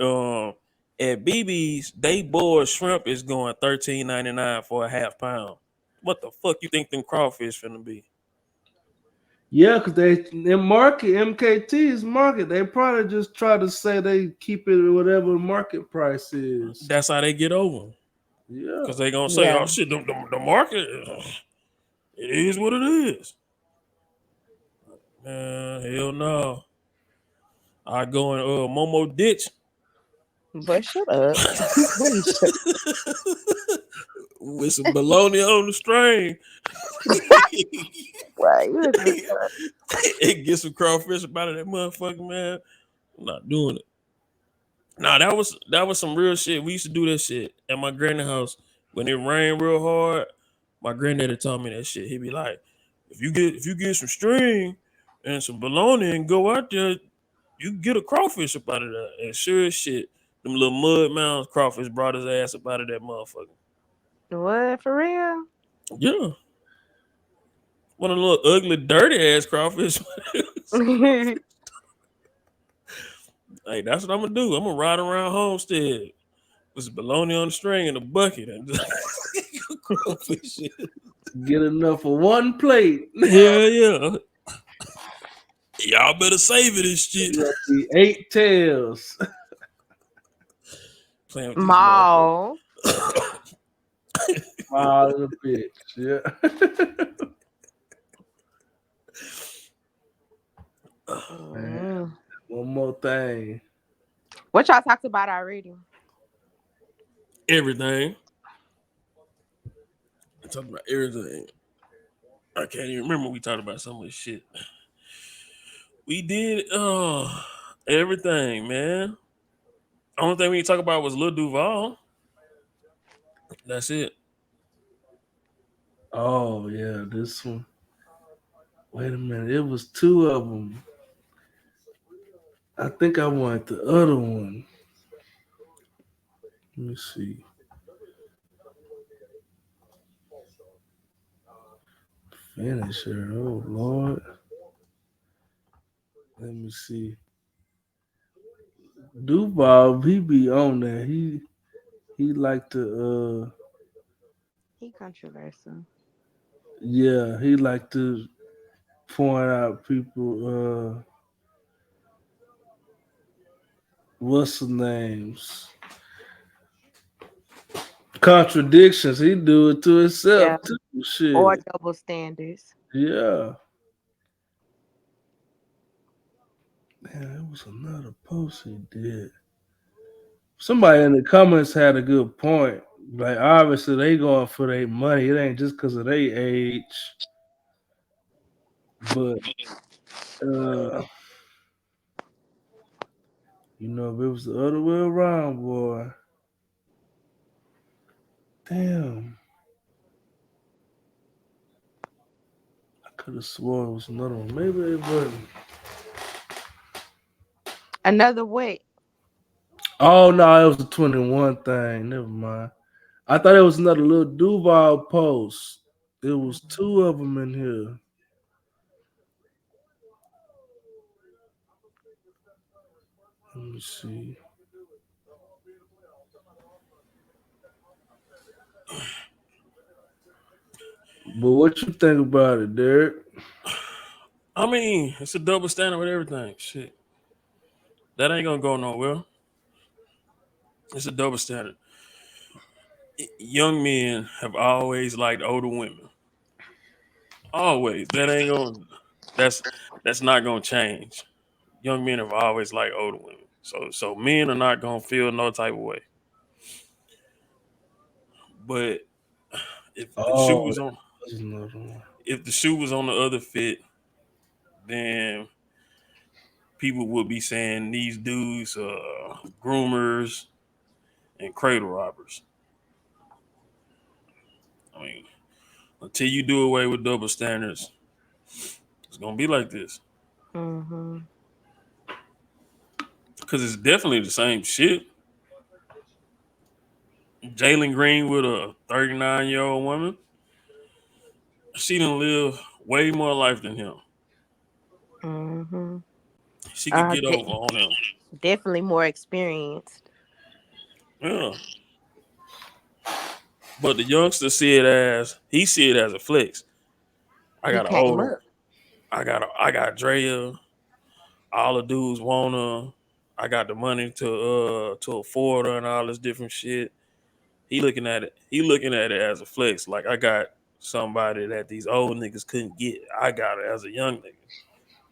at BB's, they boiled shrimp is going $13.99 for a half pound. What the fuck you think them crawfish finna be? Yeah, because they market MKT's market. They probably just try to say they keep it at whatever the market price is. That's how they get over. Yeah. Cause they gonna say, Yeah. "Oh shit, the market, it is what it is." Hell no. I go in Momo ditch But shut up. Please shut with some bologna on the string. Right. You is And get some crawfish up out of that motherfucker, man. I'm not doing it. Nah, that was some real shit. We used to do that shit at my granny house when it rained real hard. My granddaddy taught me that shit. He'd be like, if you get some string and some bologna and go out there, you can get a crawfish up out of there. And sure as shit, them little mud mounds crawfish brought his ass up out of that motherfucker. What, for real? Yeah. One of the little ugly, dirty ass crawfish. Hey, that's what I'm gonna do. I'm gonna ride around Homestead with some bologna on the string and a bucket and just crawfish. Get enough for one plate. Hell yeah. Y'all better save it this shit. The 8 tails. Playing with these Mall. Smile in a bitch. Yeah. Man, one more thing. What y'all talked about already? Everything. I talked about everything. I can't even remember we talked about so much shit. We did everything, man. Only thing we talk about was Lil Duval. That's it. Oh yeah, this one. Wait a minute, it was two of them. I think I wanted the other one. Let me see. Finisher. Oh Lord. Let me see. Duval, he be on there. He like to He controversial. yeah, he like to point out people what's the names? Contradictions. He do it to himself Yeah. too. Or Shit. double standards. Yeah. Man, there was another post he did. Somebody in the comments had a good point. Like obviously they going for their money. It ain't just because of their age. But you know, if it was the other way around, boy. Damn. I could have sworn it was another one. Maybe it wasn't. Another what? Oh no, it was a 21 thing. Never mind. I thought it was another little Duval post. It was two of them in here. Let me see. But what you think about it, Derek? I mean, it's a double standard with everything. Shit. That ain't gonna go nowhere. It's a double standard. Young men have always liked older women. Always. That ain't gonna that's that's not gonna change. Young men have always liked older women. So men are not gonna feel no type of way. But if the shoe Oh, was on that's another one. if the shoe was on the other foot, then people would be saying these dudes groomers and cradle robbers. I mean, until you do away with double standards, it's gonna be like this. Mm-hmm. Because it's definitely the same shit. Jalen Green with a 39-year-old woman, she done live way more life than him. Mm-hmm. She could get over on him. Definitely more experienced. Yeah. But the youngster see it as a flex. I He got an came older, up. I got Drea. All the dudes want her. I got the money to afford her and all this different shit. He looking at it. He looking at it as a flex. Like I got somebody that these old niggas couldn't get. I got it as a young nigga.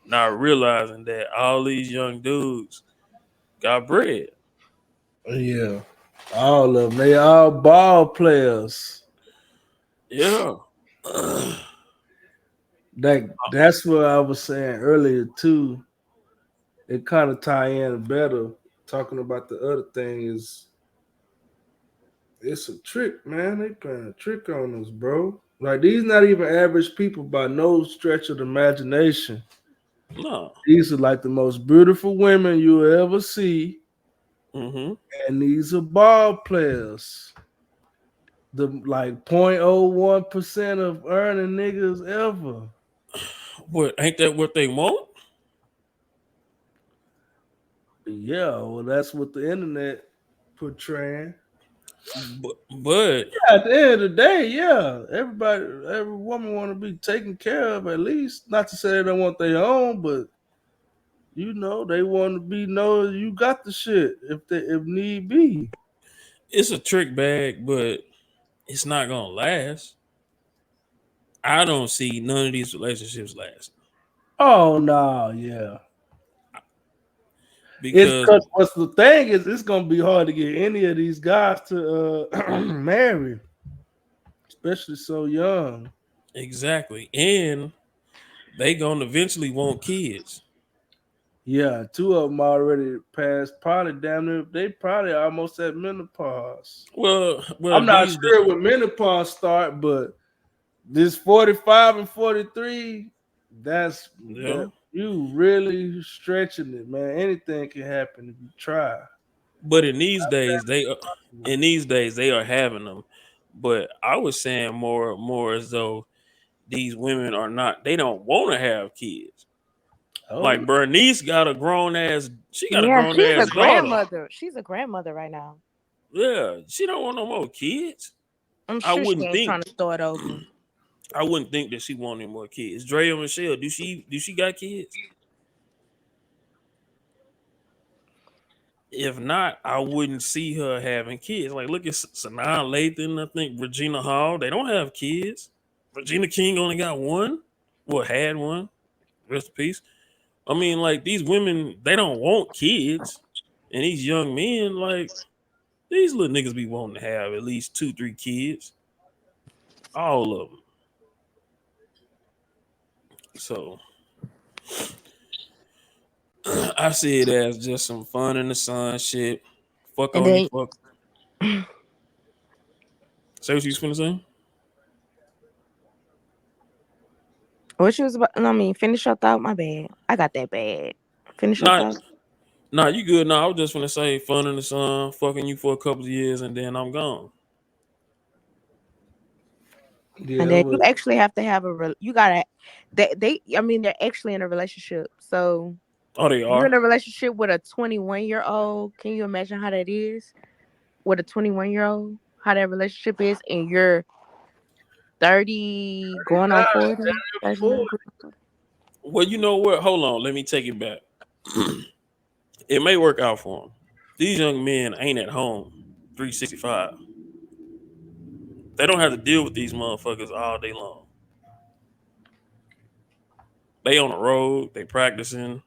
Not realizing that all these young dudes got bread. Yeah. All of them. They all ball players. Yeah. That's what I was saying earlier too. It kind of tie in better. Talking about the other thing is it's a trick, man. They playing a trick on us, bro. Like these not even average people by no stretch of the imagination. No. These are like the most beautiful women you'll ever see. Mm-hmm. And these are ball players. The like 0.01% of earning niggas ever. What ain't that what they want? Yeah, well, that's what the internet portraying. But Yeah, at the end of the day, yeah, every woman want to be taken care of at least. Not to say they don't want their own, but you know they want to be know you got the shit if need be. it's a trick bag, but it's not gonna last. I don't see none of these relationships last Oh no, yeah. It's because because what's the thing is it's gonna be hard to get any of these guys to marry, especially so young. exactly, and they gonna eventually want kids. Yeah, two of them already passed. Probably damn near. They probably almost at menopause. Well, I'm not these sure when menopause start, but this 45 and 43, that's yeah. that you really stretching it, man. Anything can happen if you try. But in these days they are having them. But I was saying more as though these women are not. They don't want to have kids. Oh, Like Bernice got a grown ass. She got a Yeah, grown she's a ass daughter. grandmother. She's a grandmother right now. Yeah, she don't want no more kids. I'm I sure she wouldn't ain't think. trying to start over. I wouldn't think that she wanted more kids. Drea Michelle, do she got kids? If not, I wouldn't see her having kids. Like, look at Sanaa Lathan, I think Regina Hall. They don't have kids. Regina King only got one. Well, had one. Rest in peace. I mean, like, these women, they don't want kids. And these young men, like, these little niggas be wanting to have at least 2-3 kids. All of them. So I see it as just some fun in the sun shit. Fuck And on you, then fuck. Say what you was finna say? what she was about? I mean, finish your thought. My bad. I got that bad. Finish your Not thought. Nah, you good. Nah, I was just gonna say fun in the sun, fucking you for a couple of years, and then I'm gone. And yeah, then you well, actually have to have you gotta. I mean, they're actually in a relationship. So Oh, they you're are. in a relationship with a 21-year-old. Can you imagine how that is with a 21-year-old? How that relationship is, and you're 30, going on 40. 39. Well, you know what? Hold on, let me take it back. It may work out for them. These young men ain't at home 365. They don't have to deal with these motherfuckers all day long. They on the road, they practicing,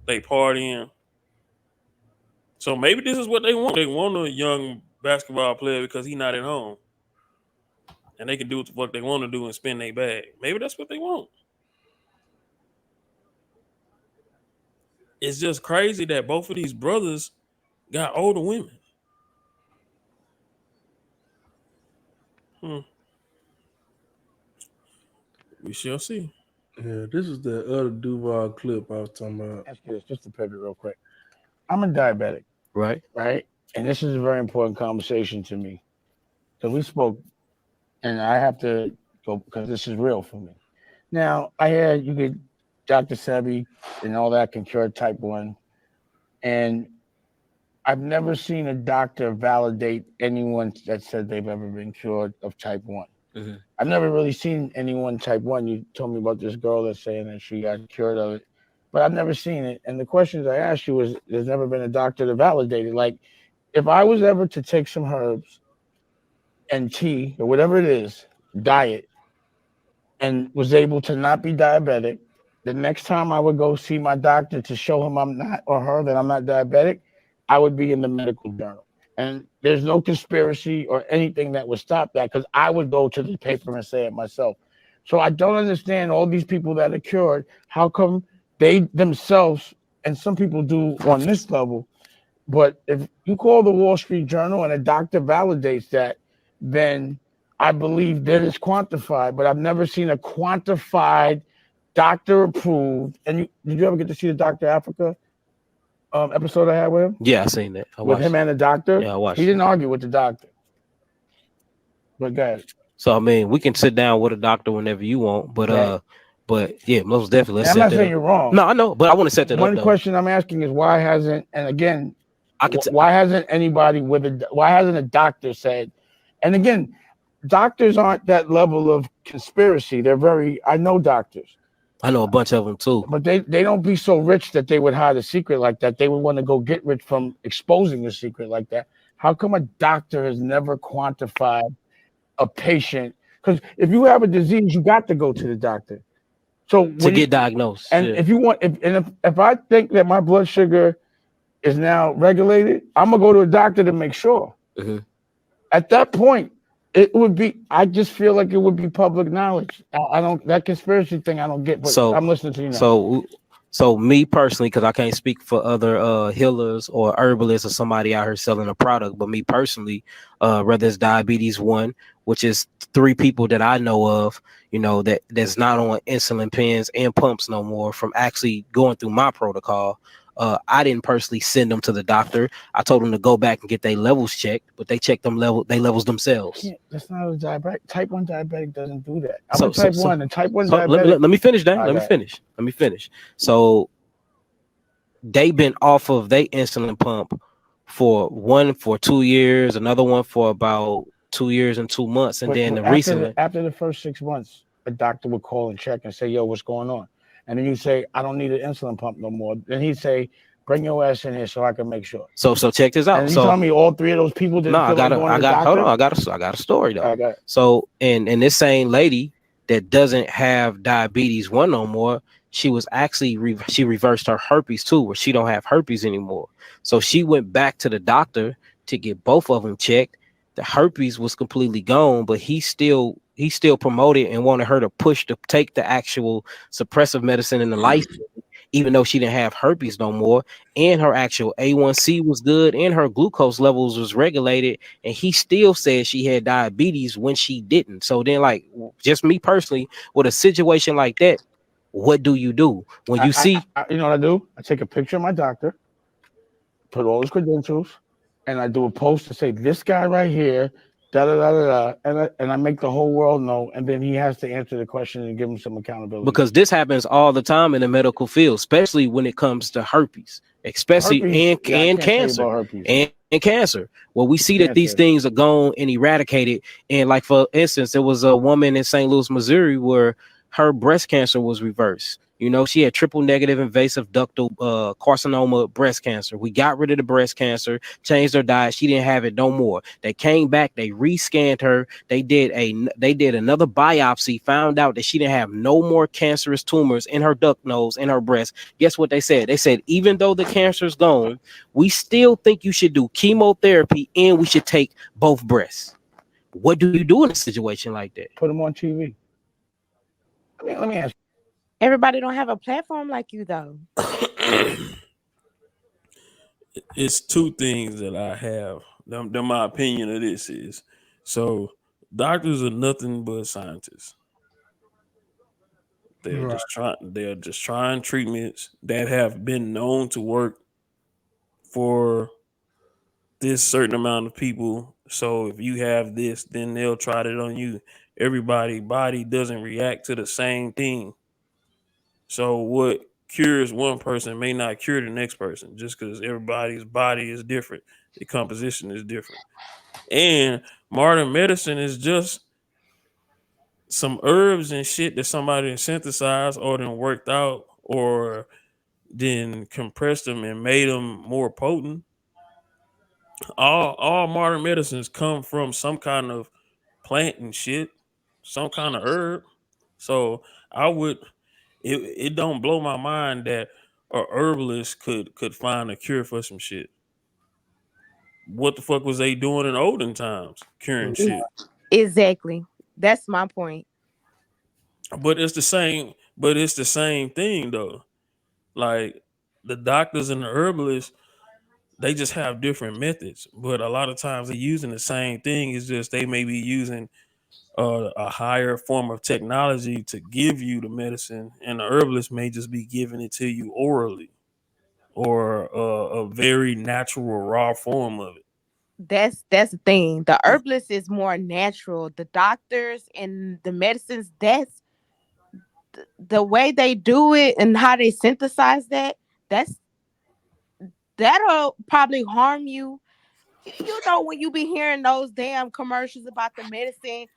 they partying. So maybe this is what they want. They want a young basketball player because he not at home. And they can do what the fuck they want to do and spend their bag. Maybe that's what they want. It's just crazy that both of these brothers got older women. We shall see. yeah, this is the other Duval clip I was talking about. Ask you this, just to pivot real quick. I'm a diabetic, Right. right? And this is a very important conversation to me. Because we spoke, and I have to go because this is real for me. Now, I had you get Dr. Sebi and all that can cure type 1. And I've never seen a doctor validate anyone that said they've ever been cured of type 1. Mm-hmm. I've never really seen anyone type 1. You told me about this girl that's saying that she got cured of it, but I've never seen it. And the questions I asked you was, there's never been a doctor to validate it. Like, if I was ever to take some herbs and tea or whatever it is, diet, and was able to not be diabetic, the next time I would go see my doctor to show him I'm not, or her, that I'm not diabetic, I would be in the medical journal. And there's no conspiracy or anything that would stop that, because I would go to the paper and say it myself. So I don't understand all these people that are cured. How come they themselves, and some people do on this level, but if you call the Wall Street Journal and a doctor validates that, then I believe that it's quantified, but I've never seen a quantified doctor approved. And did you ever get to see the Dr. Africa episode I had with him? Yeah, I seen that. I With watched him and the doctor? Yeah, I watched He didn't argue with the doctor. But go ahead. So I mean, we can sit down with a doctor whenever you want, but Right. but yeah, most definitely. And I'm not saying you're wrong. No, I know, but I want to set that up. One Though. question I'm asking is, why hasn't, and again, I can why hasn't anybody why hasn't a doctor said, and again, doctors aren't that level of conspiracy. I know doctors. I know a bunch of them too. But they don't be so rich that they would hide a secret like that. They would want to go get rich from exposing a secret like that. How come a doctor has never quantified a patient? Because if you have a disease, you got to go to the doctor. So to get diagnosed. And yeah. if you want, if I think that my blood sugar is now regulated, I'm gonna go to a doctor to make sure. Mm-hmm. At that point, it would be. I just feel like it would be public knowledge. I don't that conspiracy thing. I don't get. But So I'm listening to you now. So So me personally, because I can't speak for other healers or herbalists or somebody out here selling a product, but me personally, whether it's diabetes 1, which is 3 people that I know of, that's not on insulin pens and pumps no more from actually going through my protocol. I didn't personally send them to the doctor. I told them to go back and get their levels checked, but they checked they levels themselves. That's not a diabetic. Type 1 diabetic doesn't do that. I'm So, a type 1, and type 1 so diabetic. let me finish that. All Let right. me finish. So they've been off of their insulin pump for 2 years, another one for about 2 years and 2 months, and But then after the first 6 months, a doctor would call and check and say, "Yo, what's going on?" And then you say, "I don't need an insulin pump no more." Then he'd say, "Bring your ass in here so I can make sure." So check this out. And you so tell me all 3 of those people didn't feel like going to the doctor? Hold on, I got a story though. I got it. So and this same lady that doesn't have diabetes 1 no more, she was actually she reversed her herpes too, where she don't have herpes anymore. So she went back to the doctor to get both of them checked. The herpes was completely gone, but he still promoted and wanted her to push to take the actual suppressive medicine in the life, even though she didn't have herpes no more, and her actual A1C was good and her glucose levels was regulated, and he still said she had diabetes when she didn't. So then, like, just me personally, with a situation like that, what do you do when you see? You know what I do? I take a picture of my doctor, put all his credentials, and I do a post to say, "This guy right here, da da da da da," and I make the whole world know, and then he has to answer the question and give him some accountability. Because this happens all the time in the medical field, especially when it comes to herpes, especially Herpes, and cancer and cancer. Well, we see that these Cancer. things are gone and eradicated. And like, for instance, there was a woman in St. Louis, Missouri, where her breast cancer was reversed. She had triple negative invasive ductal carcinoma breast cancer. We got rid of the breast cancer, changed her diet. She didn't have it no more. They came back, they rescanned her. They did another biopsy, found out that she didn't have no more cancerous tumors in her duct nose, in her breast. Guess what they said? They said, even though the cancer's gone, we still think you should do chemotherapy and we should take both breasts. What do you do in a situation like that? Put them on TV. Let me ask. Everybody don't have a platform like you, though. It's 2 things that I have. My opinion of this is, so doctors are nothing but scientists. They're just trying treatments that have been known to work for this certain amount of people. So if you have this, then they'll try it on you. Everybody's body doesn't react to the same thing. So what cures one person may not cure the next person, just because everybody's body is different. The composition is different. And modern medicine is just some herbs and shit that somebody synthesized or then worked out or then compressed them and made them more potent. All modern medicines come from some kind of plant and shit, some kind of herb. So it don't blow my mind that a herbalist could find a cure for some shit. What the fuck was they doing in olden times curing shit? Exactly. That's my point. But it's the same thing though. Like the doctors and the herbalists, they just have different methods. But a lot of times they're using the same thing. It's just they may be using a higher form of technology to give you the medicine, and the herbalist may just be giving it to you orally or a very natural raw form of it. That's the thing. The herbalist is more natural. The doctors and the medicines, that's the way they do it and how they synthesize that. That'll probably harm you. When you be hearing those damn commercials about the medicine,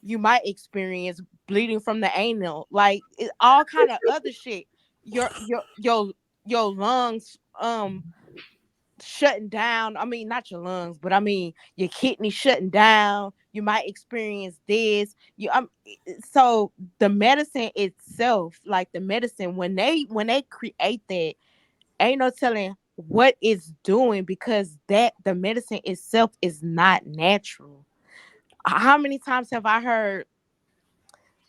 you might experience bleeding from the anal, like all kind of other shit. Your lungs shutting down. I mean, not your lungs, but I mean your kidney shutting down. You might experience this. So the medicine itself, like the medicine, when they create that, ain't no telling what it's doing, because that the medicine itself is not natural. How many times have I heard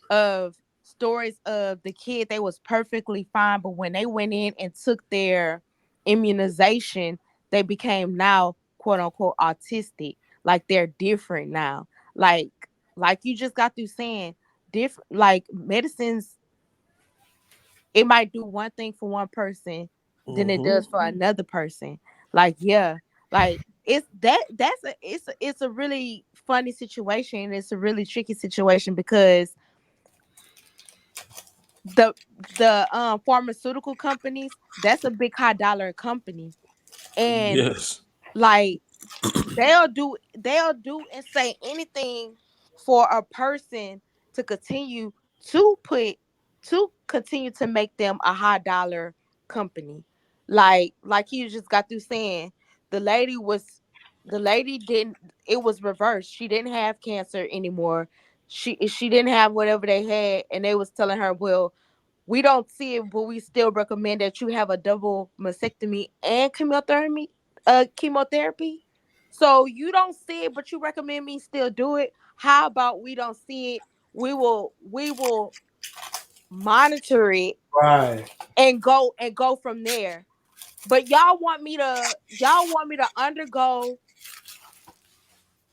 of stories of the kid, they was perfectly fine, but when they went in and took their immunization, they became now quote unquote autistic. Like they're different now. Like like you just got through saying, different like medicines, it might do one thing for one person than it does for another person. Like, yeah, like it's a really funny situation. It's a really tricky situation because the pharmaceutical companies, that's a big high dollar company. And Yes. like they'll do and say anything for a person to continue to make them a high dollar company. Like you just got through saying, the lady was the lady didn't it was reversed. She didn't have cancer anymore. She didn't have whatever they had, and they was telling her, well, we don't see it, but we still recommend that you have a double mastectomy and chemotherapy. So you don't see it, but you recommend me still do it. How about we don't see it? We will monitor it Right. and go from there. But y'all want me to undergo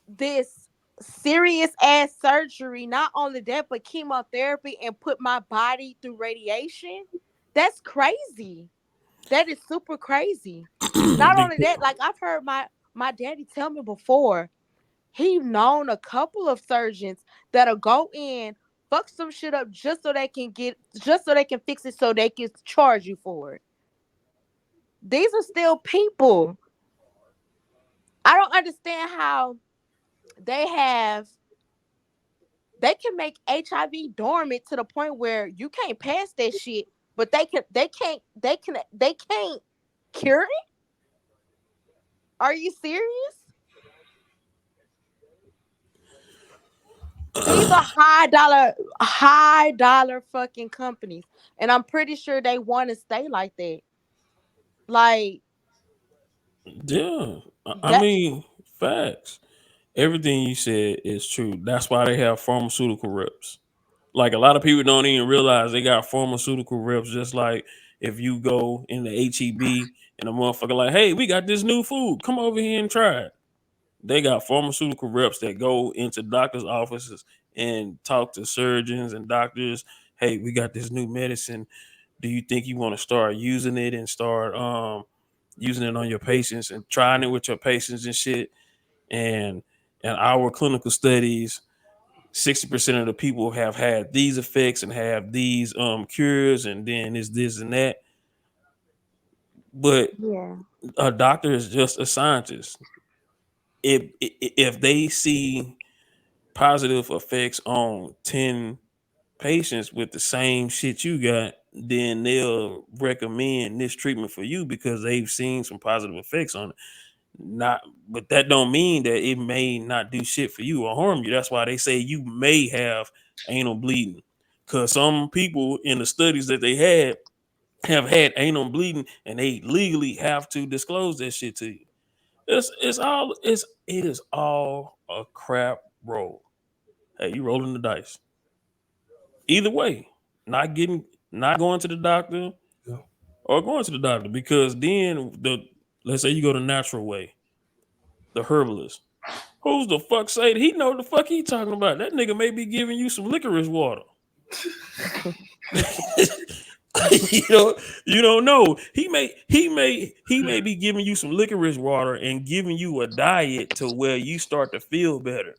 this serious ass surgery, not only that, but chemotherapy, and put my body through radiation. That's crazy. That is super crazy. Not only that, like I've heard my daddy tell me before, he known a couple of surgeons that'll go in, fuck some shit up just so they can fix it, so they can charge you for it. These are still people. I don't understand how they have they can make HIV dormant to the point where you can't pass that shit, but they can't cure it. Are you serious? These are high dollar fucking companies, and I'm pretty sure they want to stay like that. Like Yeah. I that. mean, facts. Everything you said is true. That's why they have pharmaceutical reps. Like a lot of people don't even realize they got pharmaceutical reps. Just like if you go in the HEB and a motherfucker like, hey, we got this new food. Come over here and try it. They got pharmaceutical reps that go into doctors' offices and talk to surgeons and doctors. Hey, we got this new medicine. Do you think you want to start using it and start using it on your patients and trying it with your patients and shit? And in our clinical studies, 60% of the people have had these effects and have these cures, and then it's this and that. But Yeah. a doctor is just a scientist. If they see positive effects on 10 patients with the same shit you got, then they'll recommend this treatment for you because they've seen some positive effects on it. Not, but that don't mean that it may not do shit for you or harm you. That's why they say you may have anal bleeding, because some people in the studies that they had have had anal bleeding, and they legally have to disclose that shit to you. It is all a crap roll. Hey, you rolling the dice. Either way, not going to the doctor Yeah. or going to the doctor, because then let's say you go the natural way, the herbalist. Who's the fuck say that he know the fuck he talking about? That nigga may be giving you some licorice water. you know, you don't know. He may be giving you some licorice water and giving you a diet to where you start to feel better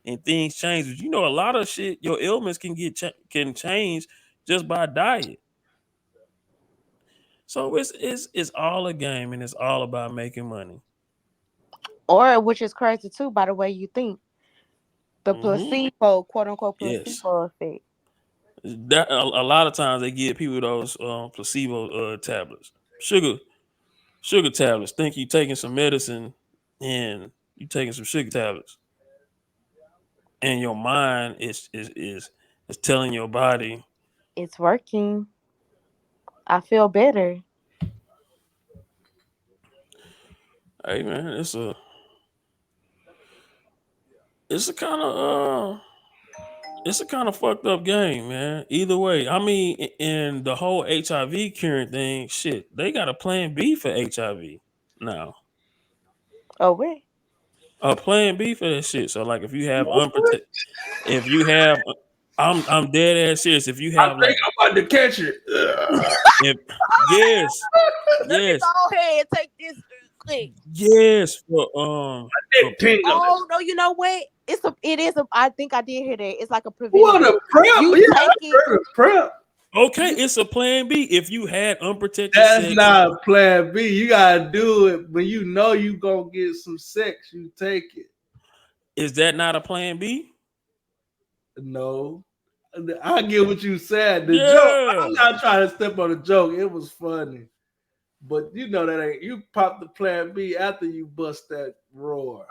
and things change. But you know, a lot of shit, your ailments can change just by diet. So it's all a game, and it's all about making money. Or which is crazy too, by the way you think. The Hmm. placebo, quote unquote Yes, placebo effect. that a lot of times they give people those placebo tablets, sugar tablets. Think you taking some medicine, and you taking some sugar tablets, and your mind is telling your body, It's working. I feel better. hey man, it's a kind of It's a kind of fucked up game, man. Either way, I mean, in the whole HIV curing thing, shit, they got a plan B for HIV now. Oh, wait. A plan B for that shit. So, like, if you have unprotected, if you have, I'm dead ass serious. If you I have think like, I'm about to catch it. if yes, Let me yes, go ahead and take this quick. yes, for Oh no, you know what? It is a I think I did hear that. It's like a What preventative. a prep? You Yeah, take I it. heard of prep. okay, it's a plan B. If you had unprotected That's sex, not a plan B. You gotta do it when you know you gonna get some sex. You take it. is that not a plan B? No, I get what you said. The joke. Yeah. I'm not trying to step on the joke. It was funny, but you know that ain't. You pop the plan B after you bust that roar.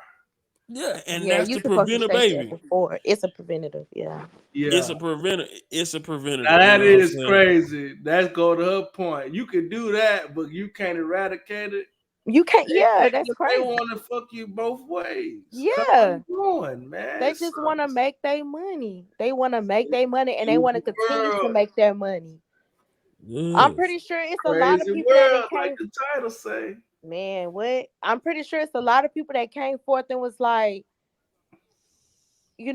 Yeah, and Yeah, that's you the supposed to preventer, take that baby. before. It's a preventative, yeah. Yeah. It's a preventative. Now You that know what I'm is saying? crazy. That's go to her point. You can do that, but you can't eradicate it. You can't. Yeah, that's They crazy. want to fuck you both ways. Yeah, Going, man. they just want to make their money. They want to make their money, and they want to continue to make their money. I'm pretty sure it's a lot of Crazy people that world, came. like the title say. Man, what? I'm pretty sure it's a lot of people that came forth and was like,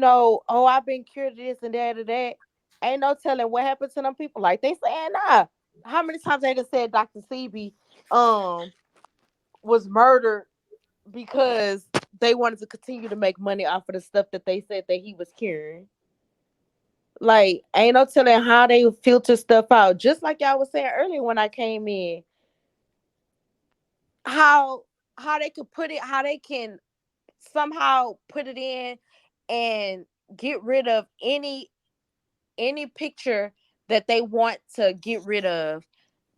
oh, I've been cured of this and that and that. Ain't no telling what happened to them people. Like they saying, nah. How many times they just said Dr. CB was murdered because they wanted to continue to make money off of the stuff that they said that he was curing. Like, ain't no telling how they filter stuff out. Just like y'all was saying earlier when I came in. How they could put it, how they can somehow put it in and get rid of any picture that they want to get rid of.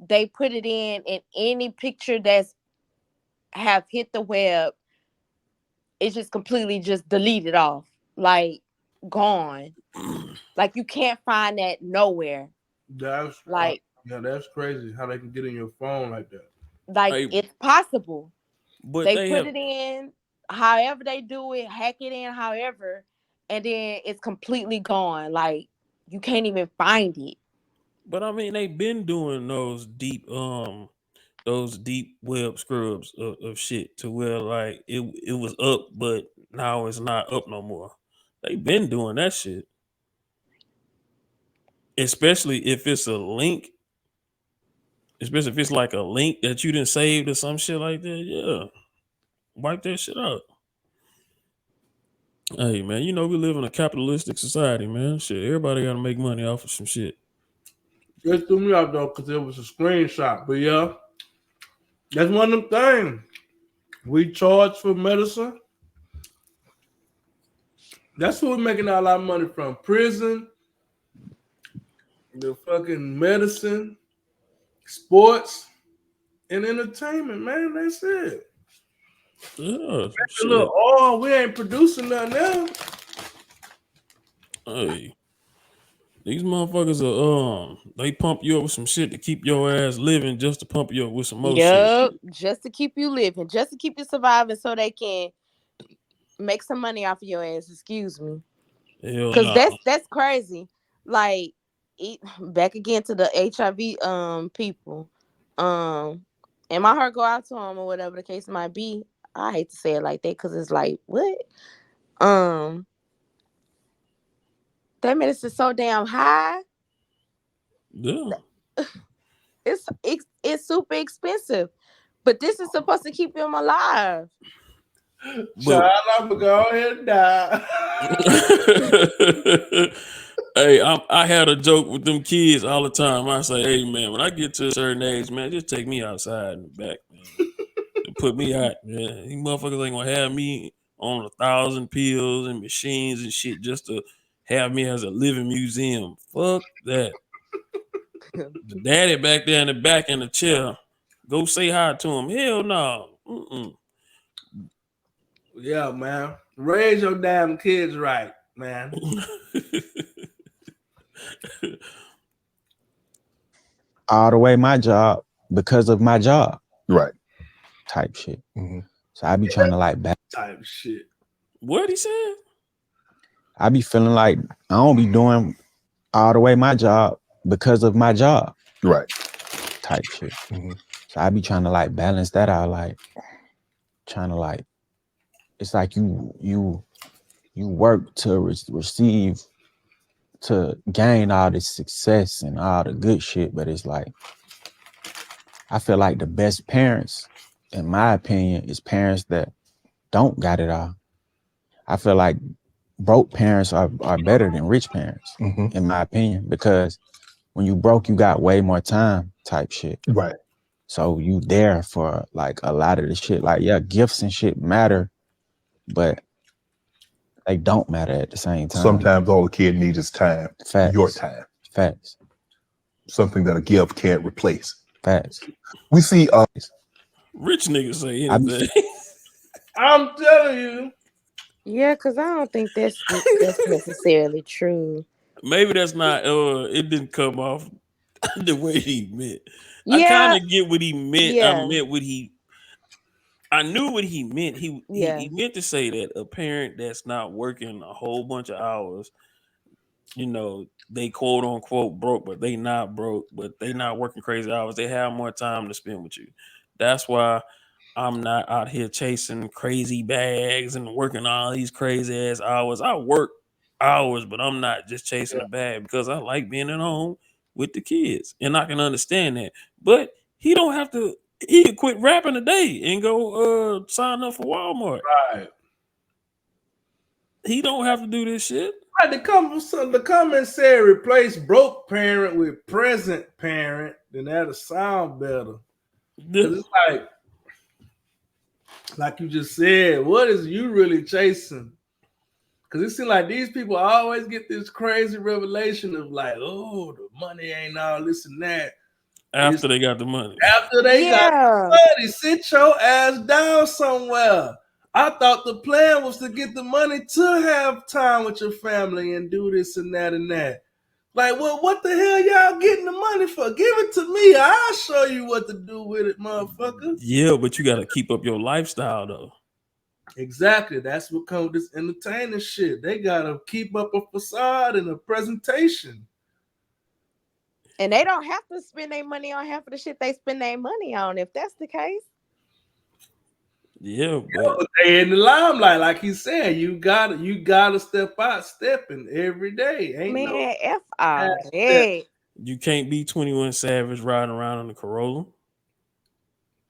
They put it in any picture that's have hit the web. It's just completely just deleted off, like gone. Like you can't find that nowhere. That's Like that's crazy how they can get in your phone like that. it's possible. But They they put have, it in however they do it, hack it in however, and then it's completely gone. Like you can't even find it. but I mean, they've been doing those deep web scrubs of shit to where like it was up, but now it's not up no more. They've been doing that shit, especially if it's a link. Especially if it's like a link that you didn't save or some shit like that. Yeah, wipe that shit out. Hey man, you know we live in a capitalistic society, man. Shit, everybody got to make money off of some shit. It threw me out though because it was a screenshot. But yeah, that's one of them things. We charge for medicine. That's where we're making a lot of money from. Prison, the fucking medicine, sports, and entertainment, man. That's it. Yeah, shit. Look, oh, we ain't producing nothing now. Hey, these motherfuckers are they pump you up with some shit to keep your ass living, just to pump you up with some more shit. Yep, just to keep you living, just to keep you surviving, so they can make some money off of your ass. Excuse me, because that's crazy. Like, back again to the HIV people. And my heart go out to them or whatever the case might be. I hate to say it like that because it's like what that medicine's so damn high. Yeah, it's super expensive, but this is supposed to keep them alive. Child, I'm gonna go ahead and die. Hey, I had a joke with them kids all the time. I say, hey man, when I get to a certain age, man, just take me outside in the back, man. Put me out, man. These motherfuckers ain't gonna have me on 1,000 pills and machines and shit just to have me as a living museum. Fuck that. The daddy back there in the back in the chair, go say hi to him. Hell no. Yeah, man. Raise your damn kids right, man. All the way my job because of my job. Right. Type shit. So I be trying to like back type shit. What he said? I be feeling like I don't be doing all the way my job because of my job. Right. Type shit. So I be trying to like balance that out, like trying to like, it's like you work to receive, to gain all this success and all the good shit, but it's like, I feel like the best parents, in my opinion, is parents that don't got it all. I feel like broke parents are better than rich parents, in my opinion, because when you broke, you got way more time type shit. Right. So you there for like a lot of the shit. Like, yeah, gifts and shit matter, but they don't matter at the same time. Sometimes all a kid needs is time. Facts. Your time. Facts. Something that a gift can't replace. Facts. We see Rich niggas say anything. I'm telling you. Yeah, because I don't think that's necessarily true. Maybe that's not. It didn't come off the way he meant. I Yeah. kind of get what he meant. Yeah. I meant what he. I knew what he meant. He meant to say that a parent that's not working a whole bunch of hours, you know, they quote unquote broke, but they not broke, but they not working crazy hours. They have more time to spend with you. That's why I'm not out here chasing crazy bags and working all these crazy ass hours. I work hours, but I'm not just chasing a bag because I like being at home with the kids, and I can understand that. But he don't have to. He could quit rapping today and go sign up for Walmart. Right. He don't have to do this shit. Right, the comment said replace broke parent with present parent, then that'll sound better. Because it's like you just said, what is you really chasing? Because it seems like these people always get this crazy revelation of like, oh, the money ain't all this and that. After they got the money. After they got the money, sit your ass down somewhere. I thought the plan was to get the money to have time with your family and do this and that and that. Like, well, what the hell y'all getting the money for? Give it to me. I'll show you what to do with it, motherfucker. Yeah, but you got to keep up your lifestyle, though. Exactly. That's what comes with this entertainer shit. They got to keep up a facade and a presentation. And they don't have to spend their money on half of the shit they spend their money on, if that's the case. Yeah, but they in the limelight, like he said, you gotta step out, stepping every day. Ain't F all that. You can't be 21 Savage riding around in the Corolla.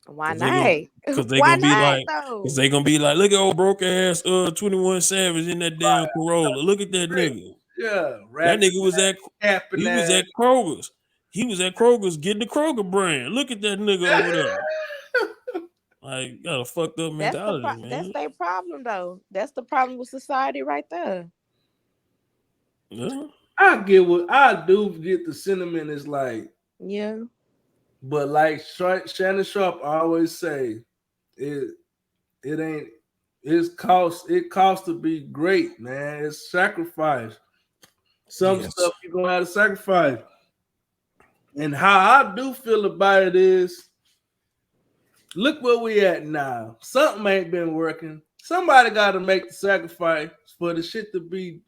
Why not? Because they Why gonna be not, like, though? because they gonna be like, look at old broke ass 21 Savage in that damn Corolla. Look at that nigga. Yeah, that nigga was at Kroger's. He was at Kroger's getting the Kroger brand. Look at that nigga over there. Like, got a fucked up mentality, man. That's their problem, though. That's the problem with society right there. Yeah. I do get the sentiment is like, yeah. But like Shannon Sharp always say, it costs to be great, man. It's sacrifice. Some stuff you're gonna have to sacrifice. And how I do feel about it is, look where we at now. Something ain't been working. Somebody got to make the sacrifice for the shit to be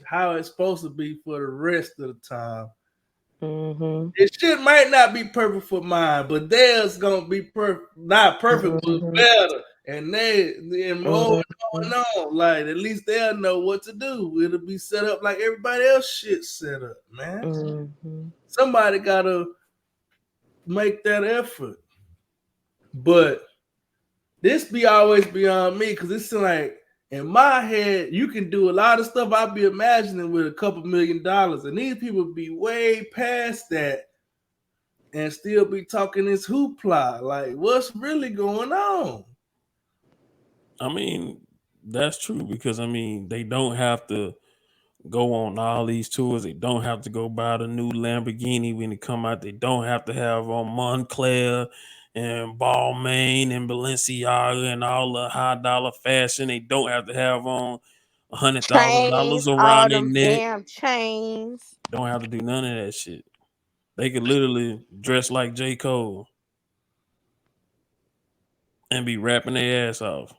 how it's supposed to be for the rest of the time. Mm-hmm. This shit might not be perfect for mine, but theirs gonna be not perfect, but better. And more going on. Like, at least they'll know what to do. It'll be set up like everybody else shit set up, man. Mm-hmm. Somebody gotta make that effort. But this be always beyond me, because it's like in my head, you can do a lot of stuff I be imagining with a couple $1 million, and these people be way past that and still be talking this hoopla. Like, what's really going on? I mean, that's true, because I mean, they don't have to go on all these tours. They don't have to go buy the new Lamborghini when it come out. They don't have to have on Moncler and Balmain and Balenciaga and all the high dollar fashion. They don't have to have on $100,000 around their neck. Damn chains. Don't have to do none of that shit. They could literally dress like J. Cole and be rapping their ass off.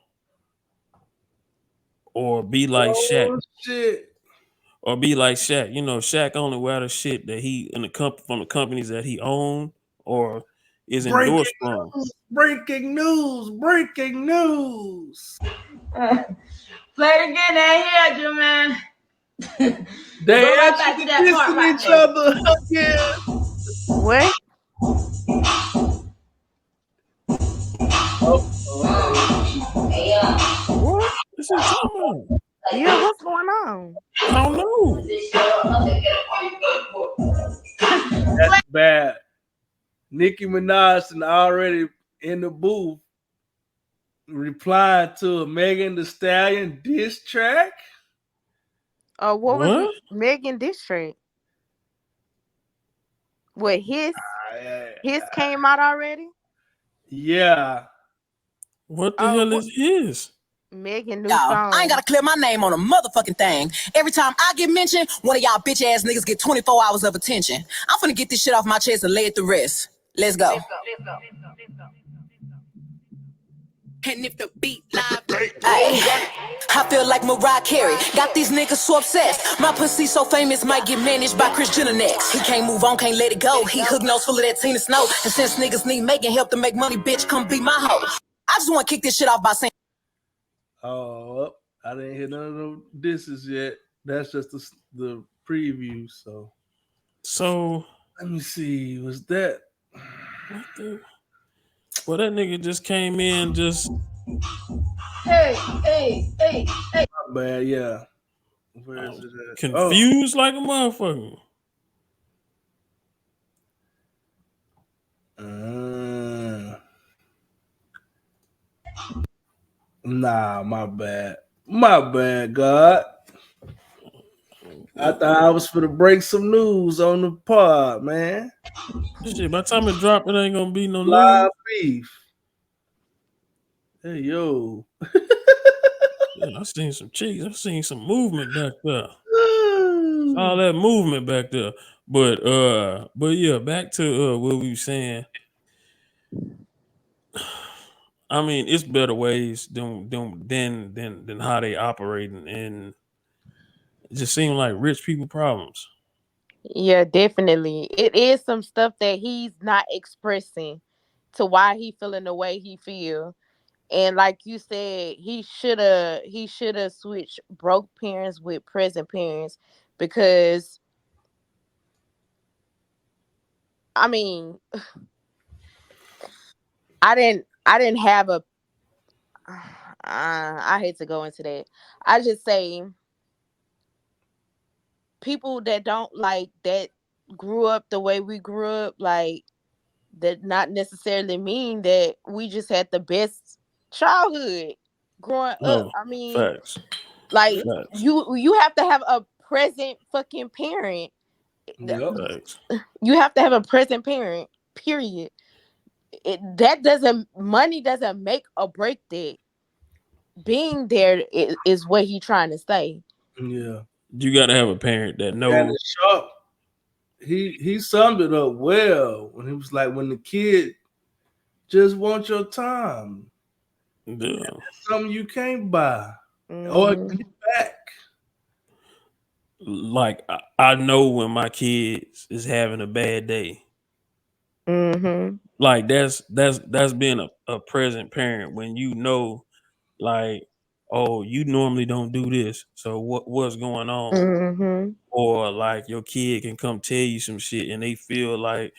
Or be like Shaq. Shit. Or be like Shaq. You know, Shaq only wear the shit that he in the from the companies that he own or is Breaking endorsed from. news! Breaking news! Breaking news! Play it again, I heard you, man. They Go right back actually to that part dissing right each there. other again. What? Oh, What? What's he talking about? Yeah, what's going on? I don't know. that's bad. Nicki Minaj and already in the booth replying to a Megan Thee Stallion diss track. What was What? Megan diss track? What his came out already? Yeah. What the hell is his? Megan new Y'all, song. I ain't gotta clear my name on a motherfucking thing. Every time I get mentioned, one of y'all bitch ass niggas get 24 hours of attention. I'm finna get this shit off my chest and lay it to rest. Let's go. And if the beat live, I feel like Mariah Carey. Got these niggas so obsessed. My pussy so famous, might get managed by Chris Jenner next. He can't move on, can't let it go. He hook nose full of that Tina Snow. And since niggas need making help to make money, bitch, come be my hoe. I just wanna kick this shit off by saying, Oh, I didn't hear none of them disses yet. That's just the preview. So let me see. Was that? What the? Well, that nigga just came in just. hey. My bad, yeah. Where is it at? Confused like a motherfucker. Nah, my bad. My bad, God. I thought I was for to break some news on the pod, man. Shit, by the time it drop, it ain't gonna be no Live news. beef. Hey, yo. Yeah, I seen some cheeks. I seen some movement back there. All that movement back there. But yeah, back to what we were saying. I mean, it's better ways than how they operating, and it just seems like rich people problems. Yeah, definitely. It is some stuff that he's not expressing to why he feeling the way he feel. And like you said, he should have switched broke parents with present parents because I mean I didn't have a I hate to go into that. I just say people that don't like that grew up the way we grew up, like that not necessarily mean that we just had the best childhood growing up. No, I mean, facts. like Facts. you have to have a present fucking parent. Facts. You have to have a present parent. Period. Money doesn't make or break that. Being there is what he trying to say. Yeah. You got to have a parent that And knows. it's sharp. He summed it up well when he was like, when the kid just wants your time. Yeah. That's something you can't buy or Mhm. get back. Like I know when my kids is having a bad day. Mhm. Like that's being a present parent when you know, like, oh, you normally don't do this, so what's going on? Mhm. Or like your kid can come tell you some shit and they feel like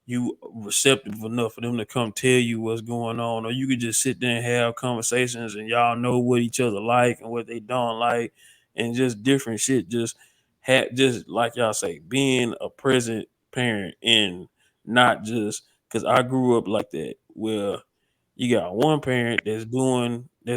you receptive enough for them to come tell you what's going on, or you could just sit there and have conversations and y'all know what each other like and what they don't like, and just different shit. Just like y'all say, being a present parent and not just because I grew up like that, where you got one parent that's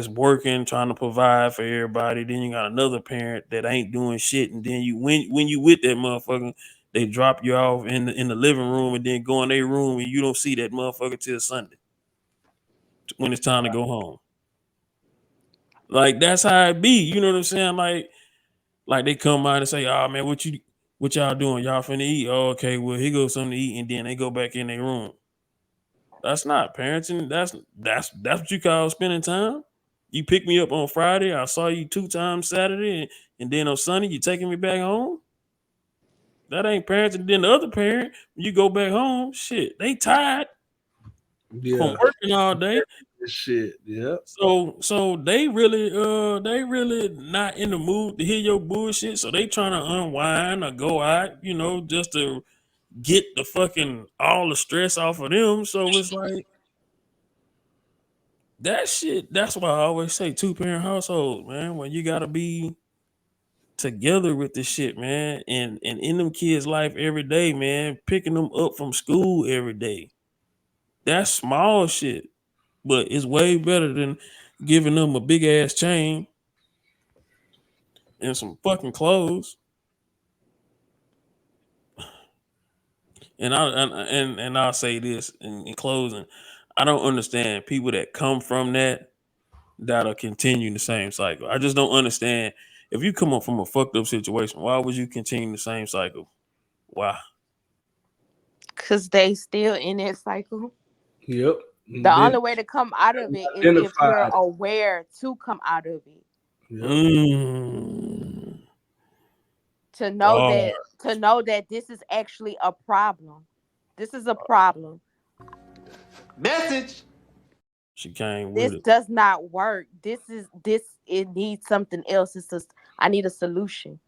working, trying to provide for everybody. Then you got another parent that ain't doing shit. And then when you with that motherfucker, they drop you off in the living room and then go in their room and you don't see that motherfucker till Sunday when it's time to go home. Like that's how it be. You know what I'm saying? Like they come out and say, "Oh man, what y'all doing? Y'all finna eat? Oh, okay, well here goes something to eat," and then they go back in their room. That's not parenting. That's what you call spending time. You picked me up on Friday. I saw you 2 times Saturday, and And then on Sunday, you taking me back home? That ain't parents. And then the other parent, when you go back home, shit, they tired from working all day. Shit, yeah. So they really not in the mood to hear your bullshit. So they trying to unwind or go out, just to get the fucking all the stress off of them. So it's like that shit. That's why I always say 2-parent household, man. When you gotta be together with this shit, man, and in them kids' life every day, man, picking them up from school every day. That's small shit, but it's way better than giving them a big ass chain and some fucking clothes. And I'll say this in closing, I don't understand people that come from that'll continue the same cycle. I just don't understand. If you come up from a fucked up situation, why would you continue the same cycle? Why? Because they still in that cycle. Yep. The only way to come out of it is if you're aware to come out of it. Yep. To know that this is actually a problem. This is a problem. Message. She came with This it. does not work. It needs something else. I need a solution.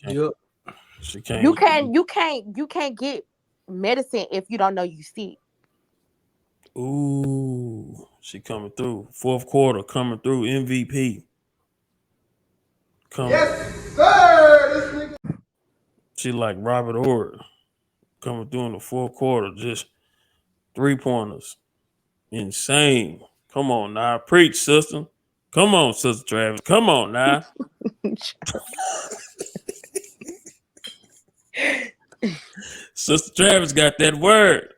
Yep. She came. You can't get medicine if you don't know you sick. Ooh, she coming through. Fourth quarter coming through. MVP. Yes, sir. This nigga. She like Robert Horry coming through in the fourth quarter. Just 3-pointers. Insane. Come on now. Preach, sister. Come on, Sister Travis. Come on now. Sister Travis got that word.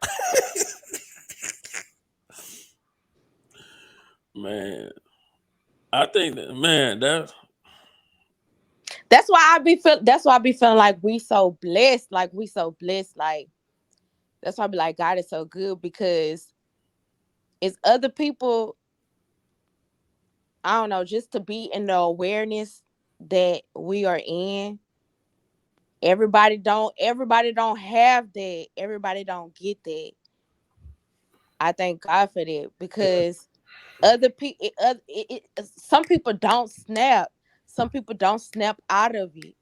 Man. I think that, man, that's why I be feeling like we so blessed. Like that's why I be like, God is so good, because it's other people, I don't know, just to be in the awareness that we are in. Everybody don't have that. Everybody don't get that. I thank God for that, because other people, some people don't snap. Some people don't snap out of it.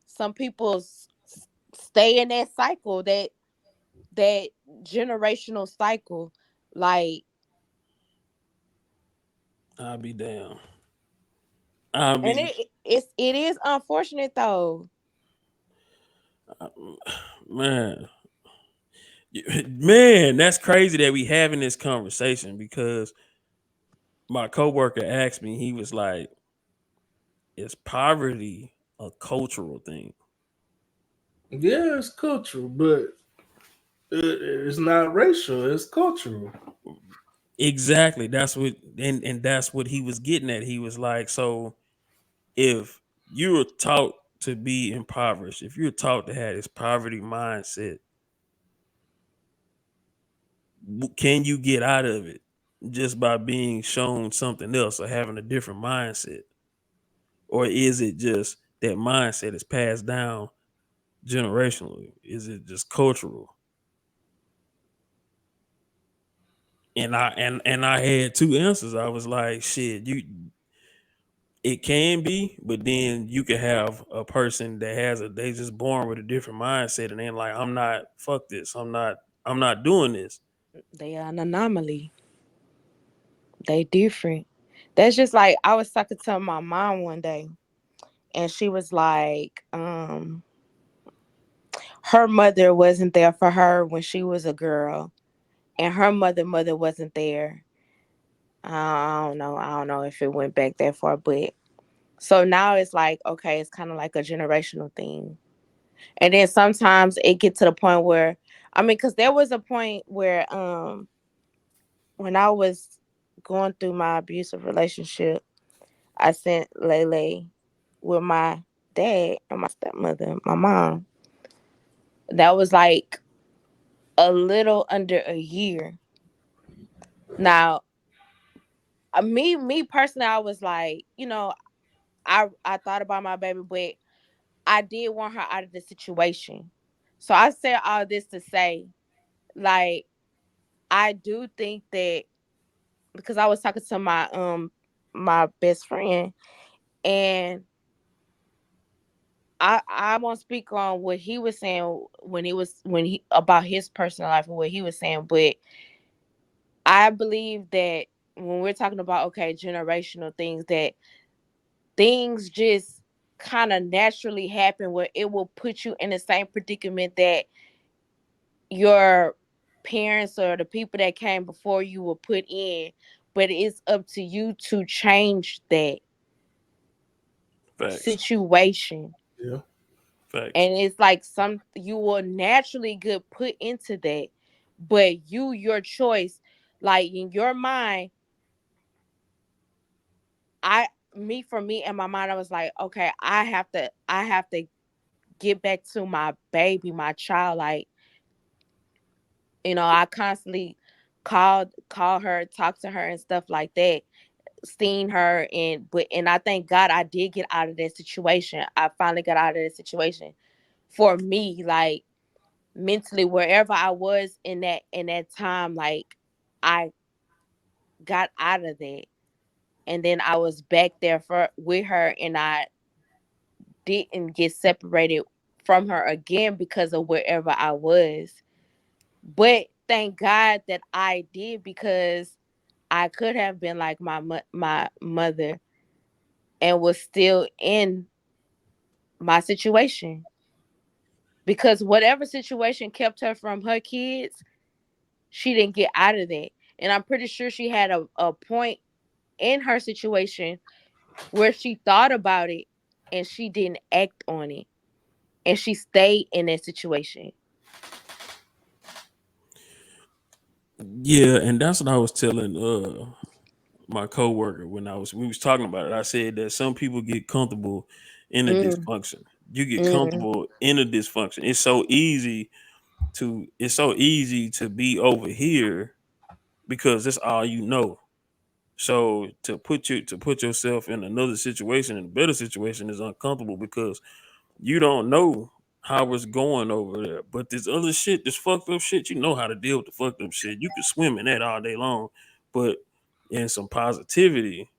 Some people stay in that cycle, that generational cycle. Like, I'll be damn. and it is unfortunate though. Man, that's crazy that we having this conversation, because my coworker asked me, he was like, is poverty a cultural thing? Yeah, it's cultural, but it's not racial. It's cultural. Exactly. That's what, and that's what he was getting at. He was like, so if you were taught to be impoverished, if you're taught to have this poverty mindset, can you get out of it just by being shown something else or having a different mindset? Or is it just that mindset is passed down generationally? Is it just cultural? And I had two answers. I was like, shit, it can be, but then you could have a person that they just born with a different mindset, and they're like, I'm not, fuck this. I'm not doing this. They are an anomaly. They different. That's just like, I was talking to my mom one day, and she was like, her mother wasn't there for her when she was a girl, and her mother wasn't there. I don't know if it went back that far, but so now it's like, okay, it's kind of like a generational thing. And then sometimes it gets to the point where, I mean, because there was a point where when I was going through my abusive relationship, I sent Lele with my dad and my stepmother, my mom. That was like a little under a year. Now, me personally, I was like, I thought about my baby, but I did want her out of the situation. So I said all this to say, like, I do think that, because I was talking to my best friend, and I won't speak on what he was saying when he about his personal life and what he was saying, but I believe that when we're talking about, okay, generational things, that things just kind of naturally happen where it will put you in the same predicament that your parents or the people that came before you were put in, but it's up to you to change that Facts. situation. Yeah. Facts. And it's like you will naturally get put into that, but your choice, like in your mind, for me in my mind, I was like, okay, I have to get back to my baby, my child. Like, I constantly call her, talk to her and stuff like that, seen her, and I thank God I did get out of that situation. I finally got out of that situation for me, like mentally, wherever I was in that time, like I got out of that. And then I was back there with her, and I didn't get separated from her again because of wherever I was. But thank God that I did, because I could have been like my mother and was still in my situation, because whatever situation kept her from her kids, she didn't get out of that. And I'm pretty sure she had a point in her situation where she thought about it and she didn't act on it, and she stayed in that situation. Yeah, and that's what I was telling my coworker when we was talking about it. I said that some people get comfortable in a Mm. dysfunction. You get Mm. comfortable in a dysfunction. It's so easy to be over here because that's all you know. So to put yourself in another situation, in a better situation, is uncomfortable because you don't know how it's going over there. But this other shit, this fucked up shit, you know how to deal with the fucked up shit. You can swim in that all day long, but in some positivity,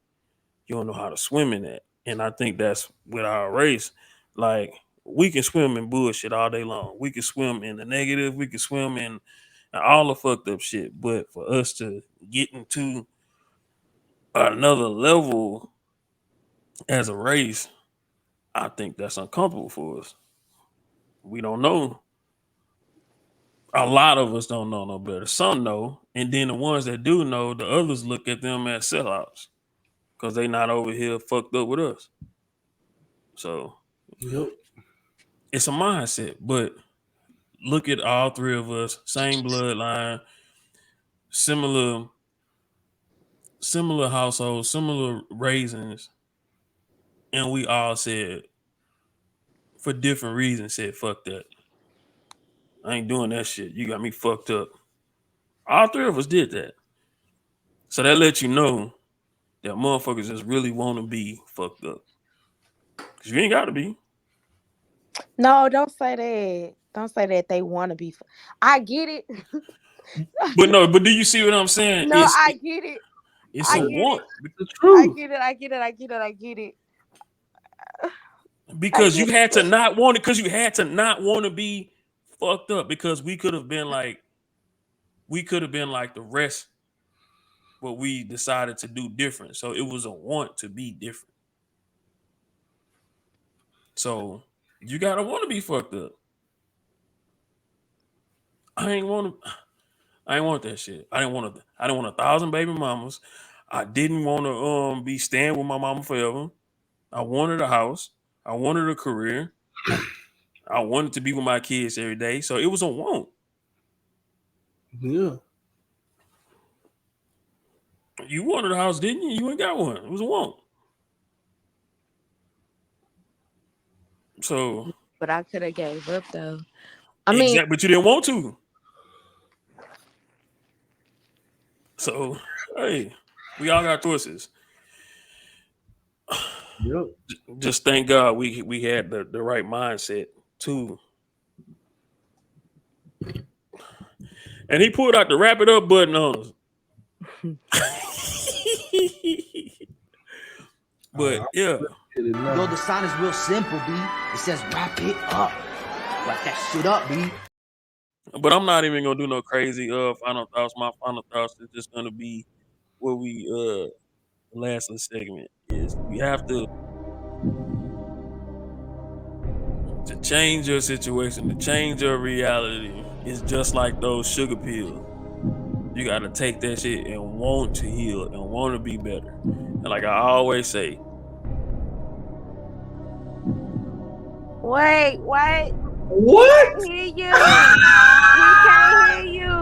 you don't know how to swim in that. And I think that's with our race. Like, we can swim in bullshit all day long. We can swim in the negative. We can swim in all the fucked up shit. But for us to get into another level as a race, I think that's uncomfortable for us. We don't know. A lot of us don't know no better. Some know, and then the ones that do know, the others look at them as sellouts because they not over here fucked up with us. So Yep. it's a mindset. But look at all three of us, same bloodline, similar households, similar raisins, and we all said, for different reasons, said fuck that. I ain't doing that shit. You got me fucked up. All three of us did that. So that lets you know that motherfuckers just really want to be fucked up. Cause you ain't got to be. No, don't say that. Don't say that they want to be. I get it. But no, but do you see what I'm saying? No, I get it. It's I a get want. it. The I truth. get it. I get it. I get it. I get it. I Because you get had to it. not want it, because you had to not want to be fucked up, because we could have been like the rest, but we decided to do different. So it was a want to be different. So you gotta want to be fucked up. I ain't want that shit. I didn't want 1,000 baby mamas. I didn't want to be staying with my mama forever. I wanted a house. I wanted a career. I wanted to be with my kids every day. So it was a want. Yeah. You wanted a house, didn't you? You ain't got one. It was a want. So But I could have gave up though. I mean, exactly, but you didn't want to. So hey. We all got choices. Yep. Just thank God we had the right mindset too. And he pulled out the wrap it up button on us. But yeah. Yo, the sign is real simple, B. It says wrap it up. Wrap that shit up, B. But I'm not even gonna do no crazy final thoughts. My final thoughts is just gonna be what we last segment is you have to change your situation, to change your reality. It's just like those sugar pills. You gotta take that shit and want to heal and want to be better. And like I always say, Wait, what? What? We can't hear you. We can't hear you.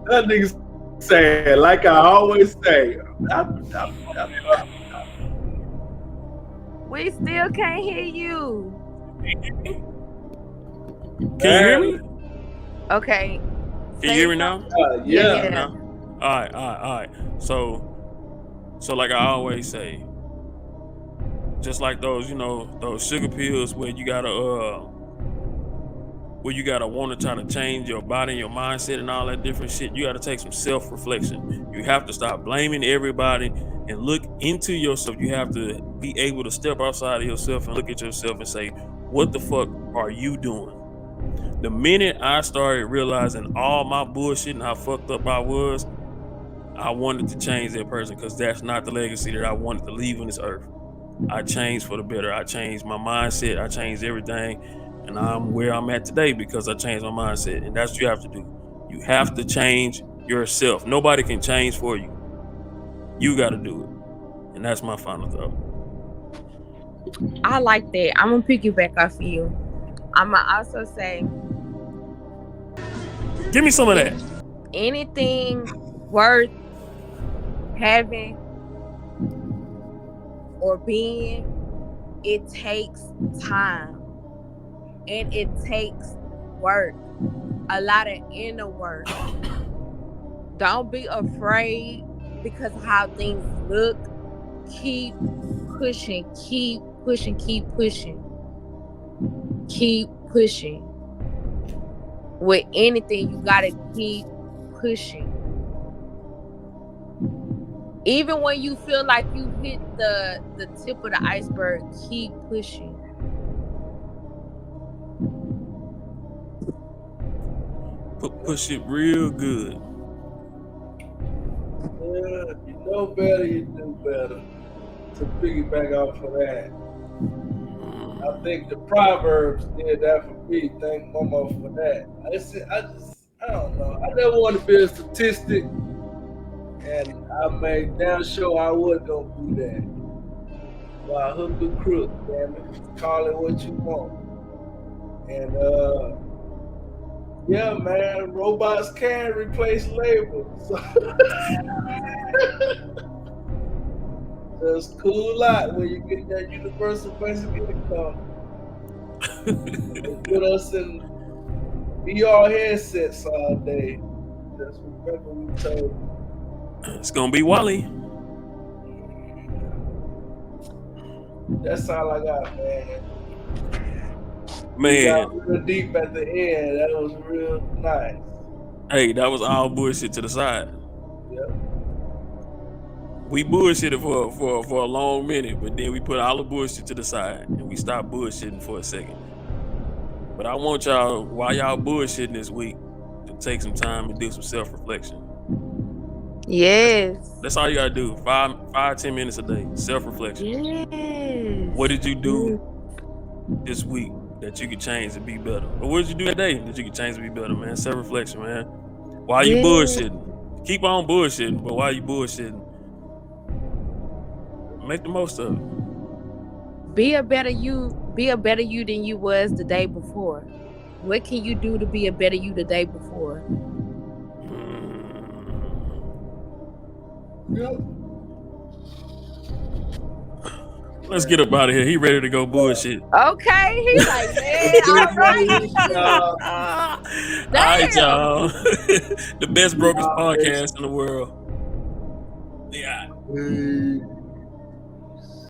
That nigga saying, like I always say. We still can't hear you. can you hear me? Okay. Can you hear me now? Yeah. Now? All right. So like I always say, just like those, those sugar pills where you gotta want to try to change your body, your mindset, and all that different shit. You gotta take some self-reflection. You have to stop blaming everybody and look into yourself. You have to be able to step outside of yourself and look at yourself and say, what the fuck are you doing? The minute I started realizing all my bullshit and how fucked up I was, I wanted to change that person because that's not the legacy that I wanted to leave on this earth. I changed for the better. I changed my mindset. I changed everything. And I'm where I'm at today because I changed my mindset. And that's what you have to do. You have to change yourself. Nobody can change for you. You got to do it. And that's my final thought. I like that. I'm going to piggyback off of you. I'm going to also say, give me some of that. Anything worth having or being, it takes time. And it takes work. A lot of inner work. Don't be afraid because of how things look. Keep pushing. Keep pushing. Keep pushing. Keep pushing. With anything, you gotta keep pushing. Even when you feel like you hit the tip of the iceberg, keep pushing. Push it real good. Yeah, you know better, you do better. To piggyback off of that, I think the Proverbs did that for me. Thank Mama for that. I don't know. I never want to be a statistic, and I made damn sure I wasn't gonna do that. Well, hook the crook, damn it. Call it what you want. And yeah, man, robots can replace labor. So just cool out when you get that universal basic income. They put us in VR headsets all day. Just remember we told you. It's gonna be Wally. That's all I got, man. Man. We got real deep at the end. That was real nice. Hey, that was all bullshit to the side. Yep. We bullshitted for a long minute, but then we put all the bullshit to the side and we stopped bullshitting for a second. But I want y'all, while y'all bullshitting this week, to take some time and do some self-reflection. Yes. That's all you gotta do. 5-10 minutes a day. Self-reflection. Yes. What did you do this week that you could change to be better? Or what did you do today that you could change to be better, man? Self-reflection, man. Why you bullshitting? Keep on bullshitting, but while you bullshitting, make the most of it. Be a better you than you was the day before. What can you do to be a better you the day before? Yep. Let's get up out of here. He ready to go bullshit. Okay, he's like, man, all right. All right, y'all. The best brokest podcast in the world. Yeah.